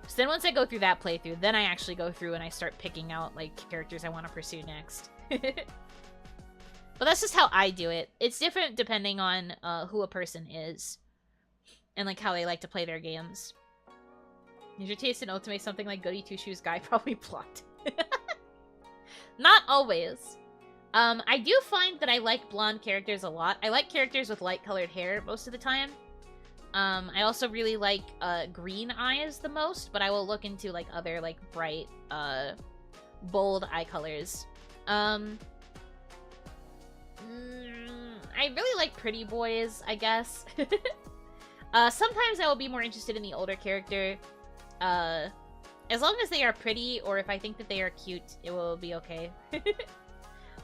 So then once I go through that playthrough, then I actually go through and I start picking out, like, characters I want to pursue next. But that's just how I do it. It's different depending on who a person is, and, like, how they like to play their games. Is your taste in Otome something like Goody Two-Shoes Guy probably blocked? Not always. I do find that I like blonde characters a lot. I like characters with light-colored hair most of the time. I also really like green eyes the most, but I will look into, like, other, like, bright, bold eye colors. I really like pretty boys, I guess. Sometimes I will be more interested in the older character. As long as they are pretty, or if I think that they are cute, it will be okay.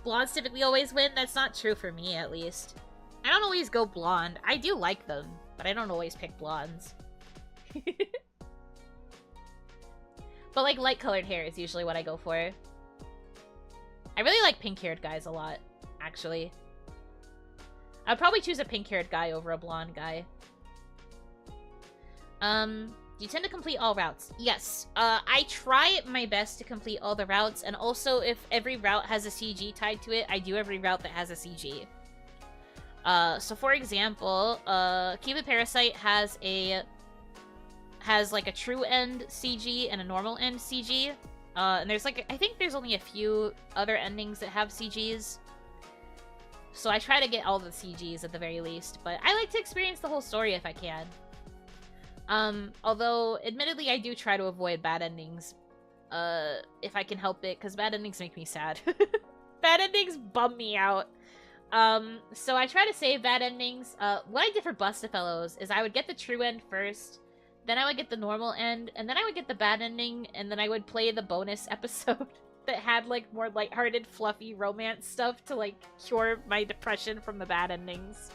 Blondes typically always win. That's not true for me, at least. I don't always go blonde. I do like them, but I don't always pick blondes. But, like, light-colored hair is usually what I go for. I really like pink-haired guys a lot, actually. I'd probably choose a pink-haired guy over a blonde guy. Do you tend to complete all routes? Yes. I try my best to complete all the routes, and also if every route has a CG tied to it, I do every route that has a CG. So for example, Cupid Parasite has like a true end CG and a normal end CG. And there's like, I think there's only a few other endings that have CGs. So I try to get all the CGs at the very least, but I like to experience the whole story if I can. Although, admittedly, I do try to avoid bad endings, if I can help it, because bad endings make me sad. Bad endings bum me out. So I try to save bad endings. What I did for Bustafellows is I would get the true end first, then I would get the normal end, and then I would get the bad ending, and then I would play the bonus episode that had, like, more lighthearted, fluffy romance stuff to, like, cure my depression from the bad endings.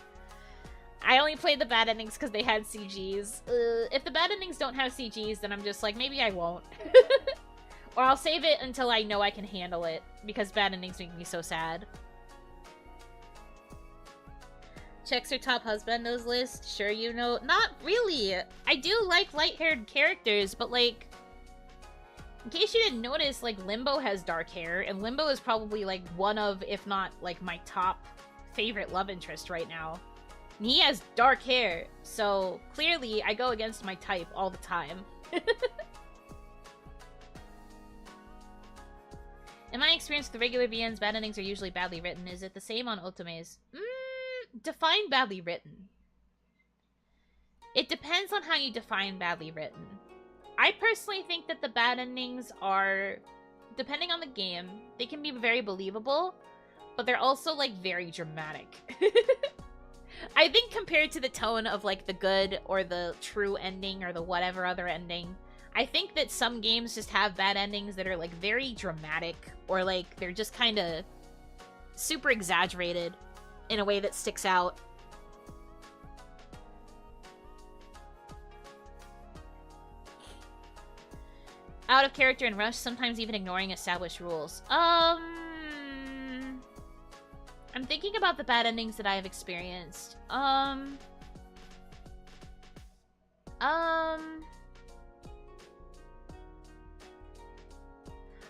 I only played the bad endings because they had CGs. If the bad endings don't have CGs, then I'm just like, maybe I won't. Or I'll save it until I know I can handle it, because bad endings make me so sad. Checks her top husbandos list? Sure, you know. Not really. I do like light-haired characters, but, like, in case you didn't notice, like, Limbo has dark hair, and Limbo is probably, like, one of, if not, like, my top favorite love interest right now. And he has dark hair, so clearly I go against my type all the time. In my experience with the regular VNs, bad endings are usually badly written. Is it the same on Otomes? Define badly written. It depends on how you define badly written. I personally think that the bad endings are, depending on the game, they can be very believable, but they're also, like, very dramatic. I think compared to the tone of, like, the good or the true ending or the whatever other ending, I think that some games just have bad endings that are, like, very dramatic, or, like, they're just kind of super exaggerated in a way that sticks out. Out of character and rush, sometimes even ignoring established rules. I'm thinking about the bad endings that I have experienced. I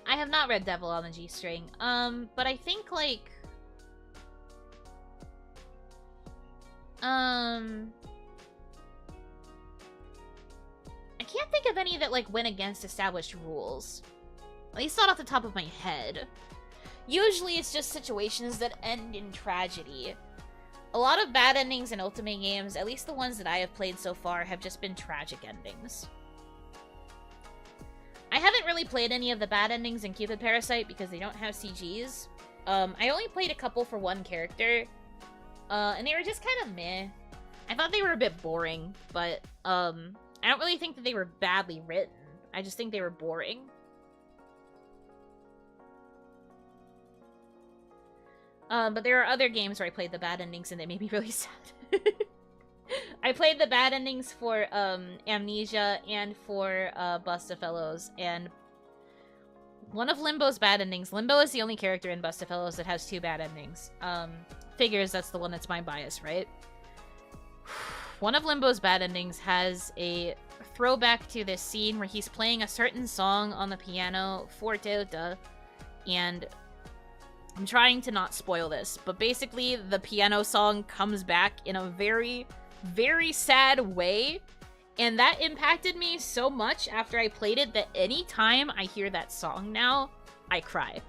have not read Devil on the G-string. But I think, like... I can't think of any that, like, went against established rules. At least not off the top of my head. Usually it's just situations that end in tragedy. A lot of bad endings in Otome games, at least the ones that I have played so far, have just been tragic endings. I haven't really played any of the bad endings in Cupid Parasite because they don't have CGs. I only played a couple for one character, and they were just kind of meh. I thought they were a bit boring, but, I don't really think that they were badly written. I just think they were boring. But there are other games where I played the bad endings and they made me really sad. I played the bad endings for, Amnesia and for, Busta Fellows, and one of Limbo's bad endings. Limbo is the only character in Busta Fellows that has two bad endings. Figures that's the one that's my bias, right? One of Limbo's bad endings has a throwback to this scene where he's playing a certain song on the piano for Teuta, and I'm trying to not spoil this, but basically the piano song comes back in a very, very sad way, and that impacted me so much after I played it that any time I hear that song now, I cry.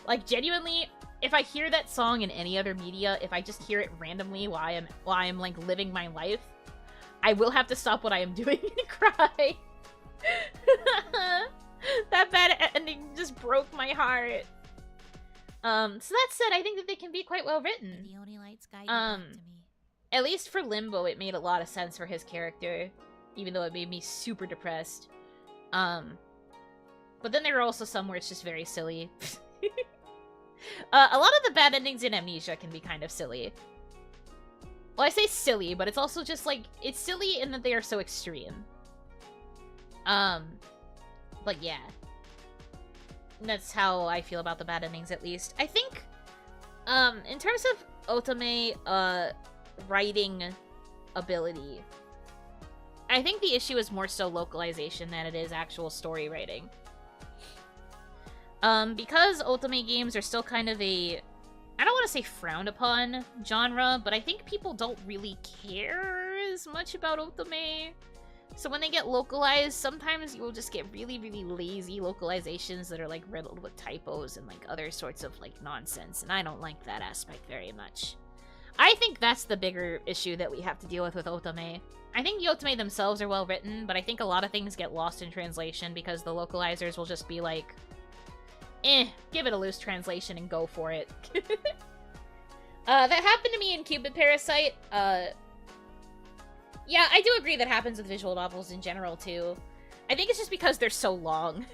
Like, genuinely, if I hear that song in any other media, if I just hear it randomly while I'm like living my life, I will have to stop what I am doing and cry. That bad ending just broke my heart. So that said, I think that they can be quite well written. At least for Limbo, it made a lot of sense for his character, even though it made me super depressed. But then there are also some where it's just very silly. A lot of the bad endings in Amnesia can be kind of silly. Well, I say silly, but it's also just, like, it's silly in that they are so extreme. But yeah. That's how I feel about the bad endings, at least. I think, in terms of Otome, writing ability, I think the issue is more so localization than it is actual story writing. Because Otome games are still kind of a, I don't want to say frowned upon genre, but I think people don't really care as much about Otome. So when they get localized, sometimes you will just get really, really lazy localizations that are, like, riddled with typos and, like, other sorts of, like, nonsense, and I don't like that aspect very much. I think that's the bigger issue that we have to deal with Otome. I think the Otome themselves are well written, but I think a lot of things get lost in translation because the localizers will just be like, give it a loose translation and go for it. That happened to me in Cupid Parasite. Yeah, I do agree that happens with visual novels in general, too. I think it's just because they're so long.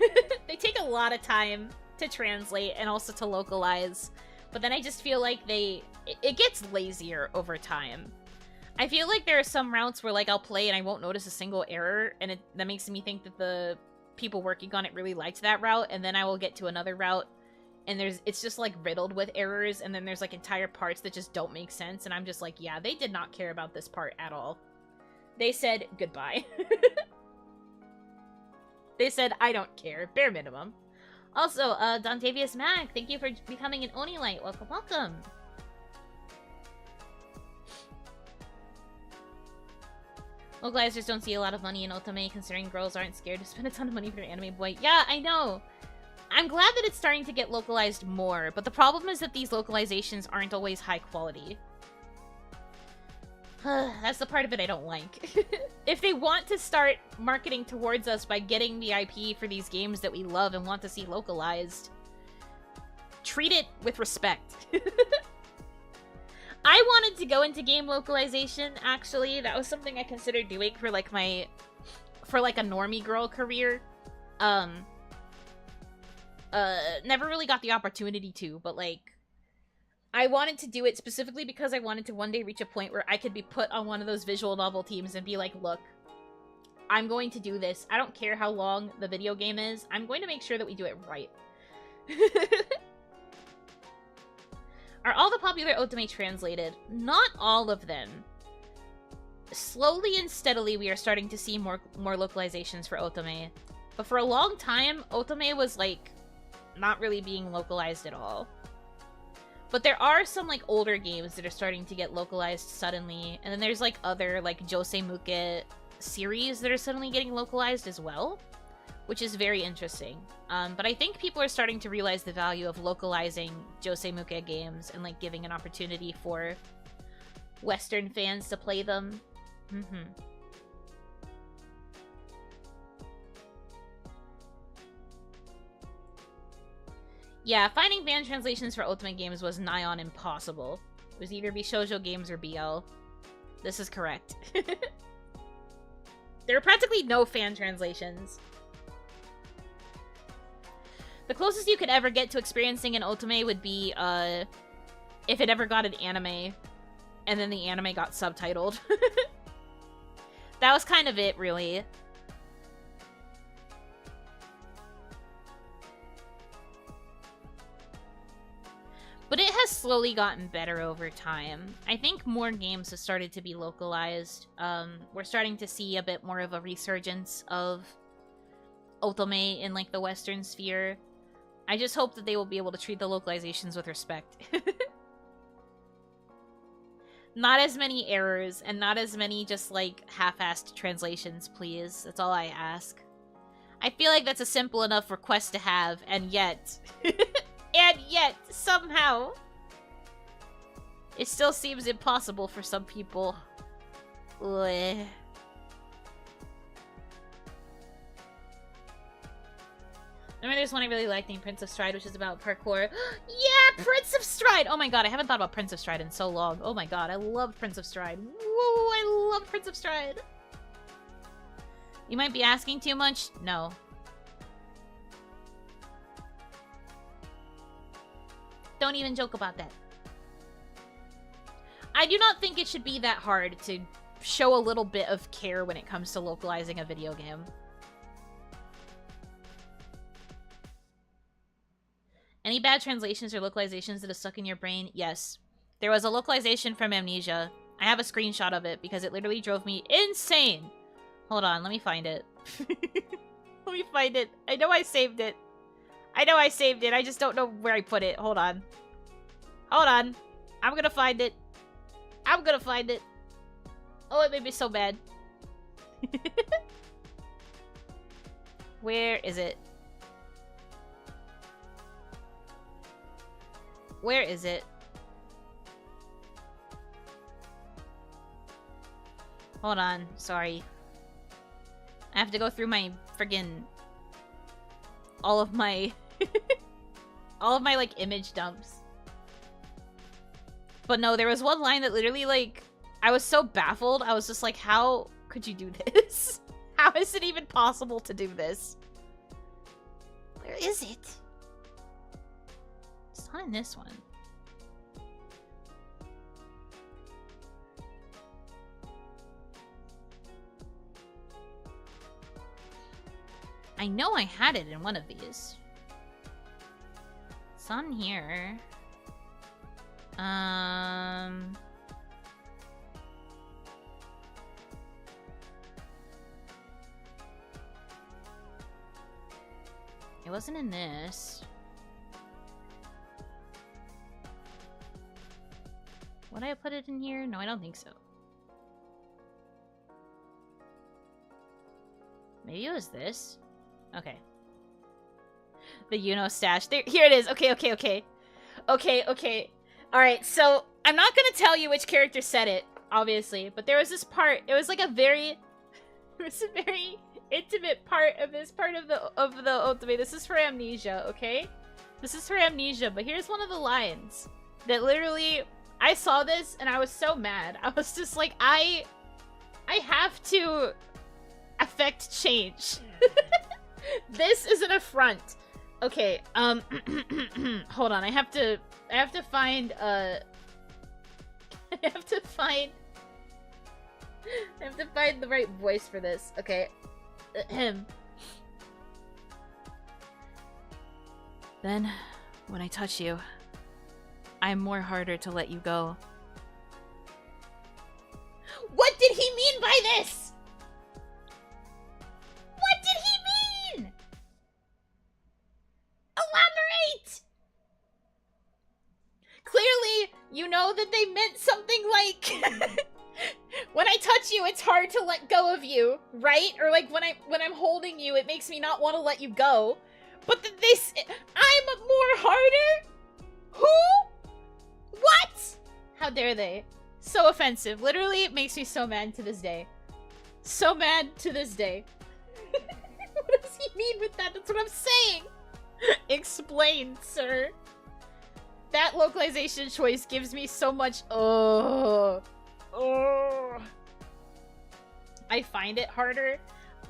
They take a lot of time to translate and also to localize. But then I just feel like it gets lazier over time. I feel like there are some routes where, like, I'll play and I won't notice a single error, and that makes me think that the people working on it really liked that route, and then I will get to another route, and it's just, like, riddled with errors, and then there's, like, entire parts that just don't make sense, and I'm just like, yeah, they did not care about this part at all. They said goodbye. They said, I don't care. Bare minimum. Also, Dontavius Mac, thank you for becoming an Oni Light. Welcome, welcome. Localizers don't see a lot of money in Otome, considering girls aren't scared to spend a ton of money for an anime boy. Yeah, I know. I'm glad that it's starting to get localized more, but the problem is that these localizations aren't always high quality. That's the part of it I don't like. If they want to start marketing towards us by getting the IP for these games that we love and want to see localized, treat it with respect. I wanted to go into game localization, actually. That was something I considered doing for, like, a normie girl career. Never really got the opportunity to, but, like, I wanted to do it specifically because I wanted to one day reach a point where I could be put on one of those visual novel teams and be like, look, I'm going to do this. I don't care how long the video game is. I'm going to make sure that we do it right. Are all the popular Otome translated? Not all of them. Slowly and steadily, we are starting to see more localizations for Otome. But for a long time, Otome was, like, not really being localized at all. But there are some, like, older games that are starting to get localized suddenly. And then there's, like, other, like, Josei Muke series that are suddenly getting localized as well. Which is very interesting. But I think people are starting to realize the value of localizing Josei Muke games and, like, giving an opportunity for Western fans to play them. Yeah, finding fan translations for Ultimate games was nigh on impossible. It was either be shoujo games or BL. This is correct. There are practically no fan translations. The closest you could ever get to experiencing an Otome would be, if it ever got an anime, and then the anime got subtitled. That was kind of it, really. But it has slowly gotten better over time. I think more games have started to be localized. We're starting to see a bit more of a resurgence of Otome in, like, the Western sphere. I just hope that they will be able to treat the localizations with respect. Not as many errors, and not as many just, like, half-assed translations, please. That's all I ask. I feel like that's a simple enough request to have, and yet... and yet, somehow... it still seems impossible for some people. Ugh. Remember there's one I really liked named Prince of Stride, which is about parkour. Yeah, Prince of Stride! Oh my god, I haven't thought about Prince of Stride in so long. Oh my god, I love Prince of Stride. Whoa, I love Prince of Stride. You might be asking too much? No. Don't even joke about that. I do not think it should be that hard to show a little bit of care when it comes to localizing a video game. Any bad translations or localizations that have stuck in your brain? Yes. There was a localization from Amnesia. I have a screenshot of it because it literally drove me insane. Hold on, let me find it. Let me find it. I know I saved it. I know I saved it. I just don't know where I put it. Hold on. Hold on. I'm gonna find it. I'm gonna find it. Oh, it made me so mad. Where is it? Where is it? Hold on. Sorry. I have to go through my friggin... all of my... all of my, like, image dumps. But no, there was one line that literally, like... I was so baffled. I was just like, how could you do this? How is it even possible to do this? Where is it? It's not in this one. I know I had it in one of these. It's on here. It wasn't in this. Would I have put it in here? No, I don't think so. Maybe it was this? Okay. The Yuno stash. There, here it is. Okay. Alright, so I'm not gonna tell you which character said it. obviously. But there was this part, it was like a very, it was a very intimate part of this part of the Otome. This is for Amnesia, okay? This is for Amnesia, but here's one of the lines that literally, I saw this and I was so mad. I was just like, I have to affect change. This is an affront. Okay, hold on, I have to find, I have to find the right voice for this. Okay. Then, when I touch you, I'm more harder to let you go. What did he mean by this? What did he mean? Elaborate! Clearly, you know that they meant something like when I touch you, it's hard to let go of you, right? Or like when I'm holding you, it makes me not want to let you go. But I'm more harder? Who? What? How dare they? So offensive. Literally, it makes me so mad to this day. So mad to this day. What does he mean with that? That's what I'm saying. Explain, sir. That localization choice gives me so much. Oh. I find it harder.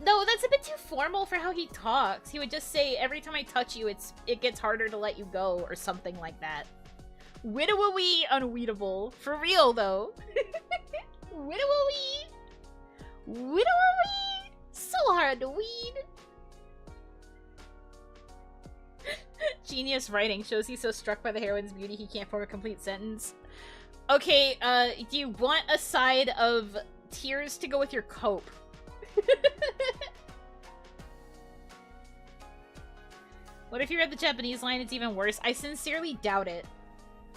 No, that's a bit too formal for how he talks. He would just say, every time I touch you, it gets harder to let you go, or something like that. Widowy unweedable. For real, though. Widowy. Widowy. So hard to weed. Genius writing shows he's so struck by the heroine's beauty he can't form a complete sentence. Okay, do you want a side of tears to go with your cope? What if you read the Japanese line? It's even worse. I sincerely doubt it.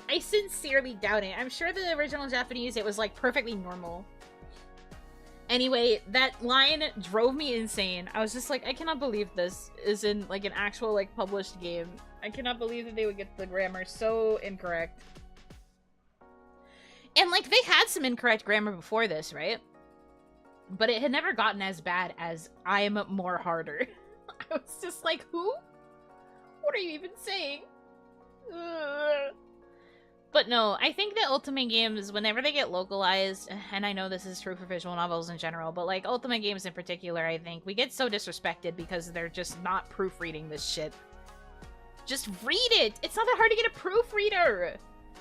I sincerely doubt it. I'm sure the original Japanese, it was like perfectly normal. Anyway, that line drove me insane. I was just like, I cannot believe this is in like an actual like published game. I cannot believe that they would get the grammar so incorrect. And like they had some incorrect grammar before this, right? But it had never gotten as bad as I'm more harder. I was just like, who? What are you even saying? Ugh. But no, I think that Ultimate games, whenever they get localized, and I know this is true for visual novels in general, but like Ultimate games in particular, I think, we get so disrespected because they're just not proofreading this shit. Just read it! It's not that hard to get a proofreader!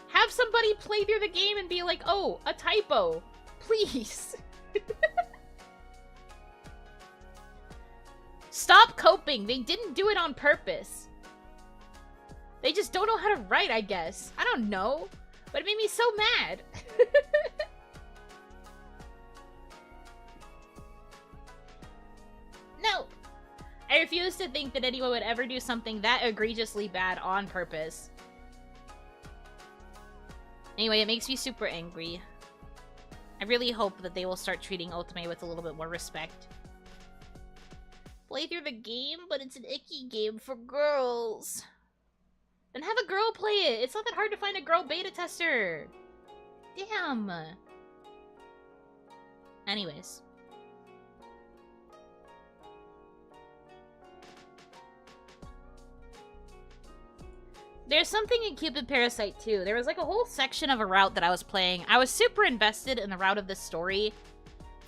Have somebody play through the game and be like, oh, a typo. Please. Stop coping. They didn't do it on purpose. They just don't know how to write, I guess. I don't know. But it made me so mad. No. I refuse to think that anyone would ever do something that egregiously bad on purpose. Anyway, it makes me super angry. I really hope that they will start treating Otome with a little bit more respect. Play through the game, but it's an icky game for girls. Then have a girl play it. It's not that hard to find a girl beta tester. Damn. Anyways. There's something in Cupid Parasite too. There was like a whole section of a route that I was playing. I was super invested in the route of this story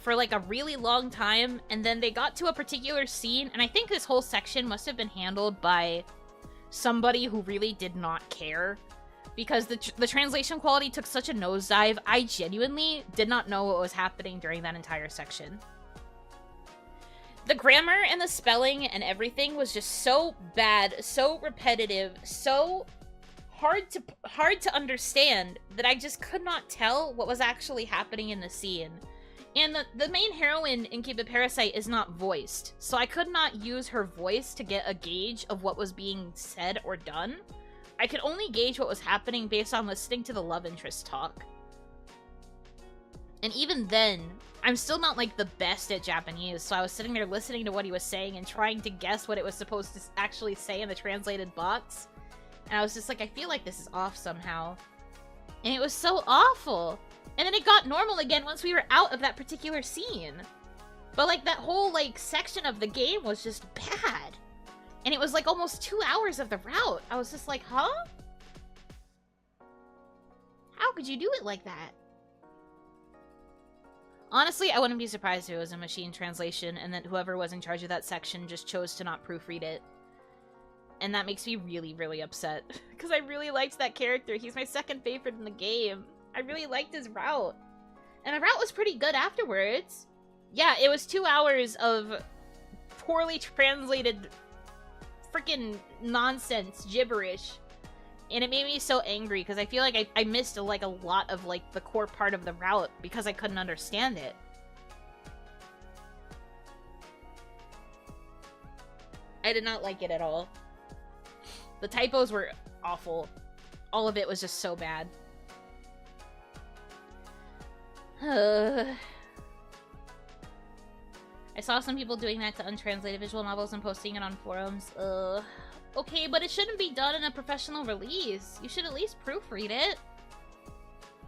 for like a really long time, and then they got to a particular scene, and I think this whole section must have been handled by somebody who really did not care, because the translation quality took such a nosedive. I genuinely did not know what was happening during that entire section. The grammar and the spelling and everything was just so bad, so repetitive, so hard to understand that I just could not tell what was actually happening in the scene. And the main heroine in Cupid Parasite is not voiced, so I could not use her voice to get a gauge of what was being said or done. I could only gauge what was happening based on listening to the love interest talk. And even then, I'm still not like the best at Japanese, so I was sitting there listening to what he was saying and trying to guess what it was supposed to actually say in the translated box. And I was just like, I feel like this is off somehow. And it was so awful. And then it got normal again once we were out of that particular scene. But, like, that whole, like, section of the game was just bad. And it was, like, almost 2 hours of the route. I was just like, huh? How could you do it like that? Honestly, I wouldn't be surprised if it was a machine translation and that whoever was in charge of that section just chose to not proofread it. And that makes me really, really upset. Because I really liked that character. He's my second favorite in the game. I really liked his route. And the route was pretty good afterwards. Yeah, it was 2 hours of poorly translated freaking nonsense, gibberish. And it made me so angry because I feel like I missed like a lot of like the core part of the route because I couldn't understand it. I did not like it at all. The typos were awful. All of it was just so bad. I saw some people doing that to untranslated visual novels and posting it on forums. Okay, but it shouldn't be done in a professional release. You should at least proofread it.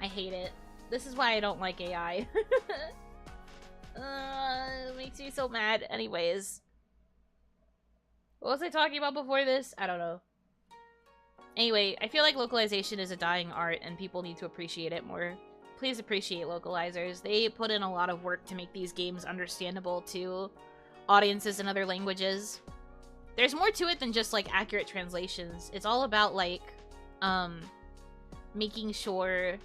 I hate it. This is why I don't like AI. It makes me so mad. Anyways. What was I talking about before this? I don't know. Anyway, I feel like localization is a dying art and people need to appreciate it more. Please appreciate localizers. They put in a lot of work to make these games understandable to audiences in other languages. There's more to it than just, like, accurate translations. It's all about, like, making sure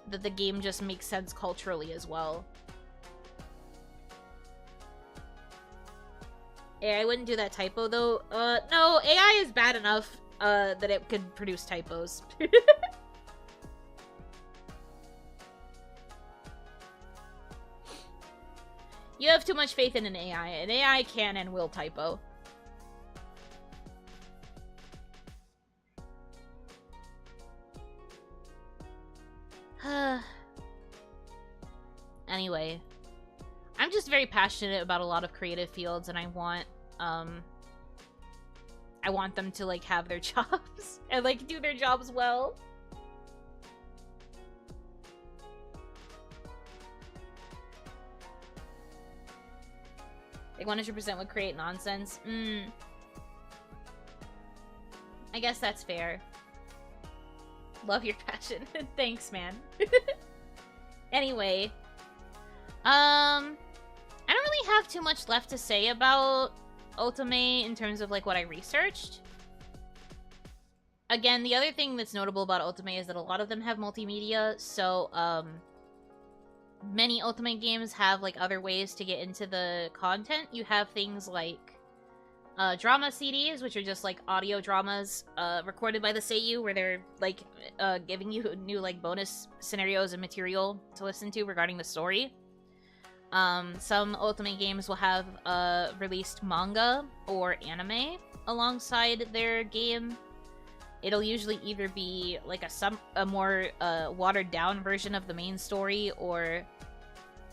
that the game just makes sense culturally as well. Yeah, I wouldn't do that typo, though. No, AI is bad enough, that it could produce typos. You have too much faith in an AI. An AI can and will typo. Anyway, I'm just very passionate about a lot of creative fields, and I want them to, like, have their jobs and, like, do their jobs well. Like, 100% would create nonsense. I guess that's fair. Love your passion. Thanks, man. Anyway. I don't really have too much left to say about Otome in terms of, like, what I researched. Again, the other thing that's notable about Otome is that a lot of them have multimedia, so, many Otome games have, like, other ways to get into the content. You have things like drama CDs, which are just, like, audio dramas recorded by the seiyuu, where they're, like, giving you new, like, bonus scenarios and material to listen to regarding the story. Some Otome games will have released manga or anime alongside their game. It'll usually either be like a more watered down version of the main story or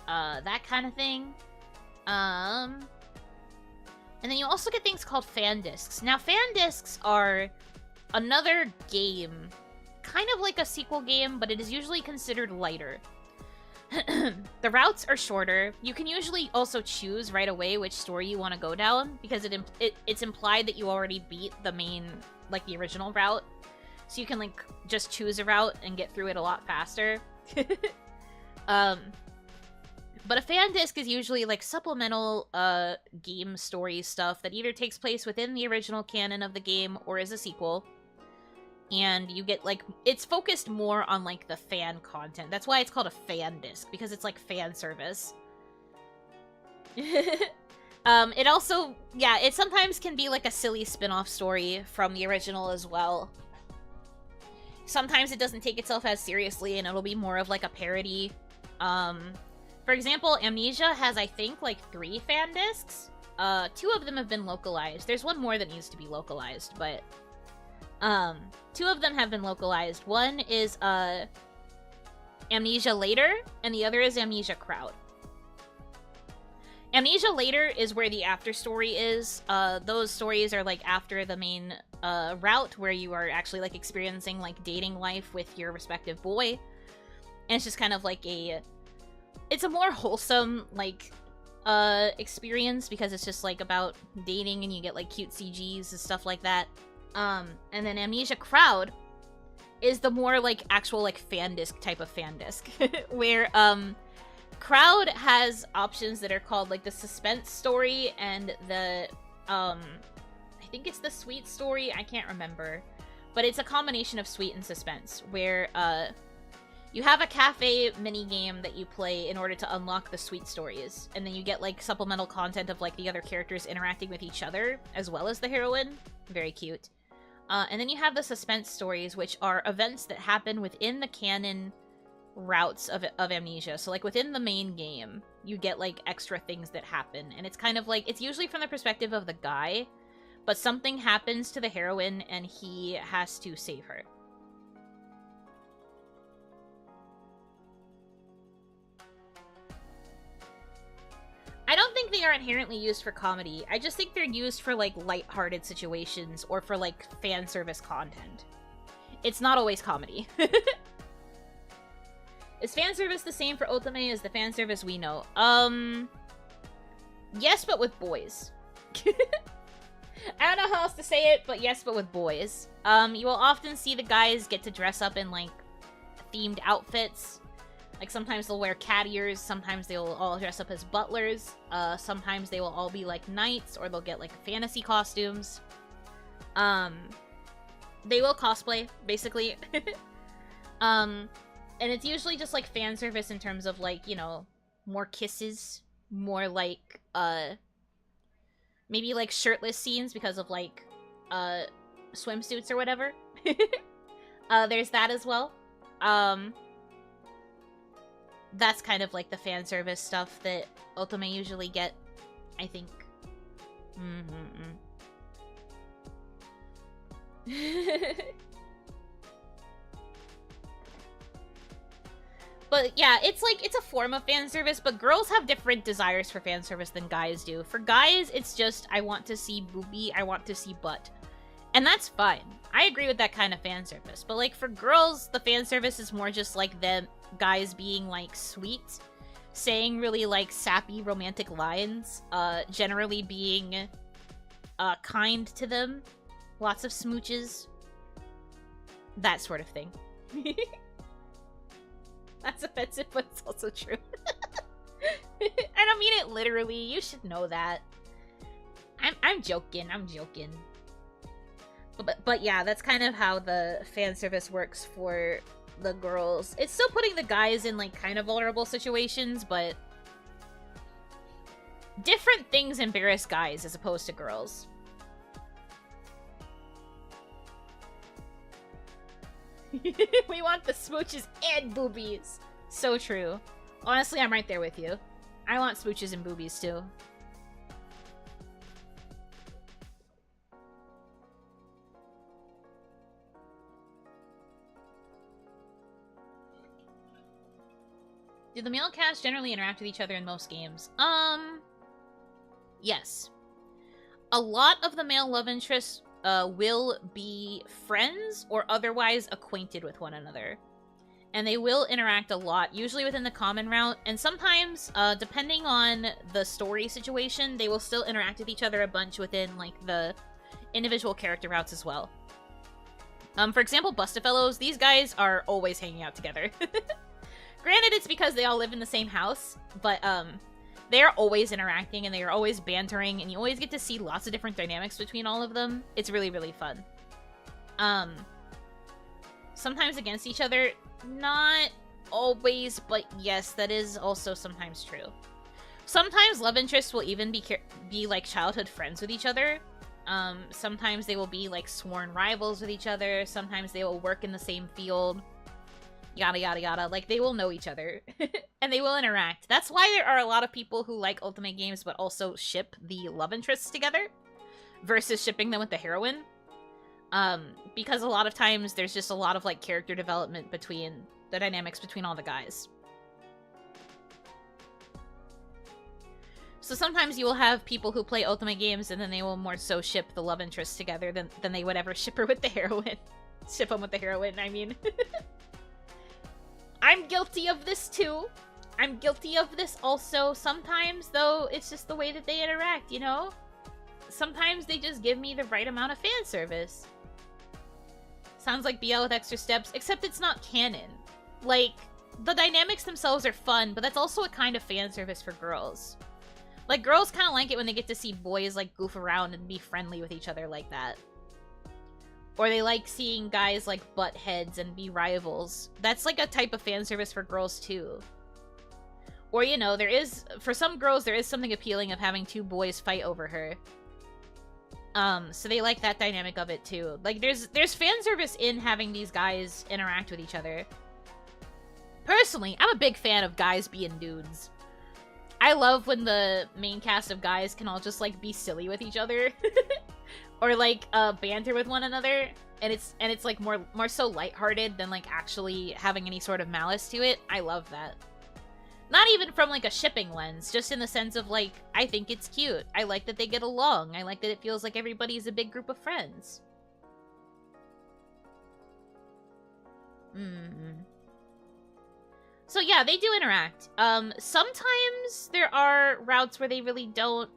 that kind of thing. And then you also get things called fan discs. Now, fan discs are another game, kind of like a sequel game, but it is usually considered lighter. The routes are shorter. You can usually also choose right away which story you want to go down, because it's implied that you already beat the main, like, the original route. So you can, like, just choose a route and get through it a lot faster. But a fan disc is usually, like, supplemental game story stuff that either takes place within the original canon of the game or is a sequel. And you get, like, it's focused more on, like, the fan content. That's why it's called a fan disc, because it's, like, fan service. It also, yeah, it sometimes can be, like, a silly spin-off story from the original as well. Sometimes it doesn't take itself as seriously, and it'll be more of, like, a parody. For example, Amnesia has, I think, like, 3 fan discs. 2 of them have been localized. There's one more that needs to be localized, but... 2 of them have been localized. One is, Amnesia Later, and the other is Amnesia Crowd. Amnesia Later is where the after story is. Those stories are, like, after the main, route, where you are actually, like, experiencing, like, dating life with your respective boy. And it's just kind of like it's a more wholesome, like, experience, because it's just, like, about dating, and you get, like, cute CGs and stuff like that. And then Amnesia Crowd is the more, like, actual, like, fan disc type of fan disc, where, Crowd has options that are called, like, the suspense story and the, I think it's the sweet story, I can't remember. But it's a combination of sweet and suspense, where, you have a cafe minigame that you play in order to unlock the sweet stories, and then you get, like, supplemental content of, like, the other characters interacting with each other, as well as the heroine. Very cute. And then you have the suspense stories, which are events that happen within the canon routes of Amnesia. So, like, within the main game, you get, like, extra things that happen, and it's kind of like, it's usually from the perspective of the guy, but something happens to the heroine, and he has to save her. I don't think they are inherently used for comedy. I just think they're used for, like, lighthearted situations or for, like, fan service content. It's not always comedy. Is fan service the same for Otome as the fan service we know? Yes, but with boys. I don't know how else to say it, but yes, but with boys. You will often see the guys get to dress up in, like, themed outfits. Like, sometimes they'll wear cat ears, sometimes they'll all dress up as butlers, sometimes they will all be, like, knights, or they'll get, like, fantasy costumes. They will cosplay, basically. And it's usually just, like, fan service in terms of, like, you know, more kisses, more, like, maybe, like, shirtless scenes because of, like, swimsuits or whatever. There's that as well. That's kind of, like, the fan service stuff that Otome usually get, I think. But yeah, it's like, it's a form of fan service, but girls have different desires for fan service than guys do. For guys, it's just, I want to see boobie, I want to see butt. And that's fine. I agree with that kind of fan service. But, like, for girls, the fan service is more just, like, them guys being, like, sweet, saying really, like, sappy romantic lines, generally being, kind to them, lots of smooches, that sort of thing. That's offensive, but it's also true. I don't mean it literally, you should know that. I'm joking, I'm joking. But yeah, that's kind of how the fan service works for the girls. It's still putting the guys in, like, kind of vulnerable situations, but different things embarrass guys as opposed to girls. We want the smooches and boobies. So true. Honestly, I'm right there with you. I want smooches and boobies too. Do the male cast generally interact with each other in most games? Yes. A lot of the male love interests will be friends or otherwise acquainted with one another. And they will interact a lot, usually within the common route, and sometimes, depending on the story situation, they will still interact with each other a bunch within, like, the individual character routes as well. For example, Bustafellows, these guys are always hanging out together. Granted, it's because they all live in the same house, but, they are always interacting, and they are always bantering, and you always get to see lots of different dynamics between all of them. It's really, really fun. Sometimes against each other, not always, but yes, that is also sometimes true. Sometimes love interests will even be like, childhood friends with each other. Sometimes they will be, like, sworn rivals with each other. Sometimes they will work in the same field. Yada yada yada. Like, they will know each other. And they will interact. That's why there are a lot of people who like Ultimate games but also ship the love interests together versus shipping them with the heroine. Because a lot of times there's just a lot of, like, character development between the dynamics between all the guys. So sometimes you will have people who play Ultimate games and then they will more so ship the love interests together than they would ever ship her with the heroine. Ship them with the heroine, I mean. I'm guilty of this too. I'm guilty of this also. Sometimes, though, it's just the way that they interact, you know? Sometimes they just give me the right amount of fan service. Sounds like BL with extra steps, except it's not canon. Like, the dynamics themselves are fun, but that's also a kind of fan service for girls. Like, girls kind of like it when they get to see boys, like, goof around and be friendly with each other like that. Or they like seeing guys, like, butt heads and be rivals. That's, like, a type of fan service for girls, too. Or, you know, for some girls, there is something appealing of having two boys fight over her. So they like that dynamic of it, too. Like, there's fan service in having these guys interact with each other. Personally, I'm a big fan of guys being dudes. I love when the main cast of guys can all just, like, be silly with each other. Or, like, banter with one another. And it's like, more so lighthearted than, like, actually having any sort of malice to it. I love that. Not even from, like, a shipping lens. Just in the sense of, like, I think it's cute. I like that they get along. I like that it feels like everybody's a big group of friends. So yeah, they do interact. Sometimes there are routes where they really don't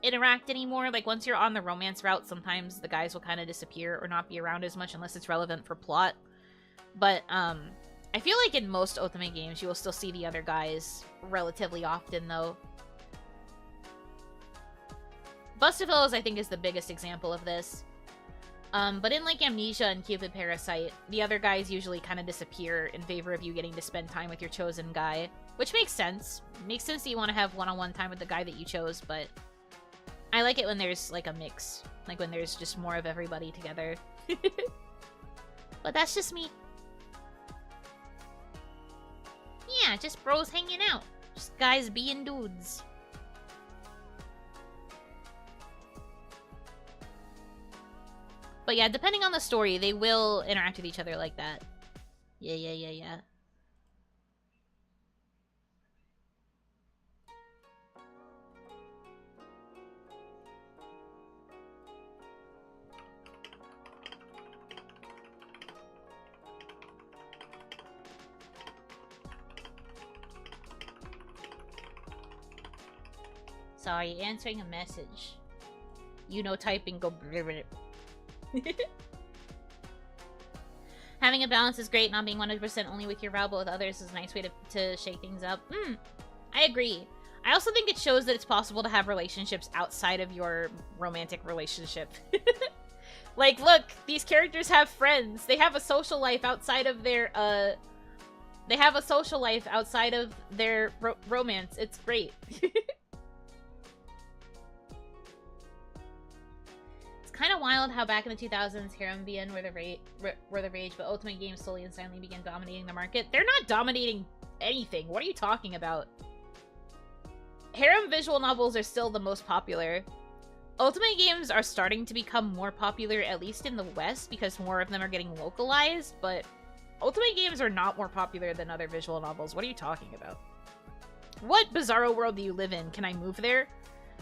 interact anymore. Like, once you're on the romance route, sometimes the guys will kind of disappear or not be around as much unless it's relevant for plot. But I feel like in most Otome games, you will still see the other guys relatively often, though. Bustavillas, I think, is the biggest example of this. But in, like, Amnesia and Cupid Parasite, the other guys usually kind of disappear in favor of you getting to spend time with your chosen guy. Which makes sense. Makes sense that you want to have one-on-one time with the guy that you chose, but I like it when there's, like, a mix. Like, when there's just more of everybody together. But that's just me. Yeah, just bros hanging out. Just guys being dudes. But yeah, depending on the story, they will interact with each other like that. Yeah. Sorry, answering a message. You know, typing go bleh. Having a balance is great. Not being 100% only with your route, but with others is a nice way to shake things up. I agree. I also think it shows that it's possible to have relationships outside of your romantic relationship. Like, look, these characters have friends. They have a social life outside of their, romance. It's great. Kind of wild how back in the 2000s, Harem VN were the rage, but Ultimate games slowly and silently began dominating the market. They're not dominating anything. What are you talking about? Harem visual novels are still the most popular. Ultimate games are starting to become more popular, at least in the West, because more of them are getting localized, but Ultimate games are not more popular than other visual novels. What are you talking about? What bizarro world do you live in? Can I move there?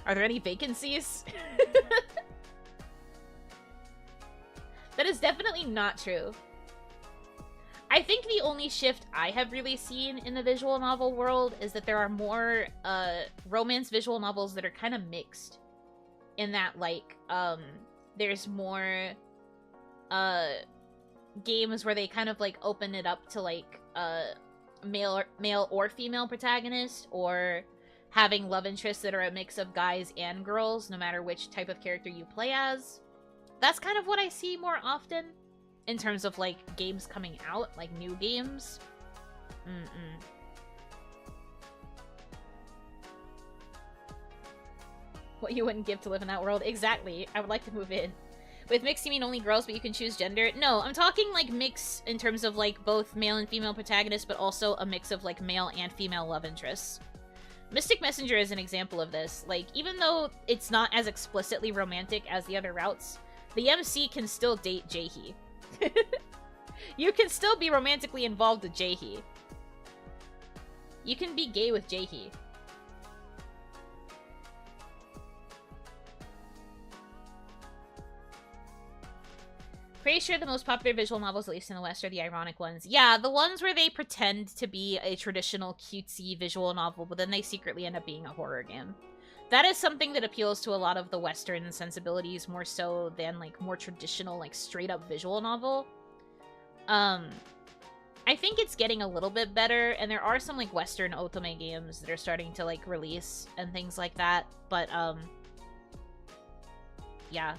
Are there any vacancies? That is definitely not true. I think the only shift I have really seen in the visual novel world is that there are more romance visual novels that are kind of mixed. In that, like, there's more games where they kind of, like, open it up to, like, male or female protagonist, or having love interests that are a mix of guys and girls, no matter which type of character you play as. That's kind of what I see more often in terms of, like, games coming out, like new games. What you wouldn't give to live in that world. Exactly. I would like to move in. With mixed, you mean only girls, but you can choose gender? No, I'm talking, like, mix in terms of, like, both male and female protagonists, but also a mix of, like, male and female love interests. Mystic Messenger is an example of this. Like, even though it's not as explicitly romantic as the other routes, the MC can still date Jaehee. You can still be romantically involved with Jaehee. You can be gay with Jaehee. Pretty sure the most popular visual novels, at least in the West, are the ironic ones. Yeah, the ones where they pretend to be a traditional cutesy visual novel, but then they secretly end up being a horror game. That is something that appeals to a lot of the Western sensibilities more so than, like, more traditional, like, straight-up visual novel. I think it's getting a little bit better, and there are some, like, Western Otome games that are starting to, like, release and things like that, but, yeah.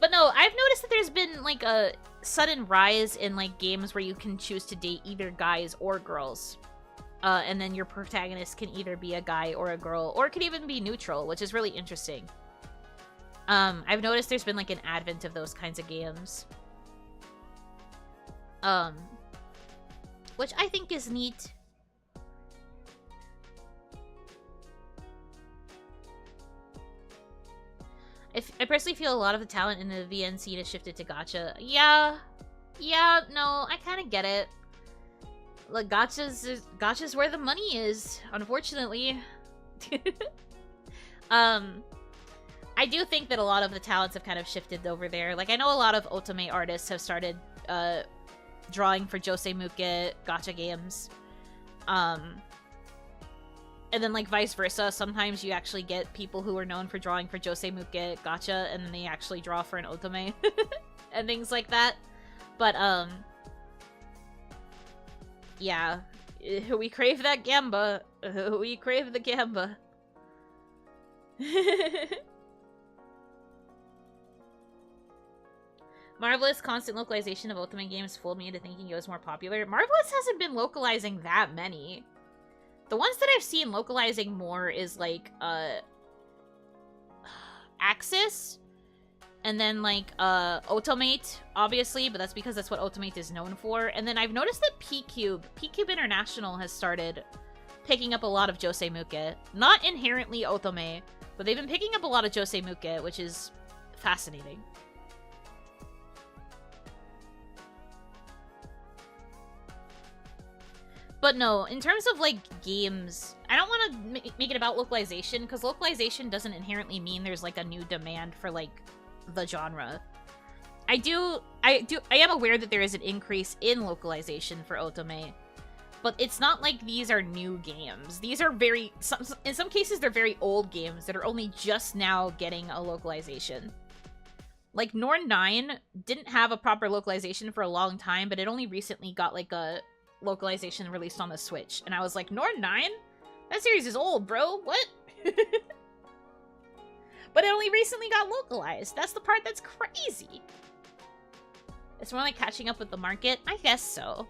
But no, I've noticed that there's been, like, a sudden rise in, like, games where you can choose to date either guys or girls. And then your protagonist can either be a guy or a girl, or it could even be neutral, which is really interesting. I've noticed there's been, like, an advent of those kinds of games. Which I think is neat. I personally feel a lot of the talent in the VN scene has shifted to gacha. Yeah, no, I kind of get it. Like, gacha's where the money is, unfortunately. I do think that a lot of the talents have kind of shifted over there. Like, I know a lot of Otome artists have started, drawing for Josei Muke gacha games. And then, like, vice versa. Sometimes you actually get people who are known for drawing for Josei Muke gacha, and then they actually draw for an Otome. And things like that. But, yeah. We crave that gamba. We crave the gamba. Marvelous constant localization of Otome games fooled me into thinking it was more popular. Marvelous hasn't been localizing that many. The ones that I've seen localizing more is, like, Axis, and then, like, Otomate, obviously, but that's because that's what Otomate is known for. And then I've noticed that P-Cube International has started picking up a lot of Josei Muke. Not inherently Otome, but they've been picking up a lot of Josei Muke, which is fascinating. But no, in terms of, like, games, I don't want to make it about localization, because localization doesn't inherently mean there's, like, a new demand for, like, the genre. I am aware that there is an increase in localization for Otome, but it's not like these are new games. These are in some cases, they're very old games that are only just now getting a localization. Like, Norn 9 didn't have a proper localization for a long time, but it only recently got, like, a localization released on the Switch, and I was like, Norn 9? That series is old, bro. What? But it only recently got localized. That's the part that's crazy. It's more like catching up with the market? I guess so.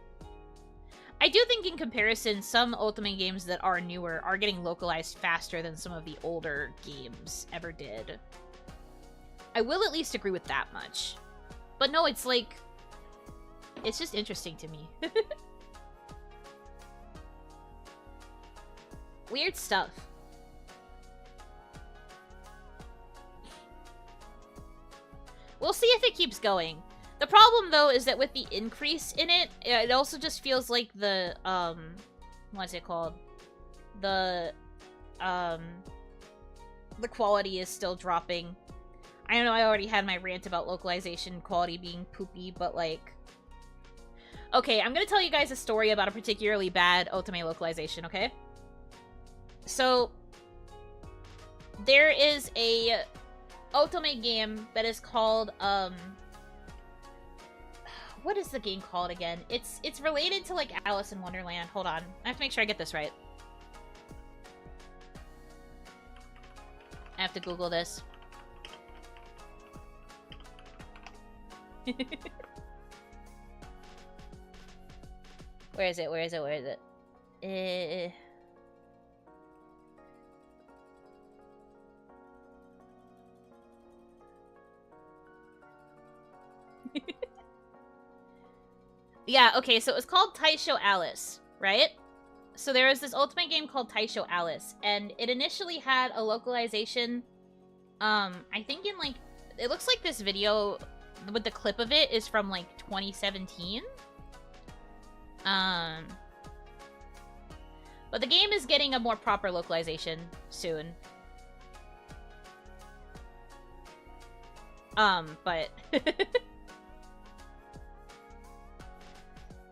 I do think in comparison, some Otome games that are newer are getting localized faster than some of the older games ever did. I will at least agree with that much. But no, it's like, it's just interesting to me. Weird stuff. We'll see if it keeps going. The problem, though, is that with the increase in it, it also just feels like the, what's it called? The quality is still dropping. I don't know, I already had my rant about localization quality being poopy, but, like... Okay, I'm gonna tell you guys a story about a particularly bad Otome localization, okay? So, there is a Otome game that is called, what is the game called again? It's related to, like, Alice in Wonderland. Hold on. I have to make sure I get this right. I have to Google this. Where is it? Where is it? Where is it? Yeah, okay, so it was called Taisho Alice, right? So there was this Ultimate game called Taisho Alice, and it initially had a localization, I think in, like, it looks like this video with the clip of it is from, like, 2017. But the game is getting a more proper localization soon. But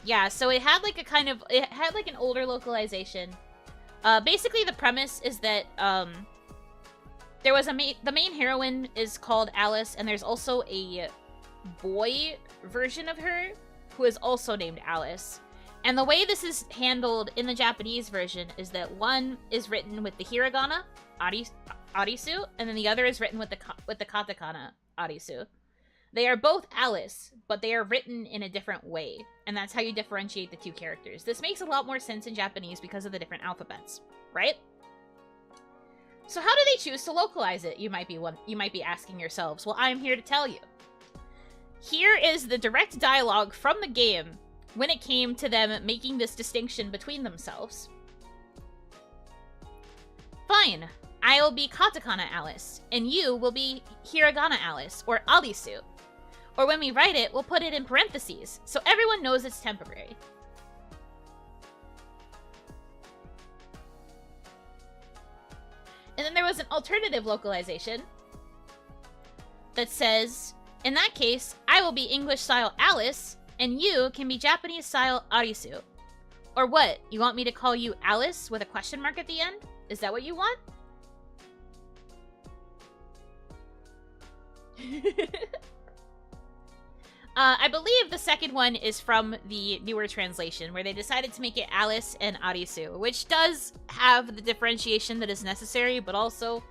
yeah, so it had like it had like an older localization. Basically the premise is that there was the main heroine is called Alice, and there's also a boy version of her who is also named Alice. And the way this is handled in the Japanese version is that one is written with the hiragana arisu, and then the other is written with the katakana arisu. They are both Alice, but they are written in a different way, and that's how you differentiate the two characters. This makes a lot more sense in Japanese because of the different alphabets, right? So how do they choose to localize it? You might be asking yourselves. Well, I'm here to tell you. Here is the direct dialogue from the game when it came to them making this distinction between themselves. Fine, I'll be katakana Alice, and you will be hiragana Alice, or arisu. Or when we write it, we'll put it in parentheses, so everyone knows it's temporary. And then there was an alternative localization that says, in that case, I will be English-style Alice, and you can be Japanese-style Arisu. Or what? You want me to call you Alice with a question mark at the end? Is that what you want? I believe the second one is from the newer translation, where they decided to make it Alice and Arisu, which does have the differentiation that is necessary, but also,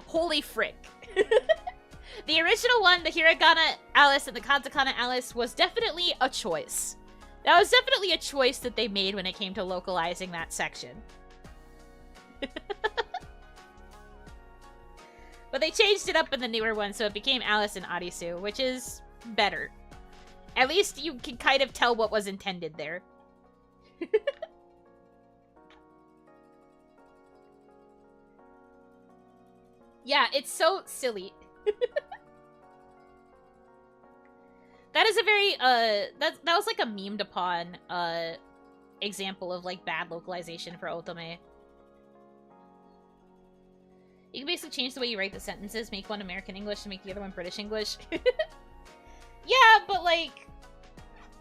holy frick. The original one, the hiragana Alice and the katakana Alice, was definitely a choice. That was definitely a choice that they made when it came to localizing that section. But they changed it up in the newer one, so it became Alice and Arisu, which is better. At least you can kind of tell what was intended there. Yeah, it's so silly. That is a very, that was like a memed upon, example of, like, bad localization for Otome. You can basically change the way you write the sentences, make one American English and make the other one British English. Yeah, but, like,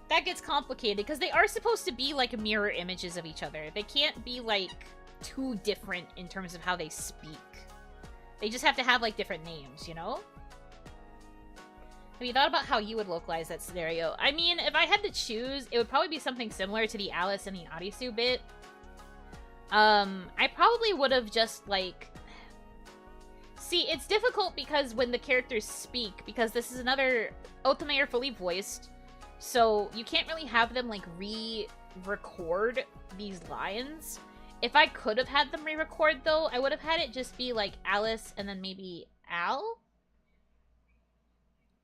that gets complicated, because they are supposed to be, like, mirror images of each other. They can't be, like, too different in terms of how they speak. They just have to have, like, different names, you know? Have you thought about how you would localize that scenario? I mean, if I had to choose, it would probably be something similar to the Alice and the Arisu bit. I probably would have just, like... See, it's difficult because when the characters speak, because this is another... Otome are fully voiced, so you can't really have them, like, re-record these lines. If I could have had them re-record, though, I would have had it just be, like, Alice and then maybe Al?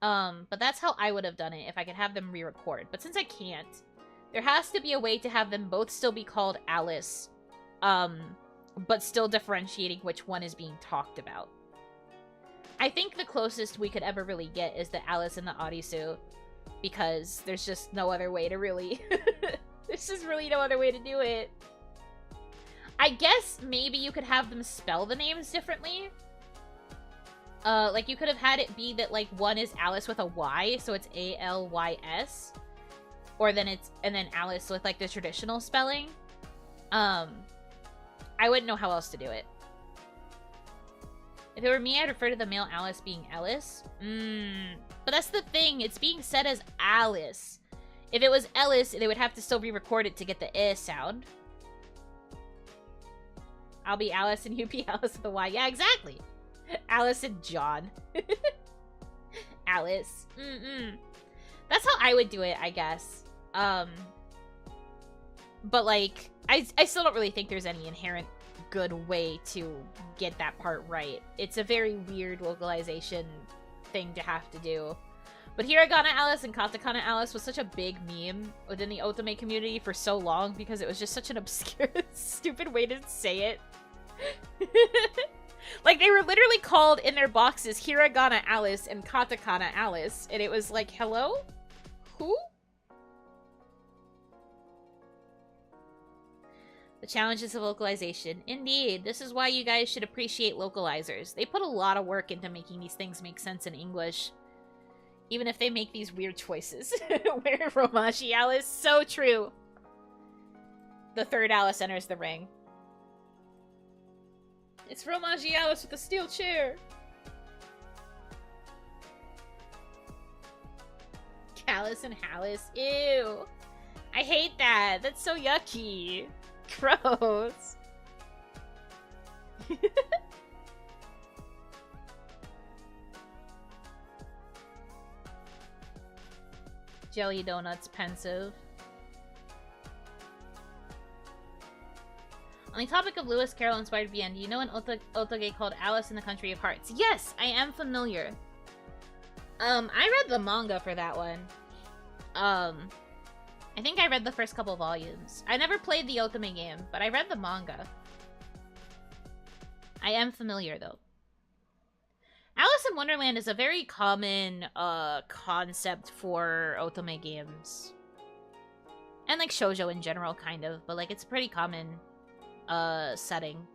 But that's how I would have done it if I could have them re-record. But since I can't, there has to be a way to have them both still be called Alice, but still differentiating which one is being talked about. I think the closest we could ever really get is the Alice and the Arisu, because there's just no other way to really... There's just really no other way to do it. I guess maybe you could have them spell the names differently. Like, you could have had it be that, like, one is Alice with a Y, so it's A-L-Y-S. Or then it's... And then Alice with, like, the traditional spelling. I wouldn't know how else to do it. If it were me, I'd refer to the male Alice being Ellis. But that's the thing. It's being said as Alice. If it was Ellis, they would have to still re-record it to get the eh sound. I'll be Alice and you be Alice with a Y. Yeah, exactly. Alice and John. Alice. That's how I would do it, I guess. But, like, I still don't really think there's any inherent good way to get that part right. It's a very weird localization thing to have to do. But Hiragana Alice and Katakana Alice was such a big meme within the Otome community for so long because it was just such an obscure, stupid way to say it. Like, they were literally called in their boxes Hiragana Alice and Katakana Alice, and it was like, hello? Who? The challenges of localization. Indeed, this is why you guys should appreciate localizers. They put a lot of work into making these things make sense in English. Even if they make these weird choices. Where Romaji Alice, so true. The third Alice enters the ring. It's Romaji Alice with a steel chair. Callus and Hallis. Ew. I hate that. That's so yucky. Gross. Jelly donuts, pensive. On the topic of Lewis Carroll inspired VN, do you know an otoge called Alice in the Country of Hearts? Yes, I am familiar. I read the manga for that one. I think I read the first couple volumes. I never played the Otome game, but I read the manga. I am familiar, though. Alice in Wonderland is a very common, concept for Otome games. And, like, shoujo in general, kind of. But, like, it's a pretty common, setting.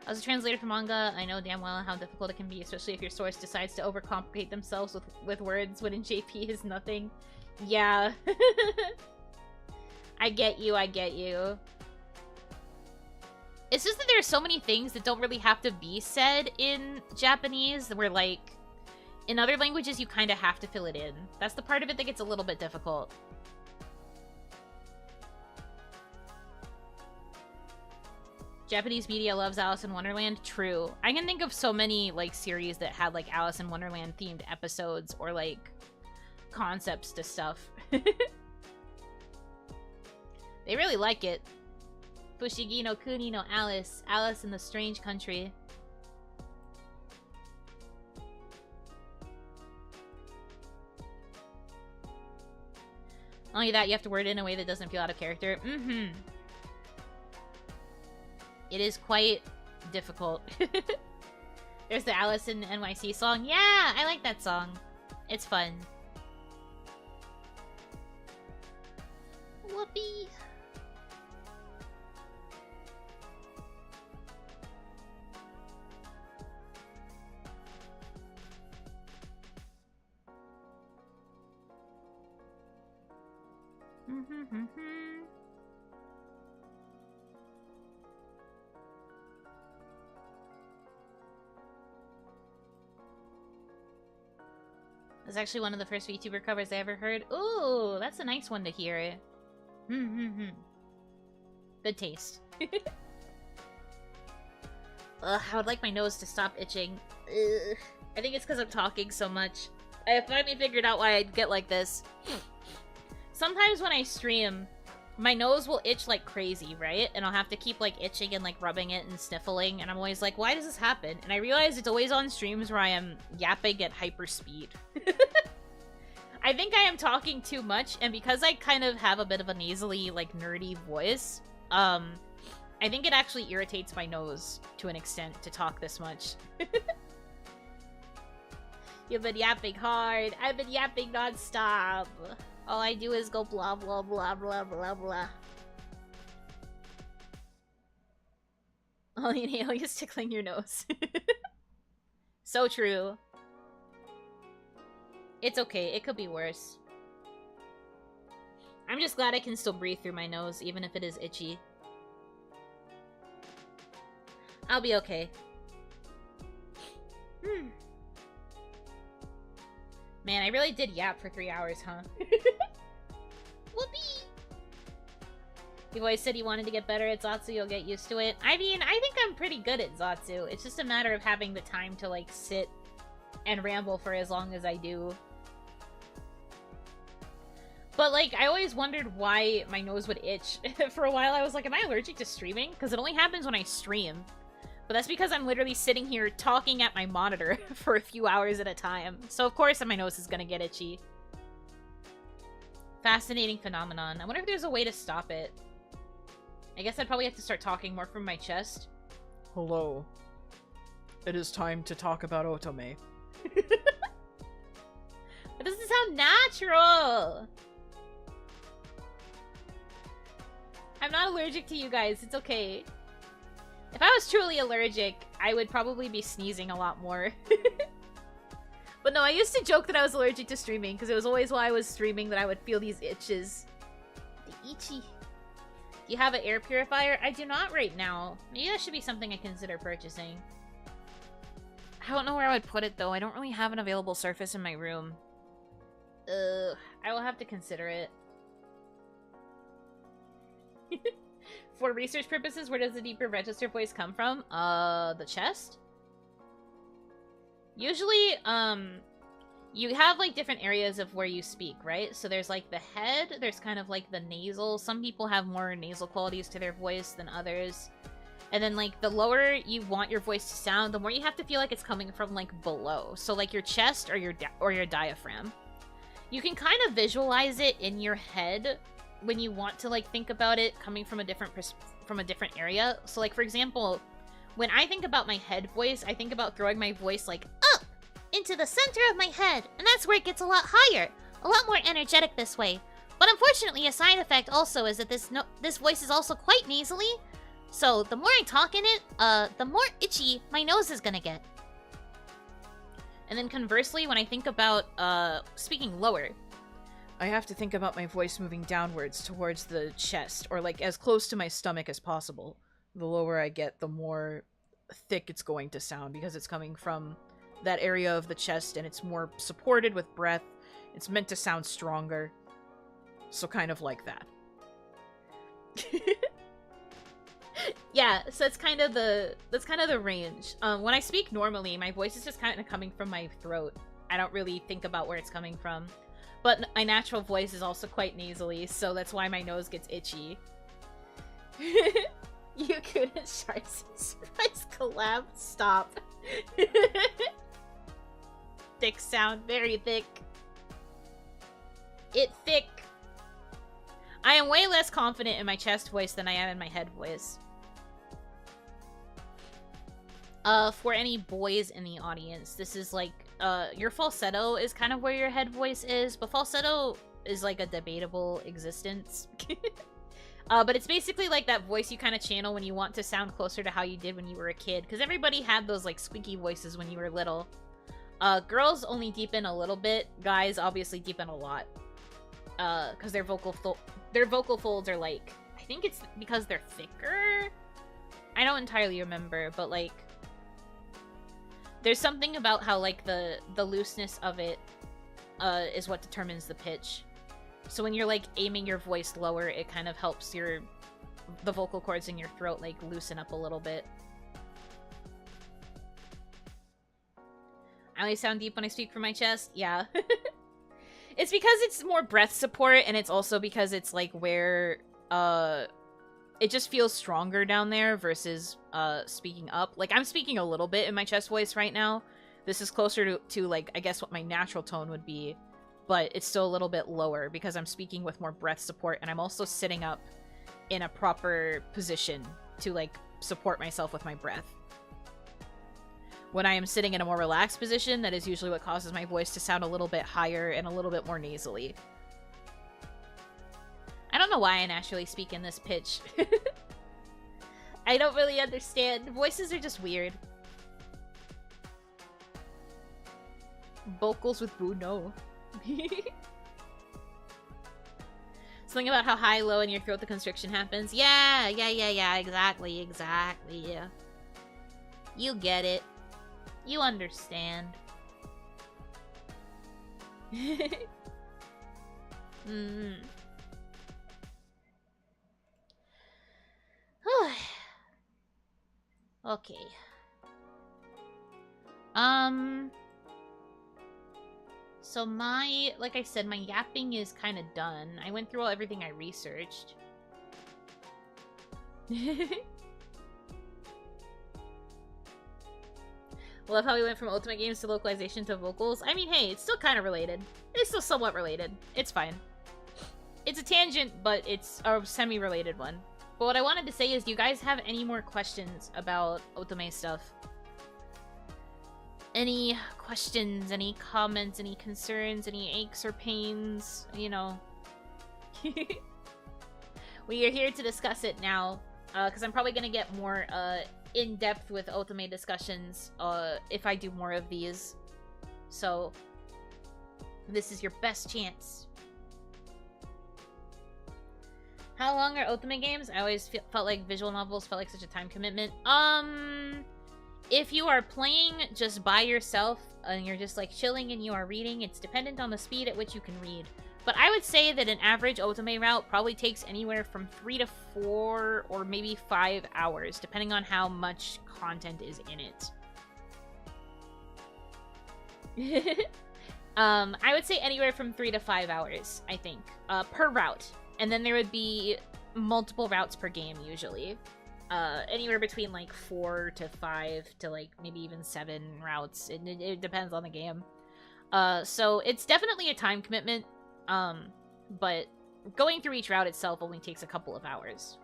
As a translator for manga, I know damn well how difficult it can be, especially if your source decides to overcomplicate themselves with words when in JP is nothing. Yeah. I get you, I get you. It's just that there are so many things that don't really have to be said in Japanese, where, like, in other languages you kind of have to fill it in. That's the part of it that gets a little bit difficult. Japanese media loves Alice in Wonderland. True. I can think of so many, like, series that had, like, Alice in Wonderland themed episodes or, like, concepts to stuff. They really like it. Fushigi no Kuni no Alice. Alice in the Strange Country. Not only that, you have to word it in a way that doesn't feel out of character. Mm-hmm. It is quite difficult. There's the Alice in NYC song. Yeah, I like that song. It's fun. Whoopee. That's actually one of the first VTuber covers I ever heard. Ooh, that's a nice one to hear. Good taste. Ugh, I would like my nose to stop itching. Ugh. I think it's because I'm talking so much. I finally figured out why I'd get like this. Sometimes when I stream, my nose will itch like crazy, right? And I'll have to keep like itching and like rubbing it and sniffling, and I'm always like, why does this happen? And I realize it's always on streams where I am yapping at hyper speed. I think I am talking too much, and because I kind of have a bit of a nasally, like, nerdy voice, I think it actually irritates my nose to an extent to talk this much. You've been yapping hard. I've been yapping non-stop. All I do is go blah blah blah blah blah blah. All you inhale is tickling your nose. So true. It's okay, it could be worse. I'm just glad I can still breathe through my nose, even if it is itchy. I'll be okay. Man, I really did yap for 3 hours, huh? Whoopee! You've always said you wanted to get better at Zatsu, you'll get used to it. I mean, I think I'm pretty good at Zatsu. It's just a matter of having the time to, like, sit and ramble for as long as I do. But, like, I always wondered why my nose would itch. For a while, I was like, am I allergic to streaming? Because it only happens when I stream. But that's because I'm literally sitting here talking at my monitor for a few hours at a time. So, of course, my nose is gonna get itchy. Fascinating phenomenon. I wonder if there's a way to stop it. I guess I'd probably have to start talking more from my chest. Hello. It is time to talk about Otome. But this doesn't sound natural! I'm not allergic to you guys, it's okay. If I was truly allergic, I would probably be sneezing a lot more. But no, I used to joke that I was allergic to streaming, because it was always while I was streaming that I would feel these itches. The itchy. Do you have an air purifier? I do not right now. Maybe that should be something I consider purchasing. I don't know where I would put it, though. I don't really have an available surface in my room. I will have to consider it. For research purposes, where does the deeper register voice come from? The chest? Usually, you have, like, different areas of where you speak, right? So there's, like, the head, there's kind of, like, the nasal. Some people have more nasal qualities to their voice than others. And then, like, the lower you want your voice to sound, the more you have to feel like it's coming from, like, below. So, like, your chest or your diaphragm. You can kind of visualize it in your head when you want to, like, think about it coming from a different area. So, like, for example, when I think about my head voice, I think about throwing my voice, like, up into the center of my head, and that's where it gets a lot higher, a lot more energetic this way. But unfortunately, a side effect also is that this voice is also quite nasally, so the more I talk in it, the more itchy my nose is gonna get. And then conversely, when I think about speaking lower, I have to think about my voice moving downwards towards the chest, or like as close to my stomach as possible. The lower I get, the more thick it's going to sound, because it's coming from that area of the chest and it's more supported with breath. It's meant to sound stronger. So kind of like that. Yeah, so that's kind of the range. When I speak normally, my voice is just kind of coming from my throat. I don't really think about where it's coming from. But my natural voice is also quite nasally, so that's why my nose gets itchy. You couldn't Sharks Surprise collab? Stop. Thick sound, very thick. It thick. I am way less confident in my chest voice than I am in my head voice. For any boys in the audience, this is like, your falsetto is kind of where your head voice is, but falsetto is like a debatable existence. But it's basically like that voice you kind of channel when you want to sound closer to how you did when you were a kid, because everybody had those like squeaky voices when you were little. Girls only deepen a little bit, guys obviously deepen a lot. Because their vocal folds are like, I think it's because they're thicker? I don't entirely remember, but like, there's something about how like the looseness of it is what determines the pitch. So when you're like aiming your voice lower, it kind of helps the vocal cords in your throat like loosen up a little bit. I only sound deep when I speak from my chest? Yeah. It's because it's more breath support, and it's also because it's like where it just feels stronger down there versus speaking up. Like, I'm speaking a little bit in my chest voice right now. This is closer to like, I guess what my natural tone would be, but it's still a little bit lower because I'm speaking with more breath support, and I'm also sitting up in a proper position to like support myself with my breath. When I am sitting in a more relaxed position, that is usually what causes my voice to sound a little bit higher and a little bit more nasally. I don't know why I naturally speak in this pitch. I don't really understand. Voices are just weird. Vocals with Boo, no. Something about how high, low in your throat the constriction happens. Yeah, exactly. You get it. You understand. Okay. So like I said, my yapping is kind of done. I went through everything I researched. Love how we went from Ultimate games to localization to vocals. I mean, hey, it's still kind of related. It's still somewhat related. It's fine. It's a tangent, but it's a semi-related one. But what I wanted to say is, do you guys have any more questions about Otome stuff? Any questions, any comments, any concerns, any aches or pains, you know? We are here to discuss it now, because I'm probably going to get more in-depth with Otome discussions if I do more of these. So this is your best chance. How long are Otome games? I always felt like visual novels felt like such a time commitment. If you are playing just by yourself and you're just like chilling and you are reading, it's dependent on the speed at which you can read. But I would say that an average Otome route probably takes anywhere from 3 to 4 or maybe 5 hours, depending on how much content is in it. I would say anywhere from 3 to 5 hours, I think, per route. And then there would be multiple routes per game, usually. Anywhere between, like, 4 to 5 to, like, maybe even 7 routes. It depends on the game. So it's definitely a time commitment. But going through each route itself only takes a couple of hours.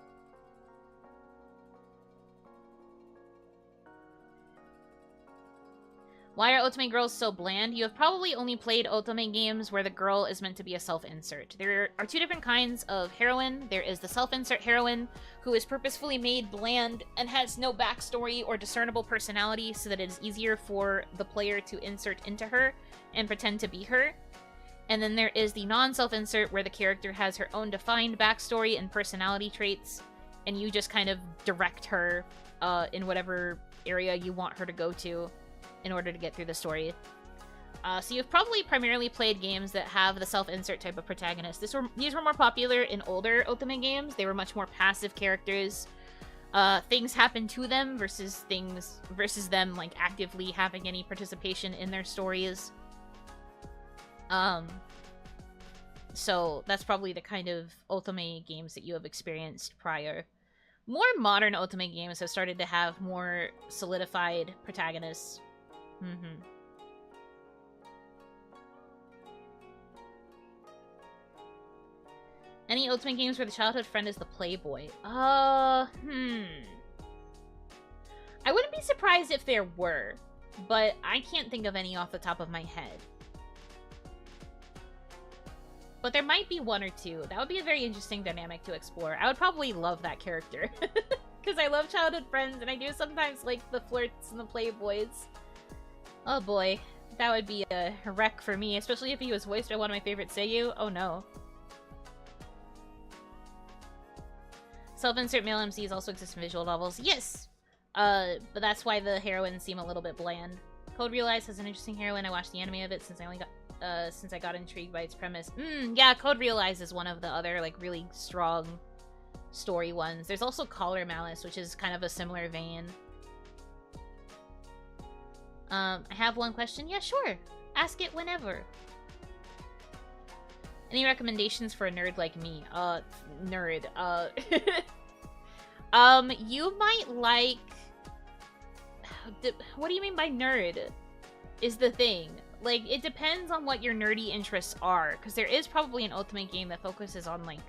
Why are Otome girls so bland? You have probably only played Otome games where the girl is meant to be a self-insert. There are 2 different kinds of heroine. There is the self-insert heroine, who is purposefully made bland and has no backstory or discernible personality so that it is easier for the player to insert into her and pretend to be her. And then there is the non-self-insert, where the character has her own defined backstory and personality traits, and you just kind of direct her in whatever area you want her to go to in order to get through the story. So you've probably primarily played games that have the self-insert type of protagonist. These were more popular in older Otome games. They were much more passive characters. Things happen to them versus them like actively having any participation in their stories. So that's probably the kind of Otome games that you have experienced prior. More modern Otome games have started to have more solidified protagonists. Any Otome games where the childhood friend is the playboy? I wouldn't be surprised if there were, but I can't think of any off the top of my head. But there might be 1 or 2. That would be a very interesting dynamic to explore. I would probably love that character. Because I love childhood friends, and I do sometimes like the flirts and the playboys. Oh boy. That would be a wreck for me, especially if he was voiced by one of my favorite seiyuu. Oh no. Self-insert male MCs also exist in visual novels. Yes! But that's why the heroines seem a little bit bland. Code Realize has an interesting heroine. I watched the anime of it since I got intrigued by its premise. Yeah, Code Realize is one of the other, like, really strong story ones. There's also Collar Malice, which is kind of a similar vein. I have one question. Yeah, sure. Ask it whenever. Any recommendations for a nerd like me? Nerd. You might like... What do you mean by nerd? Is the thing. Like, it depends on what your nerdy interests are, because there is probably an Otome game that focuses on, like,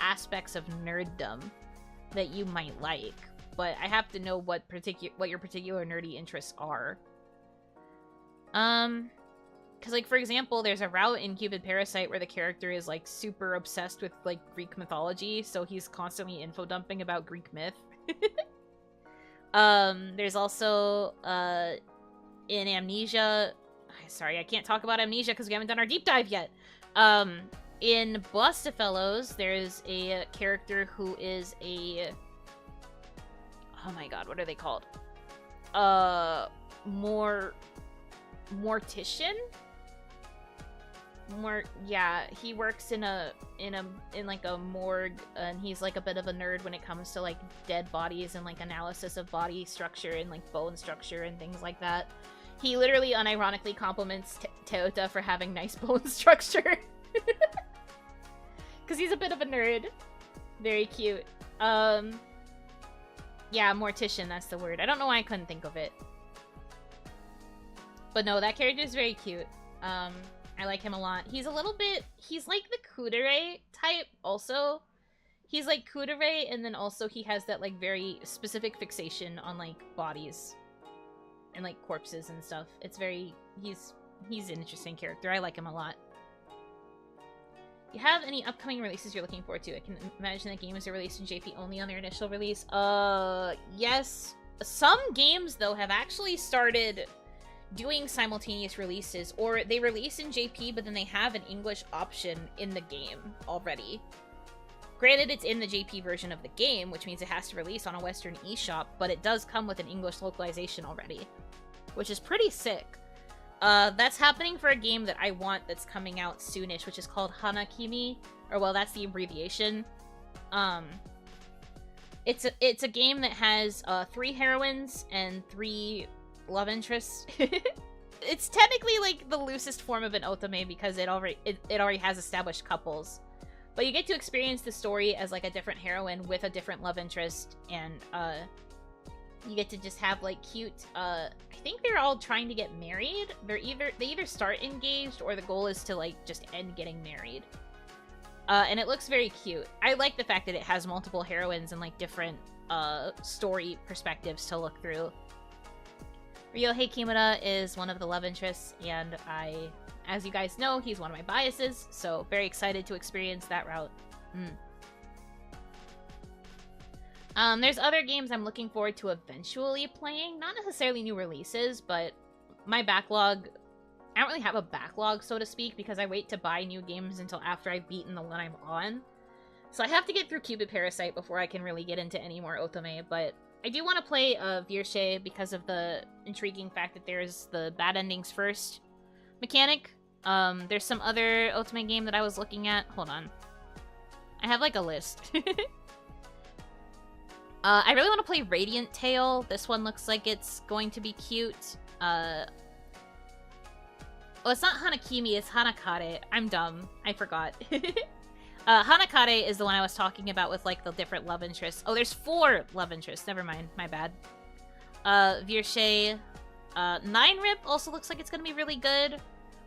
aspects of nerddom that you might like, but I have to know what your particular nerdy interests are. Because, like, for example, there's a route in Cupid Parasite where the character is, like, super obsessed with, like, Greek mythology, so he's constantly info-dumping about Greek myth. There's also, in Amnesia... Sorry, I can't talk about Amnesia because we haven't done our deep dive yet. In Blastafellows, there's a character who is a... Oh my god, what are they called? Mortician? Yeah, he works in like a morgue, and he's like a bit of a nerd when it comes to like dead bodies and like analysis of body structure and like bone structure and things like that. He literally unironically compliments Teota for having nice bone structure. Because he's a bit of a nerd. Very cute. Yeah, mortician, that's the word. I don't know why I couldn't think of it. But no, that character is very cute. I like him a lot. He's a little bit... He's like the Kudere type also. He's like Kudere, and then also he has that like very specific fixation on like bodies. And like corpses and stuff. It's very... He's an interesting character. I like him a lot. Do you have any upcoming releases you're looking forward to? I can imagine that games are released in JP only on their initial release. Yes. Some games, though, have actually started doing simultaneous releases, or they release in JP, but then they have an English option in the game already. Granted, it's in the JP version of the game, which means it has to release on a Western eShop, but it does come with an English localization already, which is pretty sick. That's happening for a game that I want that's coming out soonish, which is called Hanaki, or well, that's the abbreviation. It's a game that has 3 heroines and 3 love interests. It's technically like the loosest form of an otome because it already has established couples. But you get to experience the story as like a different heroine with a different love interest, and you get to just have like cute I think they're all trying to get married. They either start engaged or the goal is to like just end getting married. And it looks very cute. I like the fact that it has multiple heroines and like different story perspectives to look through. Ryohei Kimura is one of the love interests, and as you guys know, he's one of my biases, so very excited to experience that route. There's other games I'm looking forward to eventually playing. Not necessarily new releases, but my backlog... I don't really have a backlog, so to speak, because I wait to buy new games until after I've beaten the one I'm on. So I have to get through Cupid Parasite before I can really get into any more otome, but I do want to play Virche because of the intriguing fact that there's the bad endings first mechanic. There's some other otome game that I was looking at. Hold on. I have like a list. I really want to play Radiant Tail. This one looks like it's going to be cute. Well, it's not Hanakimi, it's Hanakare. I'm dumb. I forgot. Hanakare is the one I was talking about with, like, the different love interests. Oh, there's 4 love interests. Never mind. My bad. Virche. 9-Rip also looks like it's gonna be really good.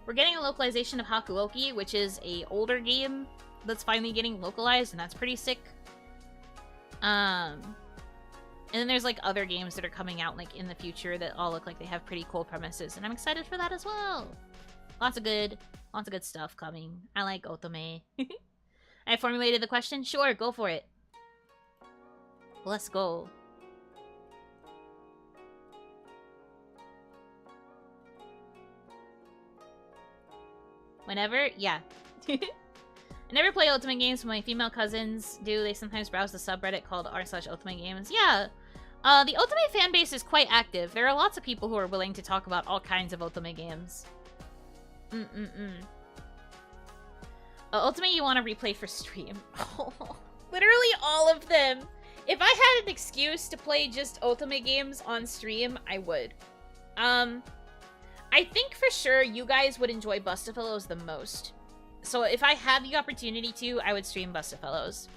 We're getting a localization of Hakuoki, which is a older game that's finally getting localized, and that's pretty sick. And then there's, like, other games that are coming out, like, in the future that all look like they have pretty cool premises, and I'm excited for that as well. Lots of good stuff coming. I like otome. I formulated the question? Sure, go for it. Let's go. Whenever? Yeah. I never play otome games, but my female cousins do. They sometimes browse the subreddit called r/otome games. Yeah. The otome fan base is quite active. There are lots of people who are willing to talk about all kinds of otome games. Ultimately, you want to replay for stream. Literally all of them. If I had an excuse to play just otome games on stream, I would. I think for sure you guys would enjoy Bustafellows the most. So if I had the opportunity to, I would stream Bustafellows.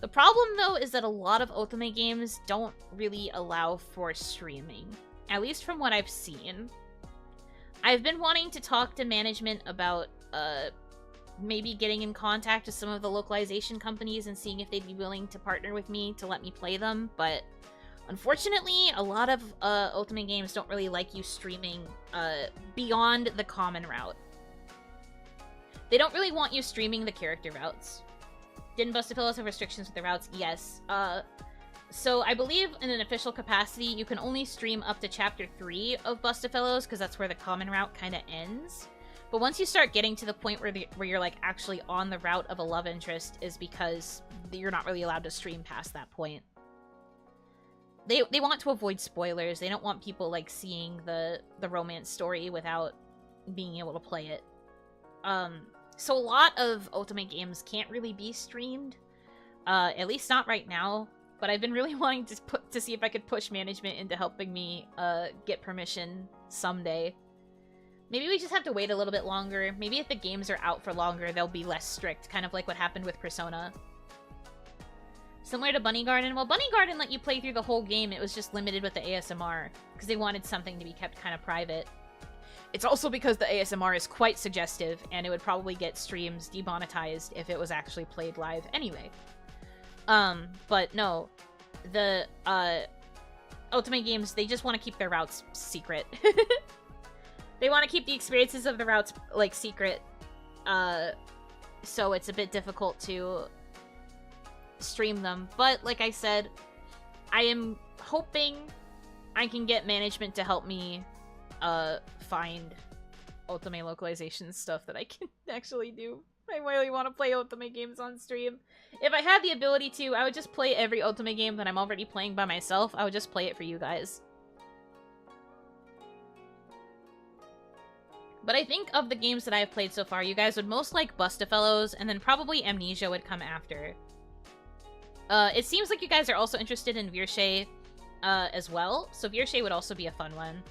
The problem, though, is that a lot of otome games don't really allow for streaming. At least from what I've seen. I've been wanting to talk to management about, maybe getting in contact with some of the localization companies and seeing if they'd be willing to partner with me to let me play them, but unfortunately, a lot of, otome games don't really like you streaming, beyond the common route. They don't really want you streaming the character routes. Didn't Bustafellows have restrictions with the routes? Yes. So I believe in an official capacity, you can only stream up to Chapter 3 of Bustafellows, because that's where the common route kind of ends. But once you start getting to the point where you're, like, actually on the route of a love interest is because you're not really allowed to stream past that point. They want to avoid spoilers. They don't want people, like, seeing the romance story without being able to play it. So a lot of otome games can't really be streamed. At least not right now. But I've been really wanting to see if I could push management into helping me get permission someday. Maybe we just have to wait a little bit longer. Maybe if the games are out for longer, they'll be less strict, kind of like what happened with Persona. Similar to Bunny Garden. Well, Bunny Garden let you play through the whole game. It was just limited with the ASMR, because they wanted something to be kept kind of private. It's also because the ASMR is quite suggestive, and it would probably get streams demonetized if it was actually played live anyway. But no, the, otome games, they just want to keep their routes secret. They want to keep the experiences of the routes, like, secret, so it's a bit difficult to stream them. But, like I said, I am hoping I can get management to help me find Otome localization stuff that I can actually do. I really want to play Otome games on stream. If I had the ability to, I would just play every Otome game that I'm already playing by myself. I would just play it for you guys. But I think of the games that I've played so far, you guys would most like Bustafellows, and then probably Amnesia would come after. It seems like you guys are also interested in Virshe as well, so Virshe would also be a fun one.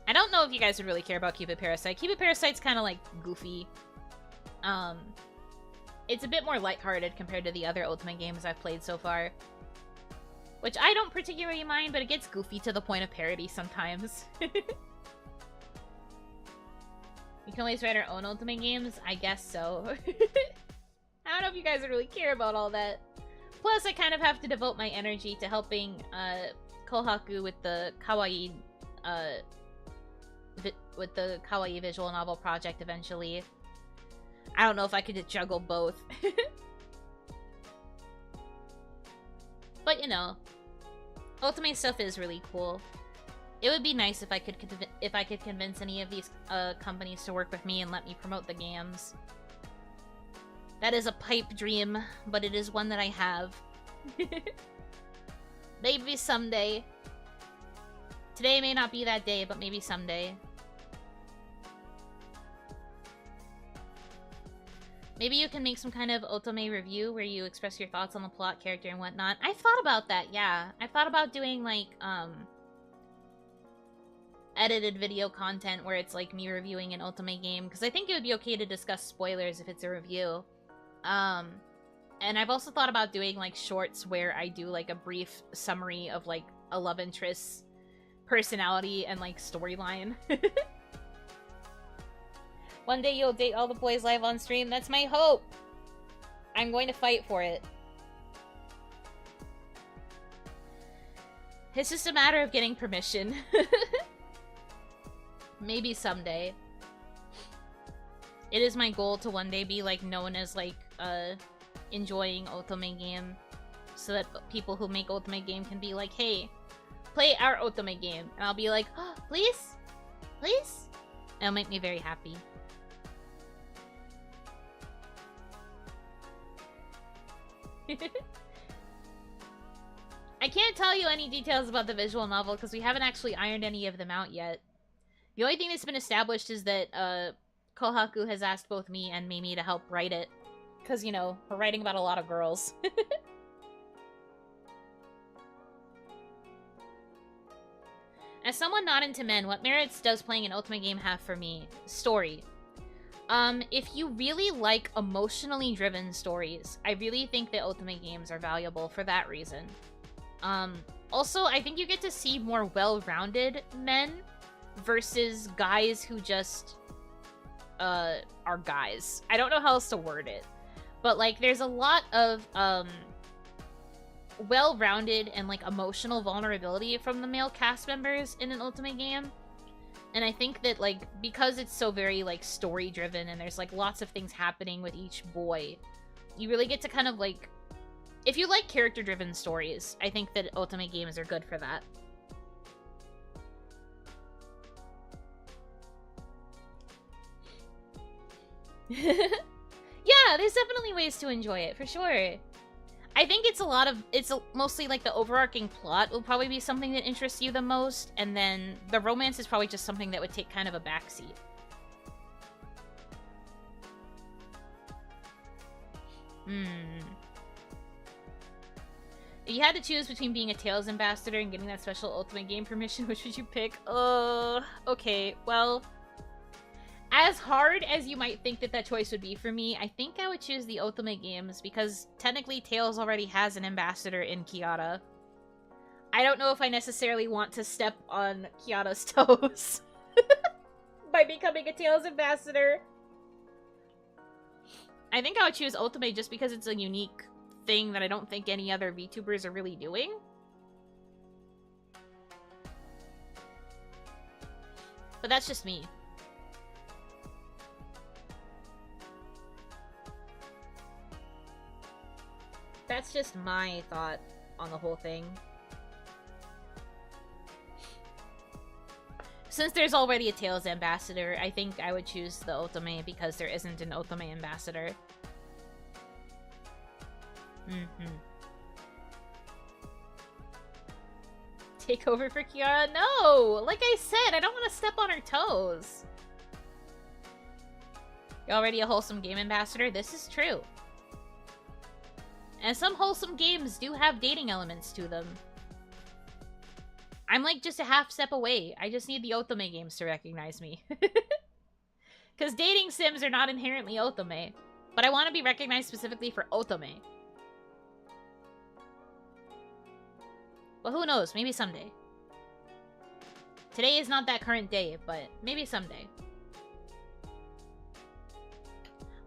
I don't know if you guys would really care about Cupid Parasite. Cupid Parasite's kind of like goofy. It's a bit more lighthearted compared to the other Ultimate games I've played so far. Which I don't particularly mind, but it gets goofy to the point of parody sometimes. We can always write our own Ultimate games? I guess so. I don't know if you guys really care about all that. Plus, I kind of have to devote my energy to helping Kohaku with the kawaii visual novel project eventually. I don't know if I could juggle both. But you know, Ultimate stuff is really cool. It would be nice if I could convince any of these companies to work with me and let me promote the games. That is a pipe dream, but it is one that I have. Maybe someday. Today may not be that day, but maybe someday. Maybe you can make some kind of Otome review where you express your thoughts on the plot, character, and whatnot. I've thought about that, yeah. I've thought about doing, like, edited video content where it's, like, me reviewing an Otome game. Because I think it would be okay to discuss spoilers if it's a review. And I've also thought about doing, like, shorts where I do, like, a brief summary of, like, a love interest's personality and, like, storyline. One day you'll date all the boys live on stream. That's my hope. I'm going to fight for it. It's just a matter of getting permission. Maybe someday. It is my goal to one day be, like, known as, like, enjoying Otome game. So that people who make Otome game can be like, hey, play our Otome game. And I'll be like, oh, please? Please? It'll make me very happy. I can't tell you any details about the visual novel because we haven't actually ironed any of them out yet. The only thing that's been established is that Kohaku has asked both me and Mimi to help write it. Because, you know, we're writing about a lot of girls. As someone not into men, what merits does playing an Ultimate game have for me? Story. If you really like emotionally driven stories, I really think that Ultimate games are valuable for that reason. Also, I think you get to see more well-rounded men versus guys who just, are guys. I don't know how else to word it. But, like, there's a lot of, well-rounded and, like, emotional vulnerability from the male cast members in an Ultimate game. And I think that, like, because it's so very, like, story-driven and there's, like, lots of things happening with each boy, you really get to kind of, like... If you like character-driven stories, I think that Ultimate games are good for that. Yeah, there's definitely ways to enjoy it, for sure. I think it's mostly like the overarching plot will probably be something that interests you the most, and then the romance is probably just something that would take kind of a backseat. If you had to choose between being a Tails ambassador and getting that special Ultimate game permission, which would you pick? Okay, well... As hard as you might think that choice would be for me, I think I would choose the Otome games because technically Tails already has an ambassador in Kiara. I don't know if I necessarily want to step on Kiara's toes by becoming a Tails ambassador. I think I would choose Otome just because it's a unique thing that I don't think any other VTubers are really doing. But that's just me. That's just my thought on the whole thing. Since there's already a Tails ambassador, I think I would choose the Otome because there isn't an Otome ambassador. Take over for Kiara? No! Like I said, I don't want to step on her toes. You're already a wholesome game ambassador? This is true. And some wholesome games do have dating elements to them. I'm like just a half step away. I just need the Otome games to recognize me. Because dating sims are not inherently Otome. But I want to be recognized specifically for Otome. Well, who knows? Maybe someday. Today is not that current day, but maybe someday.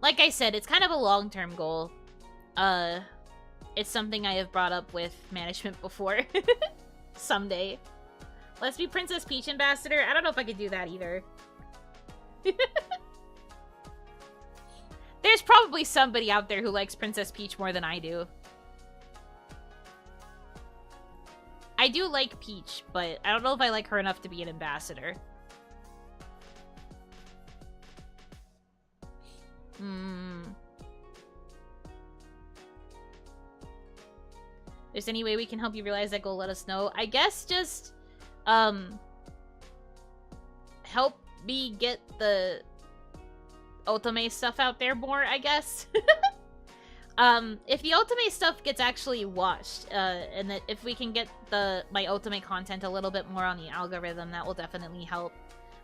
Like I said, it's kind of a long-term goal. It's something I have brought up with management before. Someday. Let's be Princess Peach ambassador. I don't know if I could do that either. There's probably somebody out there who likes Princess Peach more than I do. I do like Peach, but I don't know if I like her enough to be an ambassador. There's any way we can help you realize that goal, let us know. I guess just, help me get the Otome stuff out there more, I guess. If the Otome stuff gets actually watched, and that if we can get my Otome content a little bit more on the algorithm, that will definitely help.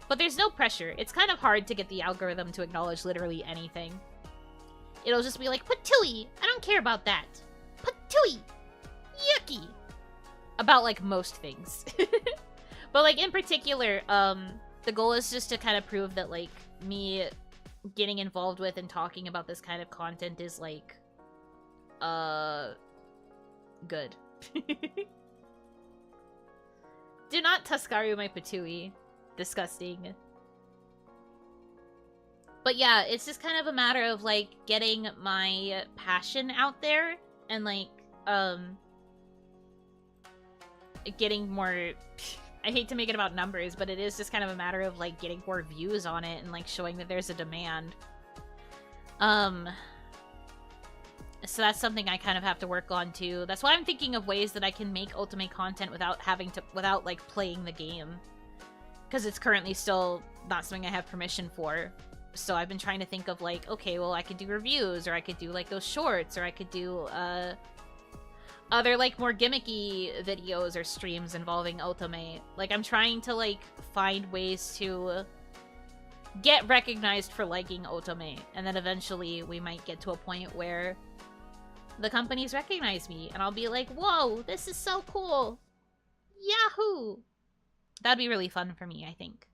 But there's no pressure. It's kind of hard to get the algorithm to acknowledge literally anything. It'll just be like, Patooey! I don't care about that. Patooey! Yucky! About, like, most things. But, like, in particular, the goal is just to kind of prove that, like, me getting involved with and talking about this kind of content is, like, good. Do not Tuskaru my Patooey. Disgusting. But yeah, it's just kind of a matter of, like, getting my passion out there and, like, getting more... I hate to make it about numbers, but it is just kind of a matter of, like, getting more views on it and, like, showing that there's a demand. So that's something I kind of have to work on, too. That's why I'm thinking of ways that I can make Otome content without, like, playing the game. Because it's currently still not something I have permission for. So I've been trying to think of, like, okay, well, I could do reviews, or I could do, like, those shorts, or I could do, other, like, more gimmicky videos or streams involving Otome. Like, I'm trying to, like, find ways to get recognized for liking Otome. And then eventually we might get to a point where the companies recognize me, and I'll be like, whoa, this is so cool! Yahoo! That'd be really fun for me, I think.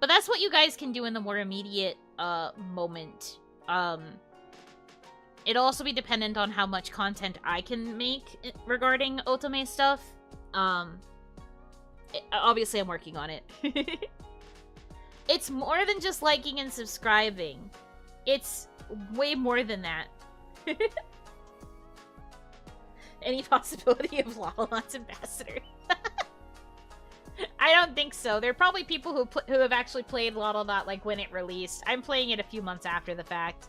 But that's what you guys can do in the more immediate moment. It'll also be dependent on how much content I can make regarding Otome stuff. Obviously, I'm working on it. It's more than just liking and subscribing. It's way more than that. Any possibility of Lololot's ambassador? I don't think so. There are probably people who have actually played Lololot, like, when it released. I'm playing it a few months after the fact.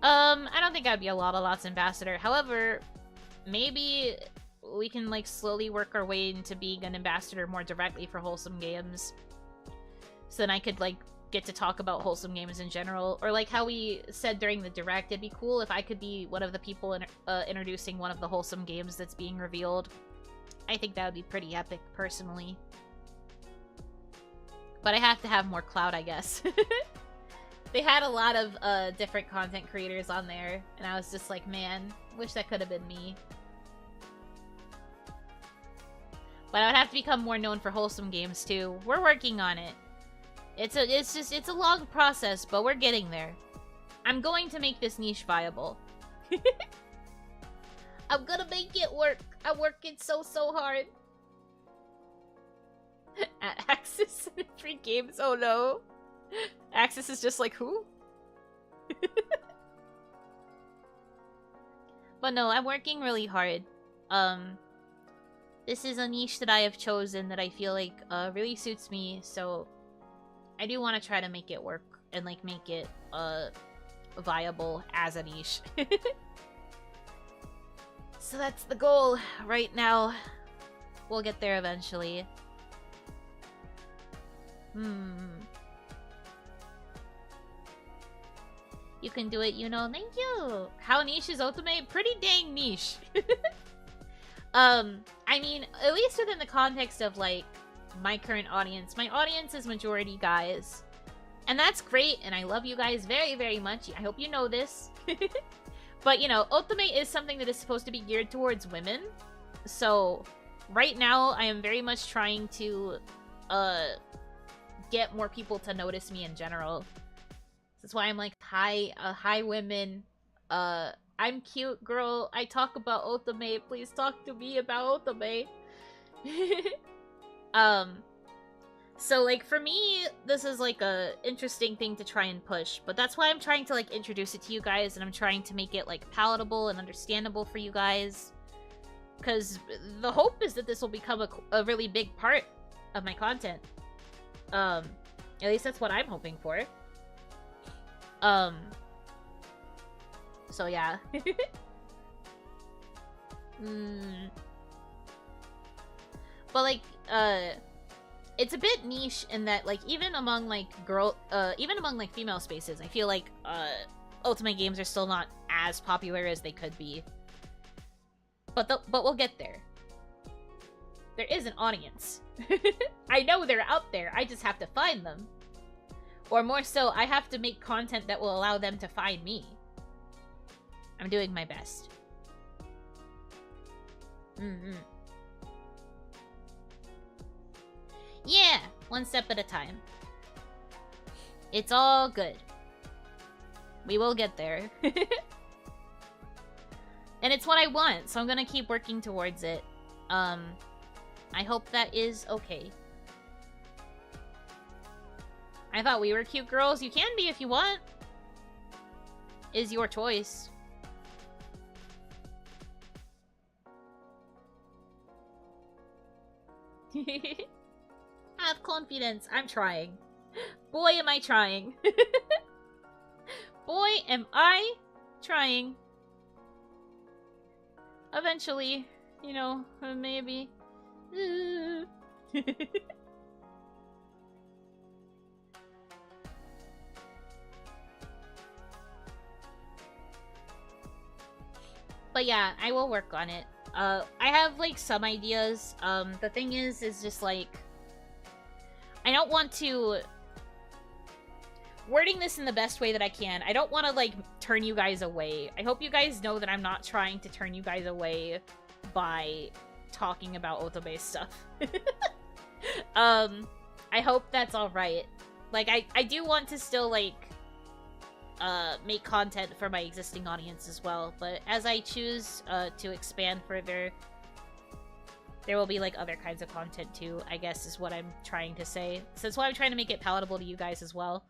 I don't think I'd be a Lololot's ambassador. However, maybe we can, like, slowly work our way into being an ambassador more directly for wholesome games. So then I could, like, get to talk about wholesome games in general. Or, like, how we said during the direct, it'd be cool if I could be one of the people introducing one of the wholesome games that's being revealed. I think that would be pretty epic, personally. But I have to have more clout, I guess. They had a lot of different content creators on there, and I was just like, man, wish that could have been me. But I would have to become more known for wholesome games, too. We're working on it. It's a long process, but we're getting there. I'm going to make this niche viable. I'm gonna make it work. I'm working so hard. At Axis in free games, oh no. Axis is just like, who? But no, I'm working really hard. This is a niche that I have chosen that I feel like really suits me, so I do want to try to make it work and like make it viable as a niche. So that's the goal right now. We'll get there eventually. You can do it, you know. Thank you. How niche is Otome? Pretty dang niche. I mean, at least within the context of, like, my current audience. My audience is majority guys. And that's great, and I love you guys very, very much. I hope you know this. But, you know, Otome is something that is supposed to be geared towards women. So, right now, I am very much trying to, get more people to notice me in general. That's why I'm like, hi women. I'm cute, girl. I talk about Otome. Please talk to me about Otome. So, like, for me, this is, like, a interesting thing to try and push. But that's why I'm trying to, like, introduce it to you guys. And I'm trying to make it, like, palatable and understandable for you guys. Because the hope is that this will become a really big part of my content. At least that's what I'm hoping for. So yeah. But like, it's a bit niche in that, like, even among like female spaces, I feel like Ultimate games are still not as popular as they could be. But we'll get there. There is an audience. I know they're out there. I just have to find them. Or more so, I have to make content that will allow them to find me. I'm doing my best. Yeah, one step at a time. It's all good. We will get there. And it's what I want, so I'm gonna keep working towards it. I hope that is okay. I thought we were cute girls. You can be if you want. Is your choice. Have confidence. I'm trying. Boy, am I trying. Boy, am I trying. Eventually, you know, maybe. But yeah, I will work on it. I have, like, some ideas. The thing is just, like, I don't want to... Wording this in the best way that I can. I don't want to, like, turn you guys away. I hope you guys know that I'm not trying to turn you guys away by talking about Otome stuff. I hope that's alright. Like, I do want to still, like, make content for my existing audience as well, but as I choose to expand further, there will be, like, other kinds of content too, I guess is what I'm trying to say. So that's why I'm trying to make it palatable to you guys as well.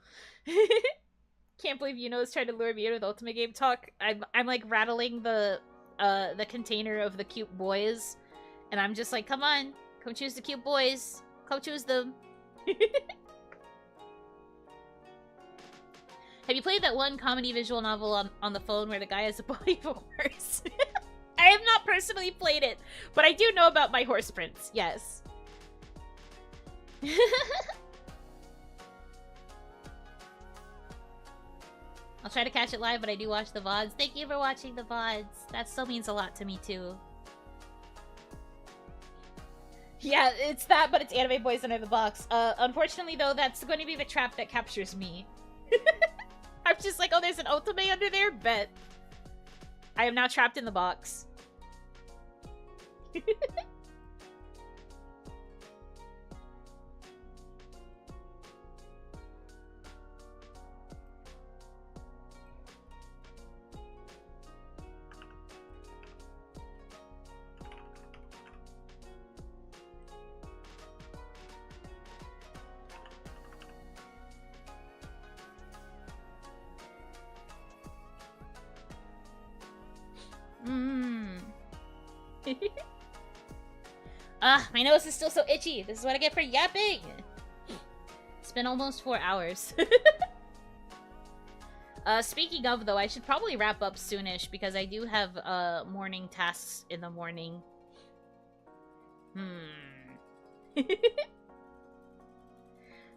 Can't believe Yuno's trying to lure me in with Ultimate Game talk. I'm like rattling the container of the cute boys, and I'm just like, come on, come choose the cute boys. Come choose them. Have you played that one comedy visual novel on the phone where the guy has a body of a horse? I have not personally played it, but I do know about My Horse Prince, yes. I'll try to catch it live, but I do watch the VODs. Thank you for watching the VODs. That still means a lot to me, too. Yeah, it's that, but it's Anime Boys Under the Box. Unfortunately, though, that's going to be the trap that captures me. I'm just like, oh, there's an Otome under there? Bet. I am now trapped in the box. My nose is still so itchy. This is what I get for yapping. It's been almost 4 hours. Speaking of, though, I should probably wrap up soonish because I do have morning tasks in the morning.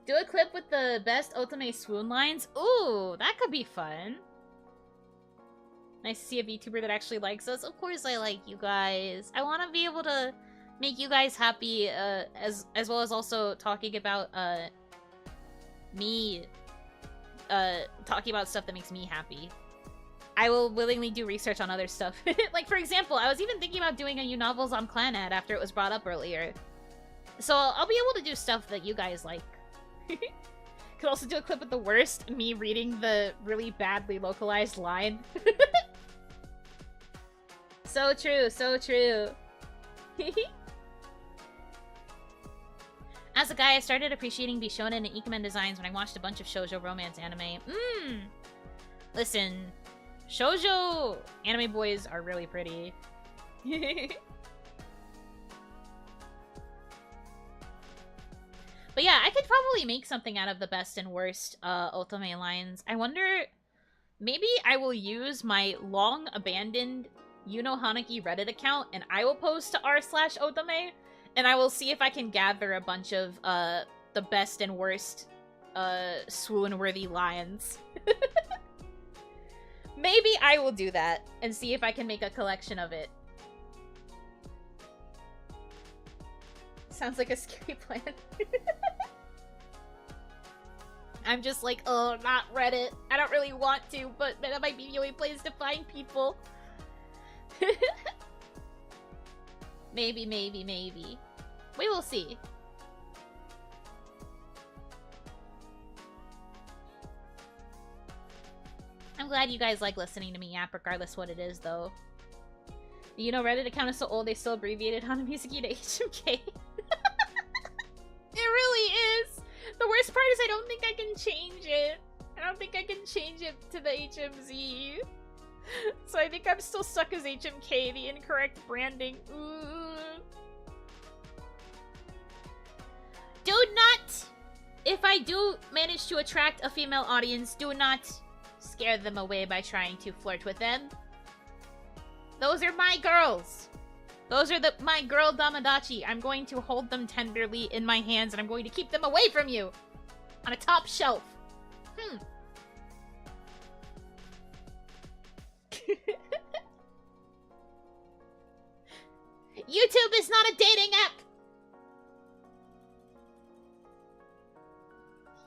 Do a clip with the best Otome swoon lines? Ooh, that could be fun. Nice to see a VTuber that actually likes us. Of course I like you guys. I want to be able to make you guys happy, as well as also talking about, me, talking about stuff that makes me happy. I will willingly do research on other stuff. Like, for example, I was even thinking about doing a YuNovels on Clanad after it was brought up earlier. So I'll be able to do stuff that you guys like. Could also do a clip with the worst, me reading the really badly localized line. So true, so true. As a guy, I started appreciating Bishonen and Ikemen designs when I watched a bunch of shoujo romance anime. Listen, shoujo anime boys are really pretty. But yeah, I could probably make something out of the best and worst Otome lines. I wonder, maybe I will use my long-abandoned Yuno Hanaki Reddit account and I will post to r/Otome, and I will see if I can gather a bunch of the best and worst swoon-worthy lines. Maybe I will do that and see if I can make a collection of it. Sounds like a scary plan. I'm just like, oh, not Reddit. I don't really want to, but that might be the only place to find people. Maybe, maybe, maybe. We will see. I'm glad you guys like listening to me yap, regardless what it is, though. You know, Reddit account is so old, they still abbreviated Hanamizuki to HMK. It really is! The worst part is I don't think I can change it. I don't think I can change it to the HMZ. So I think I'm still stuck as HMK, the incorrect branding. Ooh. Do not, if I do manage to attract a female audience, do not scare them away by trying to flirt with them. Those are my girls. Those are my girl Damadachi. I'm going to hold them tenderly in my hands and I'm going to keep them away from you. On a top shelf. YouTube is not a dating app.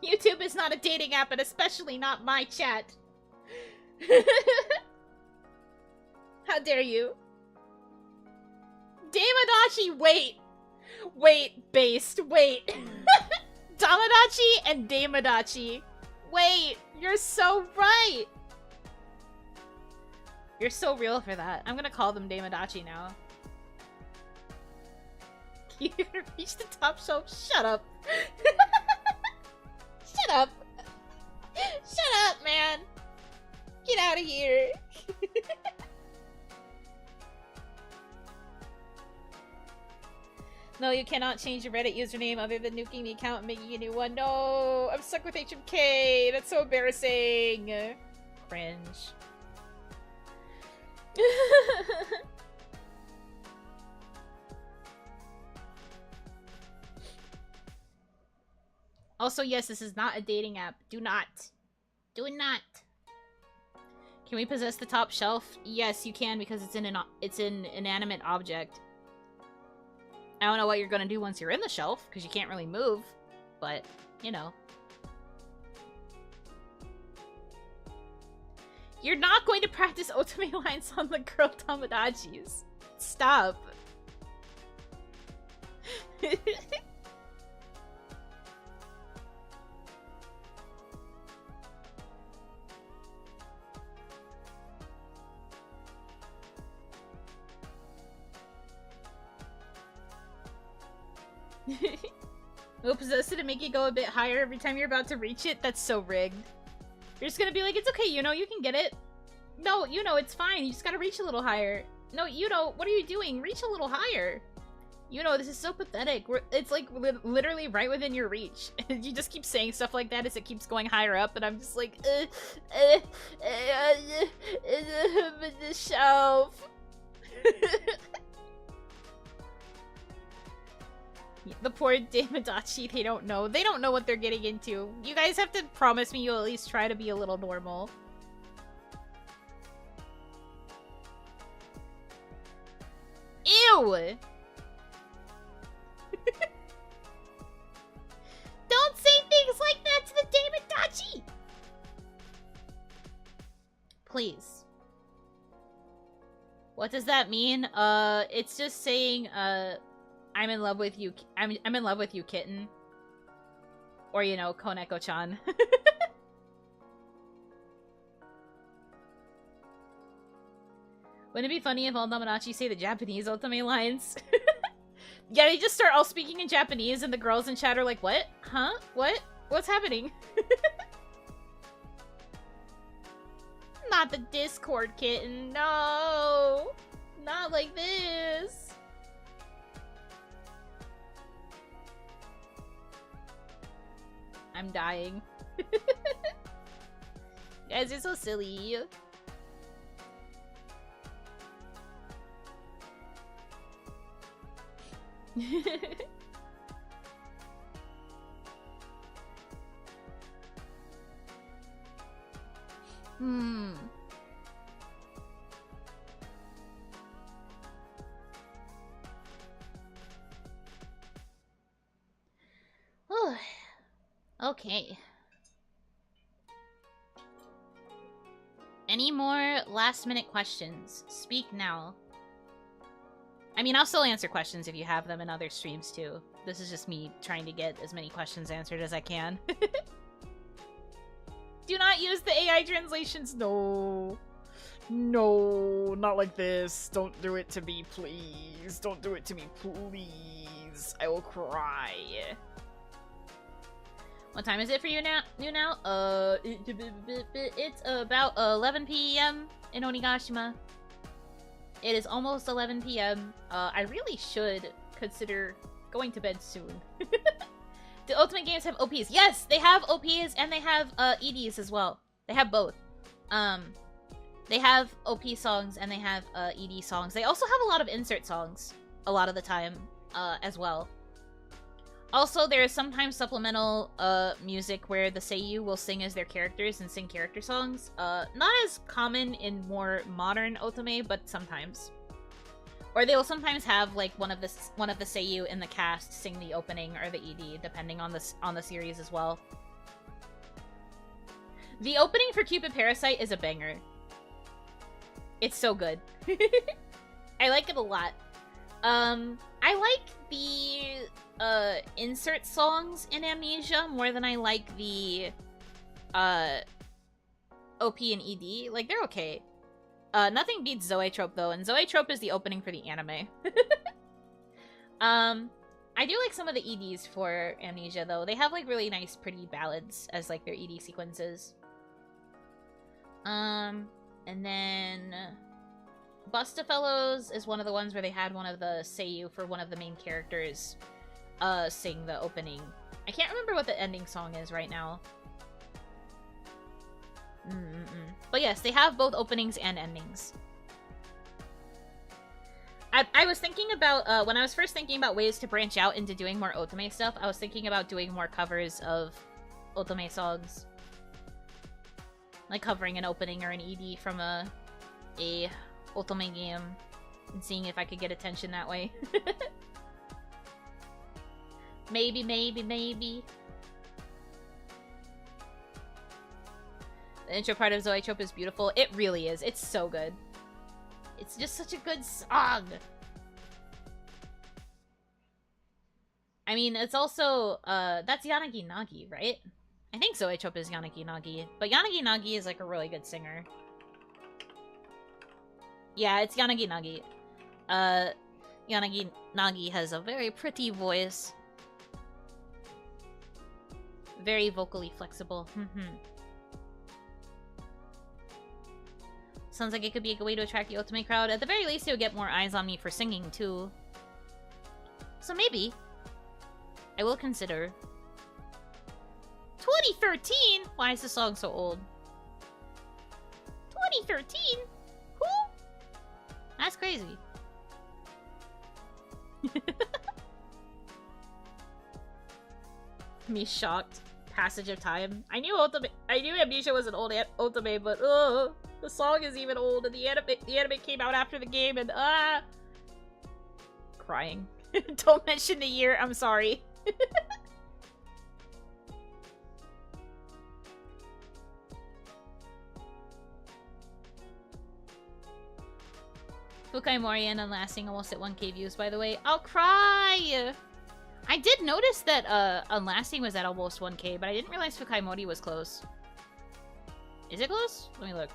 YouTube is not a dating app, and especially not my chat. How dare you? Damadachi, wait. Wait, based, wait. Damadachi and Damadachi. Wait, you're so right. You're so real for that. I'm gonna call them Damadachi now. You reach the top shelf? Shut up. Shut up. Shut up, man. Get out of here. No, you cannot change your Reddit username other than nuking the account and making a new one. No, I'm stuck with HMK. That's so embarrassing. Cringe. Also, yes, this is not a dating app. Do not. Do not. Can we possess the top shelf? Yes, you can, because it's an inanimate object. I don't know what you're gonna do once you're in the shelf, because you can't really move. But, you know. You're not going to practice Otome lines on the girl Tamadachis. Stop. We'll possess it and make it go a bit higher every time you're about to reach it. That's so rigged. You're just gonna be like, it's okay, you know, you can get it. No, you know, it's fine. You just gotta reach a little higher. No, Yuno, what are you doing? Reach a little higher. Yuno, this is so pathetic. It's like literally right within your reach. You just keep saying stuff like that as it keeps going higher up, and I'm just like, the shelf. The poor Damadachi, they don't know. They don't know what they're getting into. You guys have to promise me you'll at least try to be a little normal. Ew! Don't say things like that to the Damadachi! Please. What does that mean? It's just saying, I'm in love with you. I'm in love with you, kitten. Or, you know, Koneko-chan. Wouldn't it be funny if all Damadachi say the Japanese Otome lines? Yeah, they just start all speaking in Japanese and the girls in chat are like, what? Huh? What? What's happening? Not the Discord kitten. No! Not like this. I'm dying. You guys are so silly. Okay. Any more last-minute questions? Speak now. I mean, I'll still answer questions if you have them in other streams, too. This is just me trying to get as many questions answered as I can. Do not use the AI translations. No. No, not like this. Don't do it to me, please. Don't do it to me, please. I will cry. What time is it for you now? It's about 11 p.m. in Onigashima. It is almost 11 p.m. I really should consider going to bed soon. Do Ultimate games have OPs? Yes, they have OPs and they have EDs as well. They have both. They have OP songs and they have ED songs. They also have a lot of insert songs a lot of the time as well. Also, there is sometimes supplemental music where the seiyuu will sing as their characters and sing character songs. Not as common in more modern otome, but sometimes. Or they will sometimes have like one of the seiyuu in the cast sing the opening or the ED, depending on the series as well. The opening for Cupid Parasite is a banger. It's so good. I like it a lot. I like the insert songs in Amnesia more than I like the OP and ED. Like, they're okay. Nothing beats Zoetrope though, and Zoetrope is the opening for the anime. I do like some of the EDs for Amnesia though. They have like really nice pretty ballads as like their ED sequences. And then Bustafellows is one of the ones where they had one of the seiyuu for one of the main characters sing the opening. I can't remember what the ending song is right now. But yes, they have both openings and endings. I was thinking about, when I was first thinking about ways to branch out into doing more otome stuff, I was thinking about doing more covers of otome songs. Like covering an opening or an ED from a otome game and seeing if I could get attention that way. Maybe. The intro part of Zoetrope is beautiful. It really is. It's so good. It's just such a good song. I mean, it's also, that's Yanagi Nagi, right? I think Zoetrope is Yanagi Nagi, but Yanagi Nagi is like a really good singer. Yeah, it's Yanagi Nagi. Yanagi Nagi has a very pretty voice. Very vocally flexible. Sounds like it could be a good way to attract the Otome crowd. At the very least, it would get more eyes on me for singing, too. So maybe. I will consider. 2013? Why is the song so old? 2013? Who? That's crazy. Me shocked. Passage of time. I knew Amnesia was an old Otome, but the song is even old, and the anime came out after the game, and crying. Don't mention the year. I'm sorry. Fukai Mori and Unlasting almost at 1K views, by the way. I'll cry! I did notice that Unlasting was at almost 1K, but I didn't realize Fukai Mori was close. Is it close? Let me look.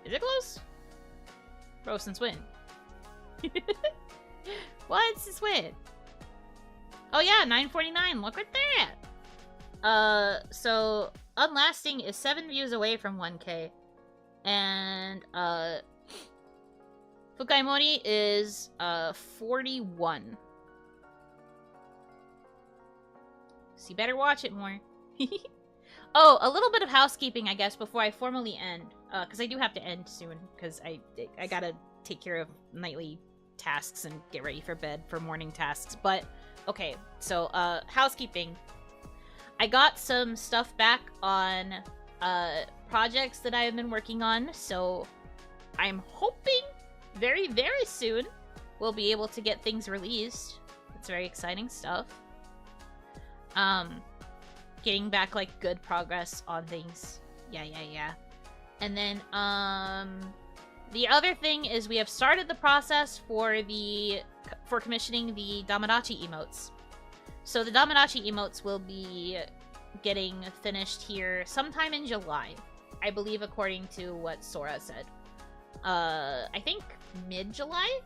Is it close? Bro, since when? What? Since when? Oh yeah, 949. Look right there! So Unlasting is 7 views away from 1K. And, Fukai Mori is, 41. So you better watch it more. Oh, a little bit of housekeeping, I guess, before I formally end. Because I do have to end soon, because I gotta take care of nightly tasks and get ready for bed for morning tasks. But, okay, so, housekeeping. I got some stuff back on, projects that I've been working on, so I'm hoping very, very soon we'll be able to get things released. It's very exciting stuff. Getting back, like, good progress on things. Yeah. And then, the other thing is we have started the process for commissioning the Damadachi emotes. So the Damadachi emotes will be getting finished here sometime in July. I believe, according to what Sora said. I think mid-July?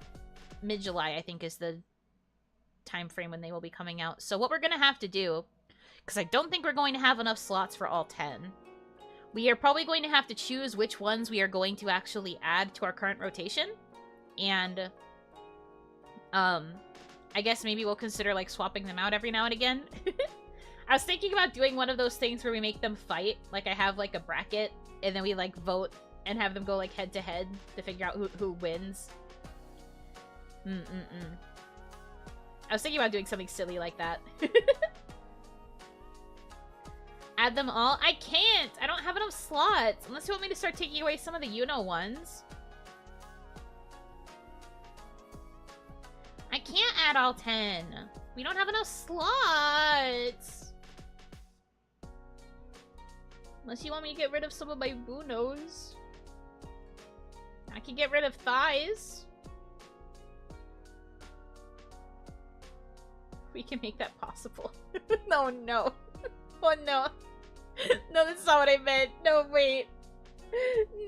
Mid-July, I think, is the time frame when they will be coming out. So what we're gonna have to do, because I don't think we're going to have enough slots for all 10, we are probably going to have to choose which ones we are going to actually add to our current rotation. And, I guess maybe we'll consider, like, swapping them out every now and again. I was thinking about doing one of those things where we make them fight. Like, I have, like, a bracket, and then we, like, vote and have them go, like, head-to-head to figure out who wins. I was thinking about doing something silly like that. Add them all? I can't! I don't have enough slots! Unless you want me to start taking away some of the Yuno ones. I can't add all 10. We don't have enough slots! Unless you want me to get rid of some of my Bunos. I can get rid of thighs. We can make that possible. No. Oh no. No, that's not what I meant. No, wait.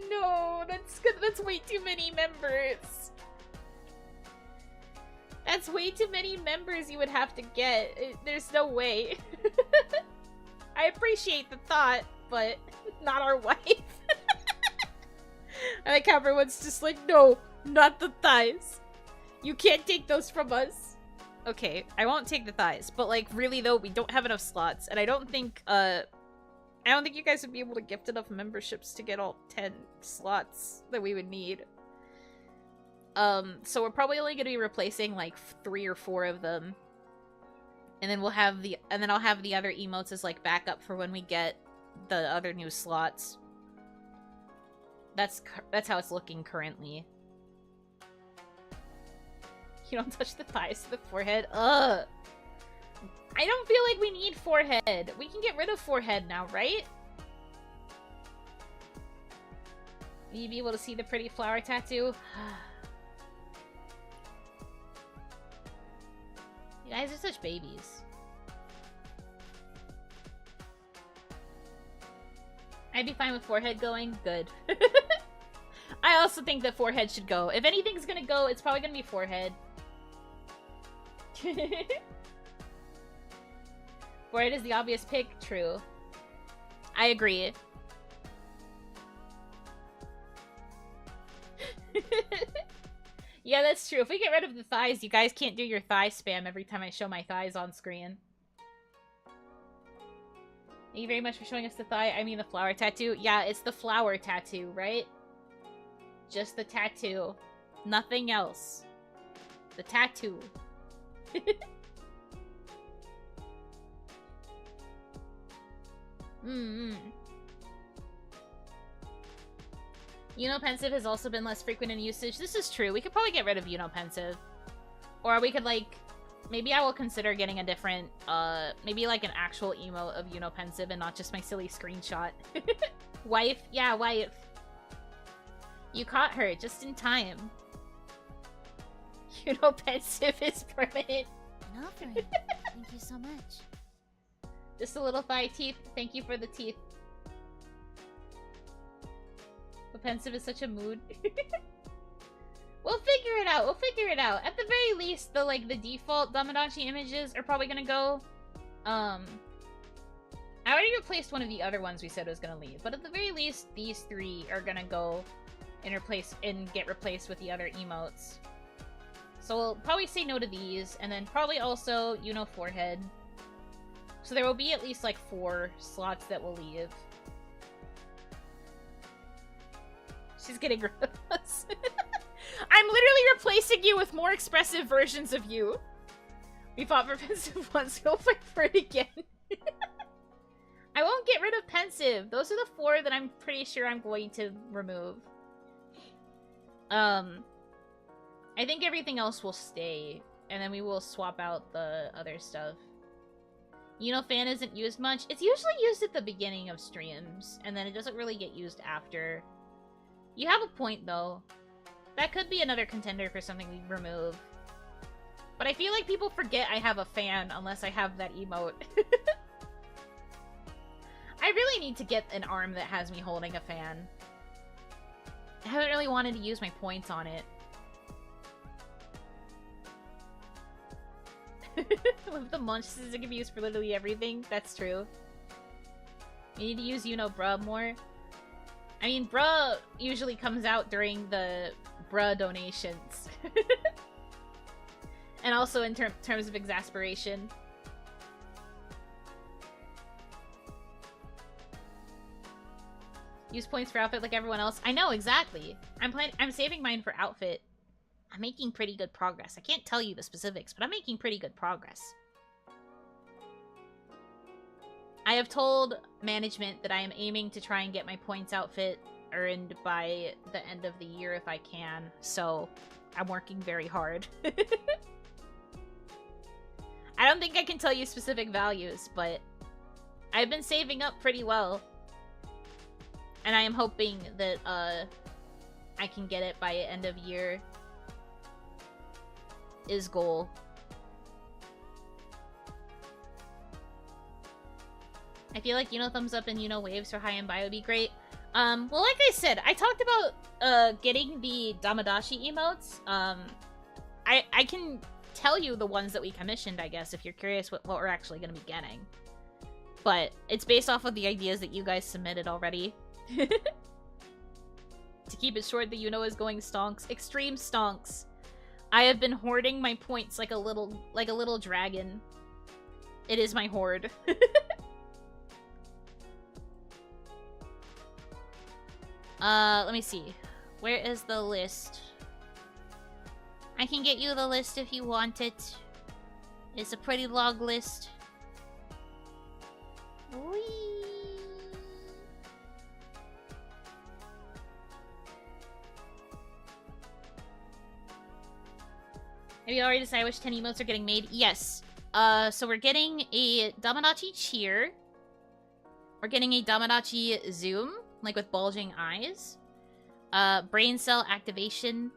No, that's way too many members. That's way too many members you would have to get. There's no way. I appreciate the thought, but not our wife. I like how everyone's just like, no, not the thighs. You can't take those from us. Okay, I won't take the thighs, but like really though, we don't have enough slots, and I don't think you guys would be able to gift enough memberships to get all 10 slots that we would need. So we're probably only gonna be replacing like 3 or 4 of them. And then I'll have the other emotes as like backup for when we get the other new slots. That's how it's looking currently. You don't touch the thighs to the forehead. Ugh. I don't feel like we need forehead. We can get rid of forehead now, right? Will you be able to see the pretty flower tattoo? You guys are such babies. I'd be fine with forehead going. Good. I also think that forehead should go. If anything's gonna go, it's probably gonna be forehead. Forehead is the obvious pick. True. I agree. Yeah, that's true. If we get rid of the thighs, you guys can't do your thigh spam every time I show my thighs on screen. Thank you very much for showing us the thigh. I mean the flower tattoo. Yeah, it's the flower tattoo, right? Just the tattoo. Nothing else. The tattoo. Pensive has also been less frequent in usage. This is true. We could probably get rid of Pensive. Or we could, like... Maybe I will consider getting a different, maybe like an actual emote of Pensive and not just my silly screenshot. Wife? Yeah, wife. You caught her just in time. Pensive is permanent. An offering. Thank you so much. Just a little thigh teeth. Thank you for the teeth. But Pensive is such a mood. We'll figure it out. We'll figure it out. At the very least, the default Damadachi images are probably gonna go. I already replaced one of the other ones we said was gonna leave, but at the very least, these three are gonna go and get replaced with the other emotes. So we'll probably say no to these, and then probably also forehead. So there will be at least 4 slots that will leave. She's getting rid of us. I'm literally replacing you with more expressive versions of you. We fought for Pensive once, we'll fight for it again. I won't get rid of Pensive. Those are the 4 that I'm pretty sure I'm going to remove. I think everything else will stay, and then we will swap out the other stuff. Fan isn't used much. It's usually used at the beginning of streams, and then it doesn't really get used after. You have a point, though. That could be another contender for something we remove. But I feel like people forget I have a fan unless I have that emote. I really need to get an arm that has me holding a fan. I haven't really wanted to use my points on it. With the munches it can be used for literally everything. That's true. You need to use bruh more. I mean, bruh usually comes out during the bruh donations. And also in terms of exasperation. Use points for outfit like everyone else. I know, exactly. I'm saving mine for outfit. I'm making pretty good progress. I can't tell you the specifics, but I'm making pretty good progress. I have told management that I am aiming to try and get my points outfit earned by the end of the year if I can, so I'm working very hard. I don't think I can tell you specific values, but I've been saving up pretty well. And I am hoping that I can get it by end of year is goal. I feel like thumbs up and waves for high and bio would be great. Well, like I said, I talked about getting the Damadachi emotes. I can tell you the ones that we commissioned, I guess, if you're curious what we're actually going to be getting. But it's based off of the ideas that you guys submitted already. To keep it short, the is going stonks. Extreme stonks. I have been hoarding my points like a little dragon. It is my hoard. Let me see. Where is the list? I can get you the list if you want it. It's a pretty long list. Whee! Have you already decided which 10 emotes are getting made? Yes. So we're getting a Damadachi cheer. We're getting a Damadachi zoom, like with bulging eyes. Brain cell activation.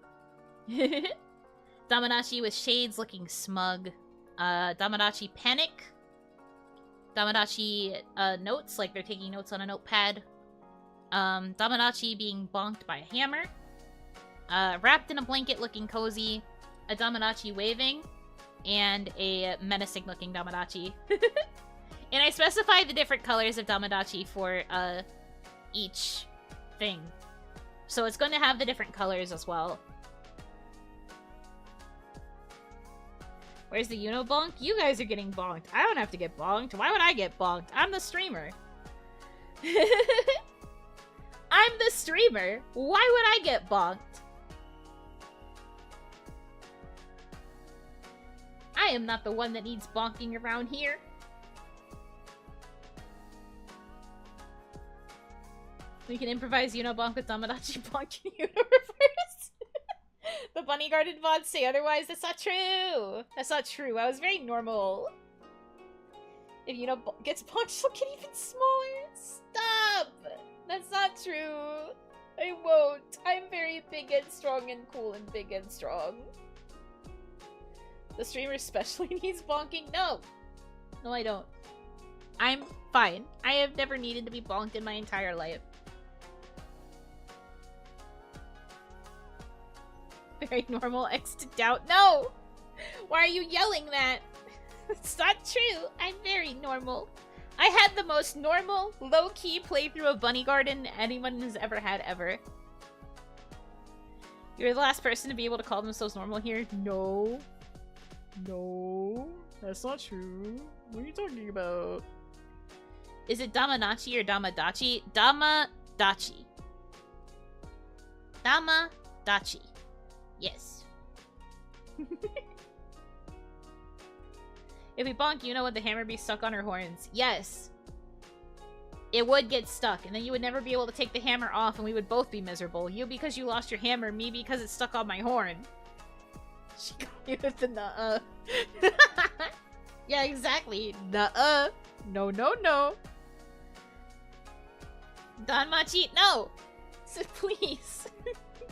Damadachi with shades looking smug. Damadachi panic. Damadachi notes, like they're taking notes on a notepad. Damadachi being bonked by a hammer. Wrapped in a blanket looking cozy. A Damadachi waving. And a menacing looking Damadachi. And I specify the different colors of Damadachi for each thing. So it's going to have the different colors as well. Where's the Yuno bonk? You guys are getting bonked. I don't have to get bonked. Why would I get bonked? I'm the streamer. I'm the streamer. Why would I get bonked? I am not the one that needs bonking around here. We can improvise Yuno bonk with Tamagotchi bonking Yuno reverse. The Bunny Garden VODs say otherwise. That's not true. That's not true. I was very normal. If Yuno gets bonked, she'll get even smaller. Stop! That's not true. I won't. I'm very big and strong and cool and big and strong. The streamer especially needs bonking? No! No, I don't. I'm fine. I have never needed to be bonked in my entire life. Very normal, X to doubt. No! Why are you yelling that? It's not true. I'm very normal. I had the most normal, low-key playthrough of Bunny Garden anyone has ever had, ever. You're the last person to be able to call themselves normal here? No. No, that's not true. What are you talking about? Is it Damanachi or Damadachi? Damadachi. Damadachi. Yes. If we bonk Yuno, would the hammer be stuck on her horns? Yes. It would get stuck, and then you would never be able to take the hammer off, and we would both be miserable. You because you lost your hammer, me because it's stuck on my horn. She got me with the nuh-uh. Yeah, exactly. Nuh-uh. No, no, no. Danmachi, no! So please.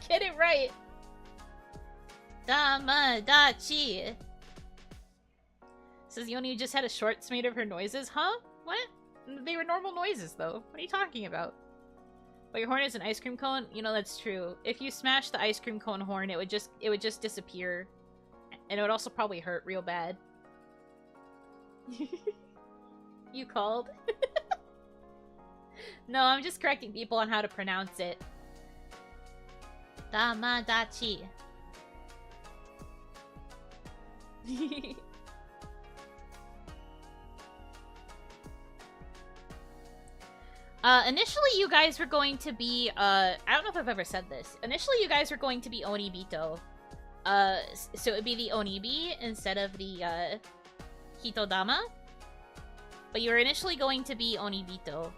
Get it right. Damadachi. Says Yoni just had a shorts made of her noises. Huh? What? They were normal noises, though. What are you talking about? But your horn is an ice cream cone? You know, that's true. If you smash the ice cream cone horn, it would just disappear. And it would also probably hurt real bad. You called? No, I'm just correcting people on how to pronounce it. Damadachi. Initially you guys were going to be, I don't know if I've ever said this. Initially you guys were going to be Onibito. So it would be the Onibi instead of the, Hitodama. But you were initially going to be Onibito.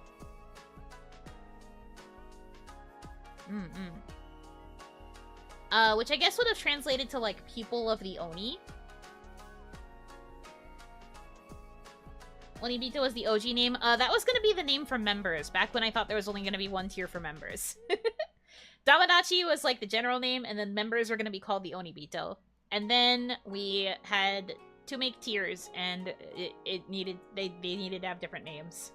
Which I guess would have translated to, like, people of the Oni. Onibito was the OG name. That was gonna be the name for members, back when I thought there was only gonna be one tier for members. Damadachi was, like, the general name, and then members were gonna be called the Onibito. And then we had to make tiers, and they needed to have different names.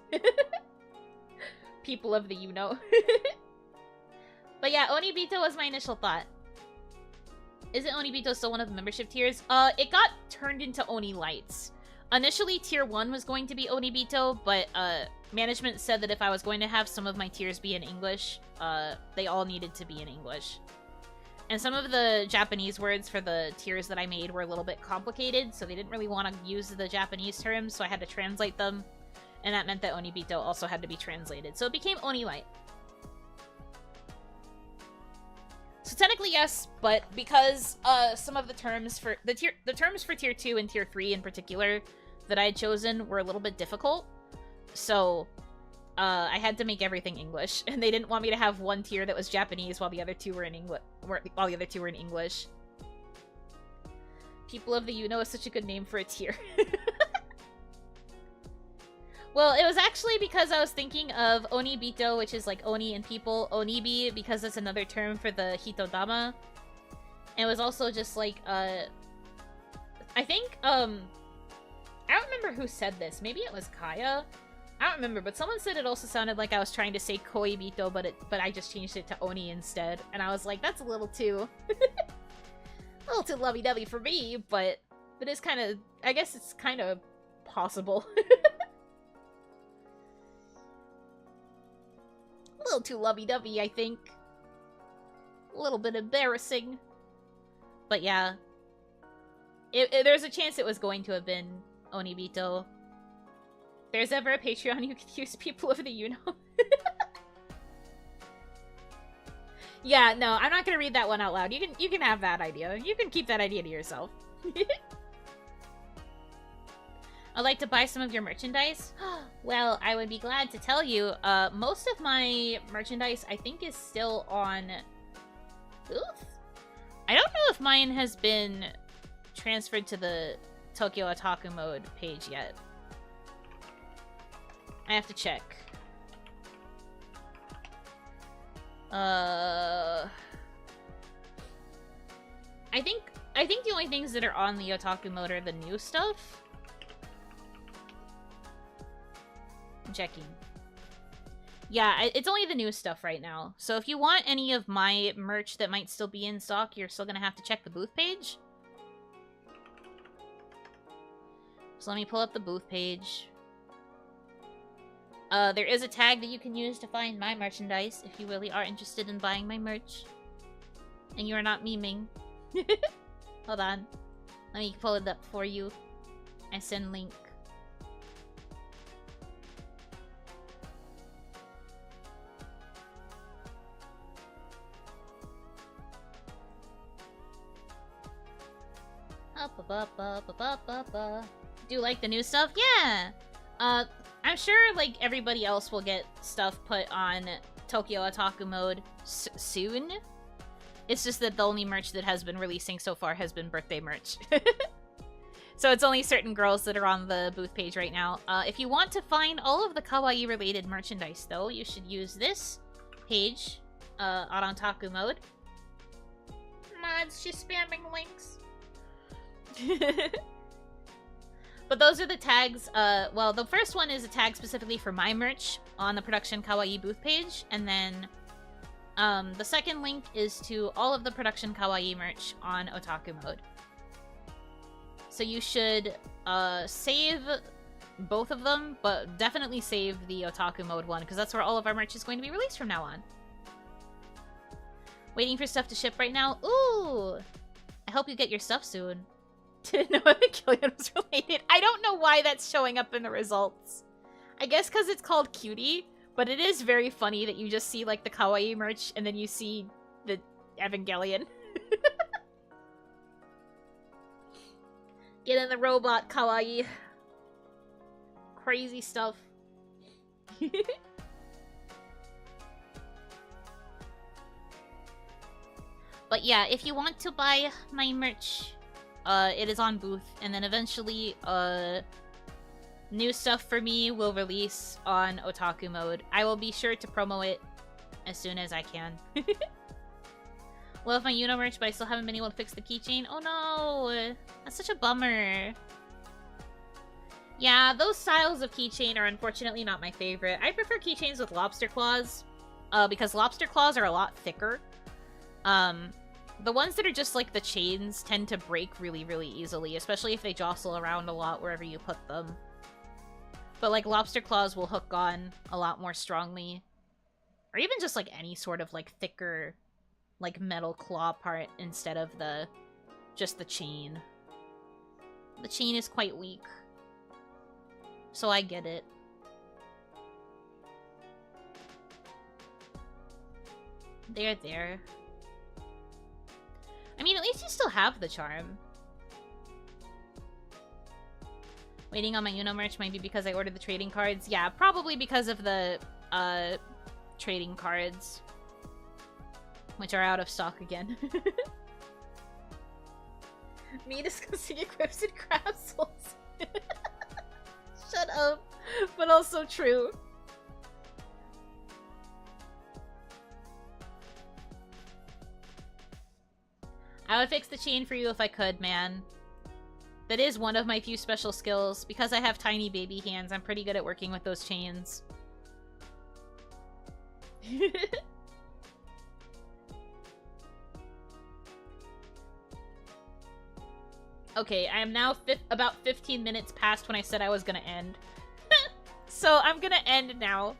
People of the Yuno. But yeah, Onibito was my initial thought. Isn't Onibito still one of the membership tiers? It got turned into Oni Lights. Initially, tier 1 was going to be Onibito, but management said that if I was going to have some of my tiers be in English, they all needed to be in English. And some of the Japanese words for the tiers that I made were a little bit complicated, so they didn't really want to use the Japanese terms, so I had to translate them. And that meant that Onibito also had to be translated. So it became Oni Light. So technically yes, but because some of the terms for the terms for tier 2 and tier 3 in particular that I had chosen were a little bit difficult, so I had to make everything English, and they didn't want me to have one tier that was Japanese while the other two were in English. People of the Yuno is such a good name for a tier. Well, it was actually because I was thinking of Onibito, which is like Oni and people. Onibi, because that's another term for the Hitodama. And it was also just like, I think, I don't remember who said this. Maybe it was Kaya? I don't remember, but someone said it also sounded like I was trying to say Koibito, but I just changed it to Oni instead. And I was like, that's a little too... a little too lovey-dovey for me, but it is kind of... I guess it's kind of possible. A little too lovey-dovey, I think. A little bit embarrassing. But yeah. There's a chance it was going to have been Onibito. If there's ever a Patreon, you could use people of the Yuno. Yeah, no, I'm not gonna read that one out loud. You can have that idea. You can keep that idea to yourself. I'd like to buy some of your merchandise. Well, I would be glad to tell you, most of my merchandise, I think, is still on Booth? I don't know if mine has been transferred to the Tokyo Otaku Mode page yet. I have to check. I think the only things that are on the Otaku Mode are the new stuff. I'm checking. Yeah, it's only the new stuff right now. So if you want any of my merch that might still be in stock, you're still gonna have to check the booth page. So let me pull up the booth page. There is a tag that you can use to find my merchandise if you really are interested in buying my merch. And you are not memeing. Hold on. Let me pull it up for you. I send link. Do you like the new stuff? Yeah! I'm sure, like, everybody else will get stuff put on Tokyo Otaku Mode soon. It's just that the only merch that has been releasing so far has been birthday merch. So it's only certain girls that are on the booth page right now. If you want to find all of the kawaii-related merchandise, though, you should use this page on Otaku Mode. Mods, she's spamming links. But those are the tags. Well, the first one is a tag specifically for my merch on the Production Kawaii booth page, and then the second link is to all of the Production Kawaii merch on Otaku Mode. So you should save both of them, but definitely save the Otaku Mode one, because that's where all of our merch is going to be released from now on. Waiting for stuff to ship right now? Ooh! I hope you get your stuff soon. Didn't know if the Killian was related. I don't know why that's showing up in the results. I guess because it's called Cutie, but it is very funny that you just see, like, the kawaii merch, and then you see the Evangelion. Get in the robot, kawaii. Crazy stuff. But yeah, if you want to buy my merch, it is on booth, and then eventually, new stuff for me will release on Otaku Mode. I will be sure to promo it as soon as I can. Love my Yuno merch, but I still haven't been able to fix the keychain. Oh no! That's such a bummer. Yeah, those styles of keychain are unfortunately not my favorite. I prefer keychains with lobster claws, because lobster claws are a lot thicker. The ones that are just like the chains tend to break really, really easily, especially if they jostle around a lot wherever you put them. But like lobster claws will hook on a lot more strongly. Or even just like any sort of like thicker like metal claw part instead of just the chain. The chain is quite weak. So I get it. There. I mean, at least you still have the charm. Waiting on my Yuno merch might be because I ordered the trading cards. Yeah, probably because of the trading cards, which are out of stock again. Me discussing equips and crapsels. Shut up. But also true. I would fix the chain for you if I could, man. That is one of my few special skills. Because I have tiny baby hands, I'm pretty good at working with those chains. Okay, I am now about 15 minutes past when I said I was gonna end. So I'm gonna end now.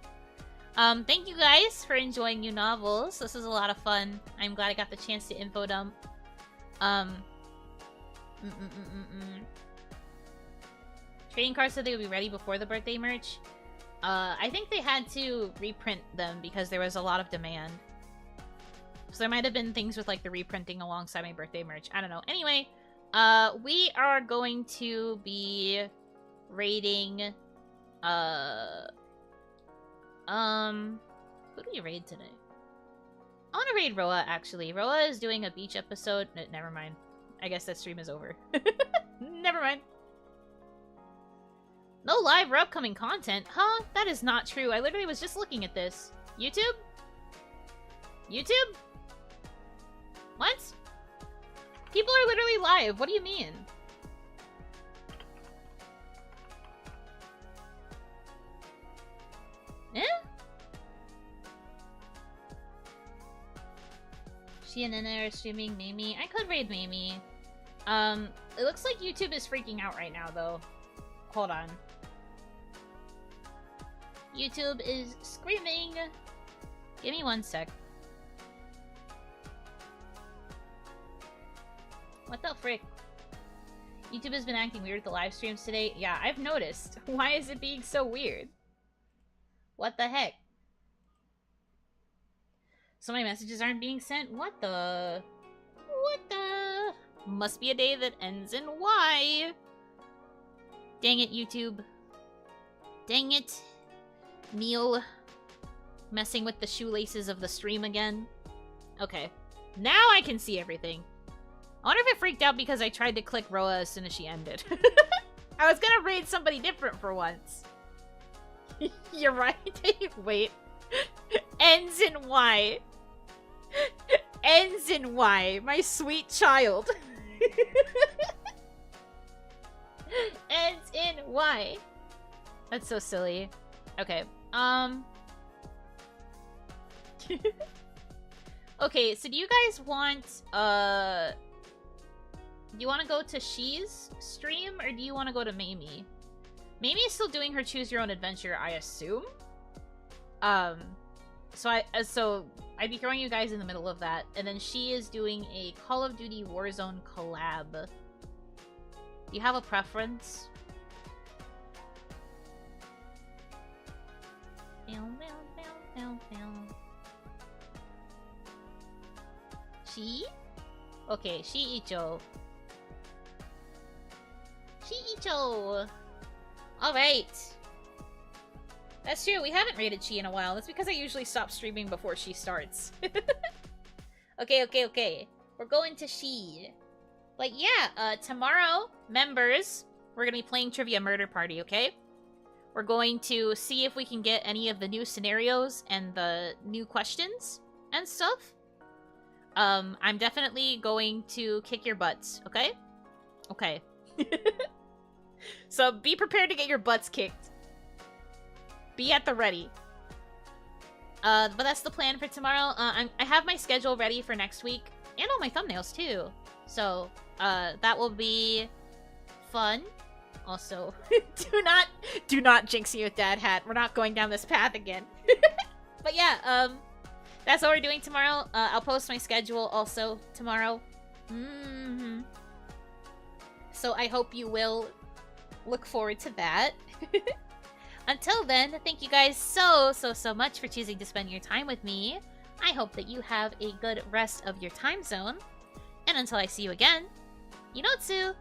Thank you guys for enjoying YuNovels. This was a lot of fun. I'm glad I got the chance to info dump. Trading cards said they would be ready before the birthday merch. I think they had to reprint them because there was a lot of demand. So there might have been things with like the reprinting alongside my birthday merch. I don't know. Anyway, we are going to be raiding who do we raid today? I want to raid Roa, actually. Roa is doing a beach episode. No, never mind. I guess that stream is over. Never mind. No live or upcoming content? Huh? That is not true. I literally was just looking at this. YouTube? YouTube? What? People are literally live. What do you mean? Eh? She and Nene are streaming Mamie. I could raid Mamie. It looks like YouTube is freaking out right now, though. Hold on. YouTube is screaming. Give me 1 sec. What the frick? YouTube has been acting weird with the live streams today. Yeah, I've noticed. Why is it being so weird? What the heck? So my messages aren't being sent? What the? What the? Must be a day that ends in Y. Dang it, YouTube. Dang it. Neil. Messing with the shoelaces of the stream again. Okay. Now I can see everything. I wonder if it freaked out because I tried to click Roa as soon as she ended. I was gonna raid somebody different for once. You're right. Wait. Ends in Y. Ends in Y. My sweet child. Ends in Y. That's so silly. Okay. Okay, so do you guys want, do you want to go to She's stream, or do you want to go to Mamie? Mamie is still doing her Choose Your Own Adventure, I assume. So I'd be throwing you guys in the middle of that, and then she is doing a Call of Duty Warzone collab. Do you have a preference? She? Okay, she Icho. She Icho! Alright. That's true, we haven't rated She in a while. That's because I usually stop streaming before she starts. Okay. We're going to She. But yeah, tomorrow, members, we're gonna be playing Trivia Murder Party, okay? We're going to see if we can get any of the new scenarios and the new questions and stuff. I'm definitely going to kick your butts, okay? Okay. So be prepared to get your butts kicked. Be at the ready. But that's the plan for tomorrow. I have my schedule ready for next week. And all my thumbnails, too. So, that will be fun. Also, do not jinx me with Dad Hat. We're not going down this path again. But yeah, that's what we're doing tomorrow. I'll post my schedule also tomorrow. So I hope you will look forward to that. Until then, thank you guys so much for choosing to spend your time with me. I hope that you have a good rest of your time zone. And until I see you again, Yunotsu!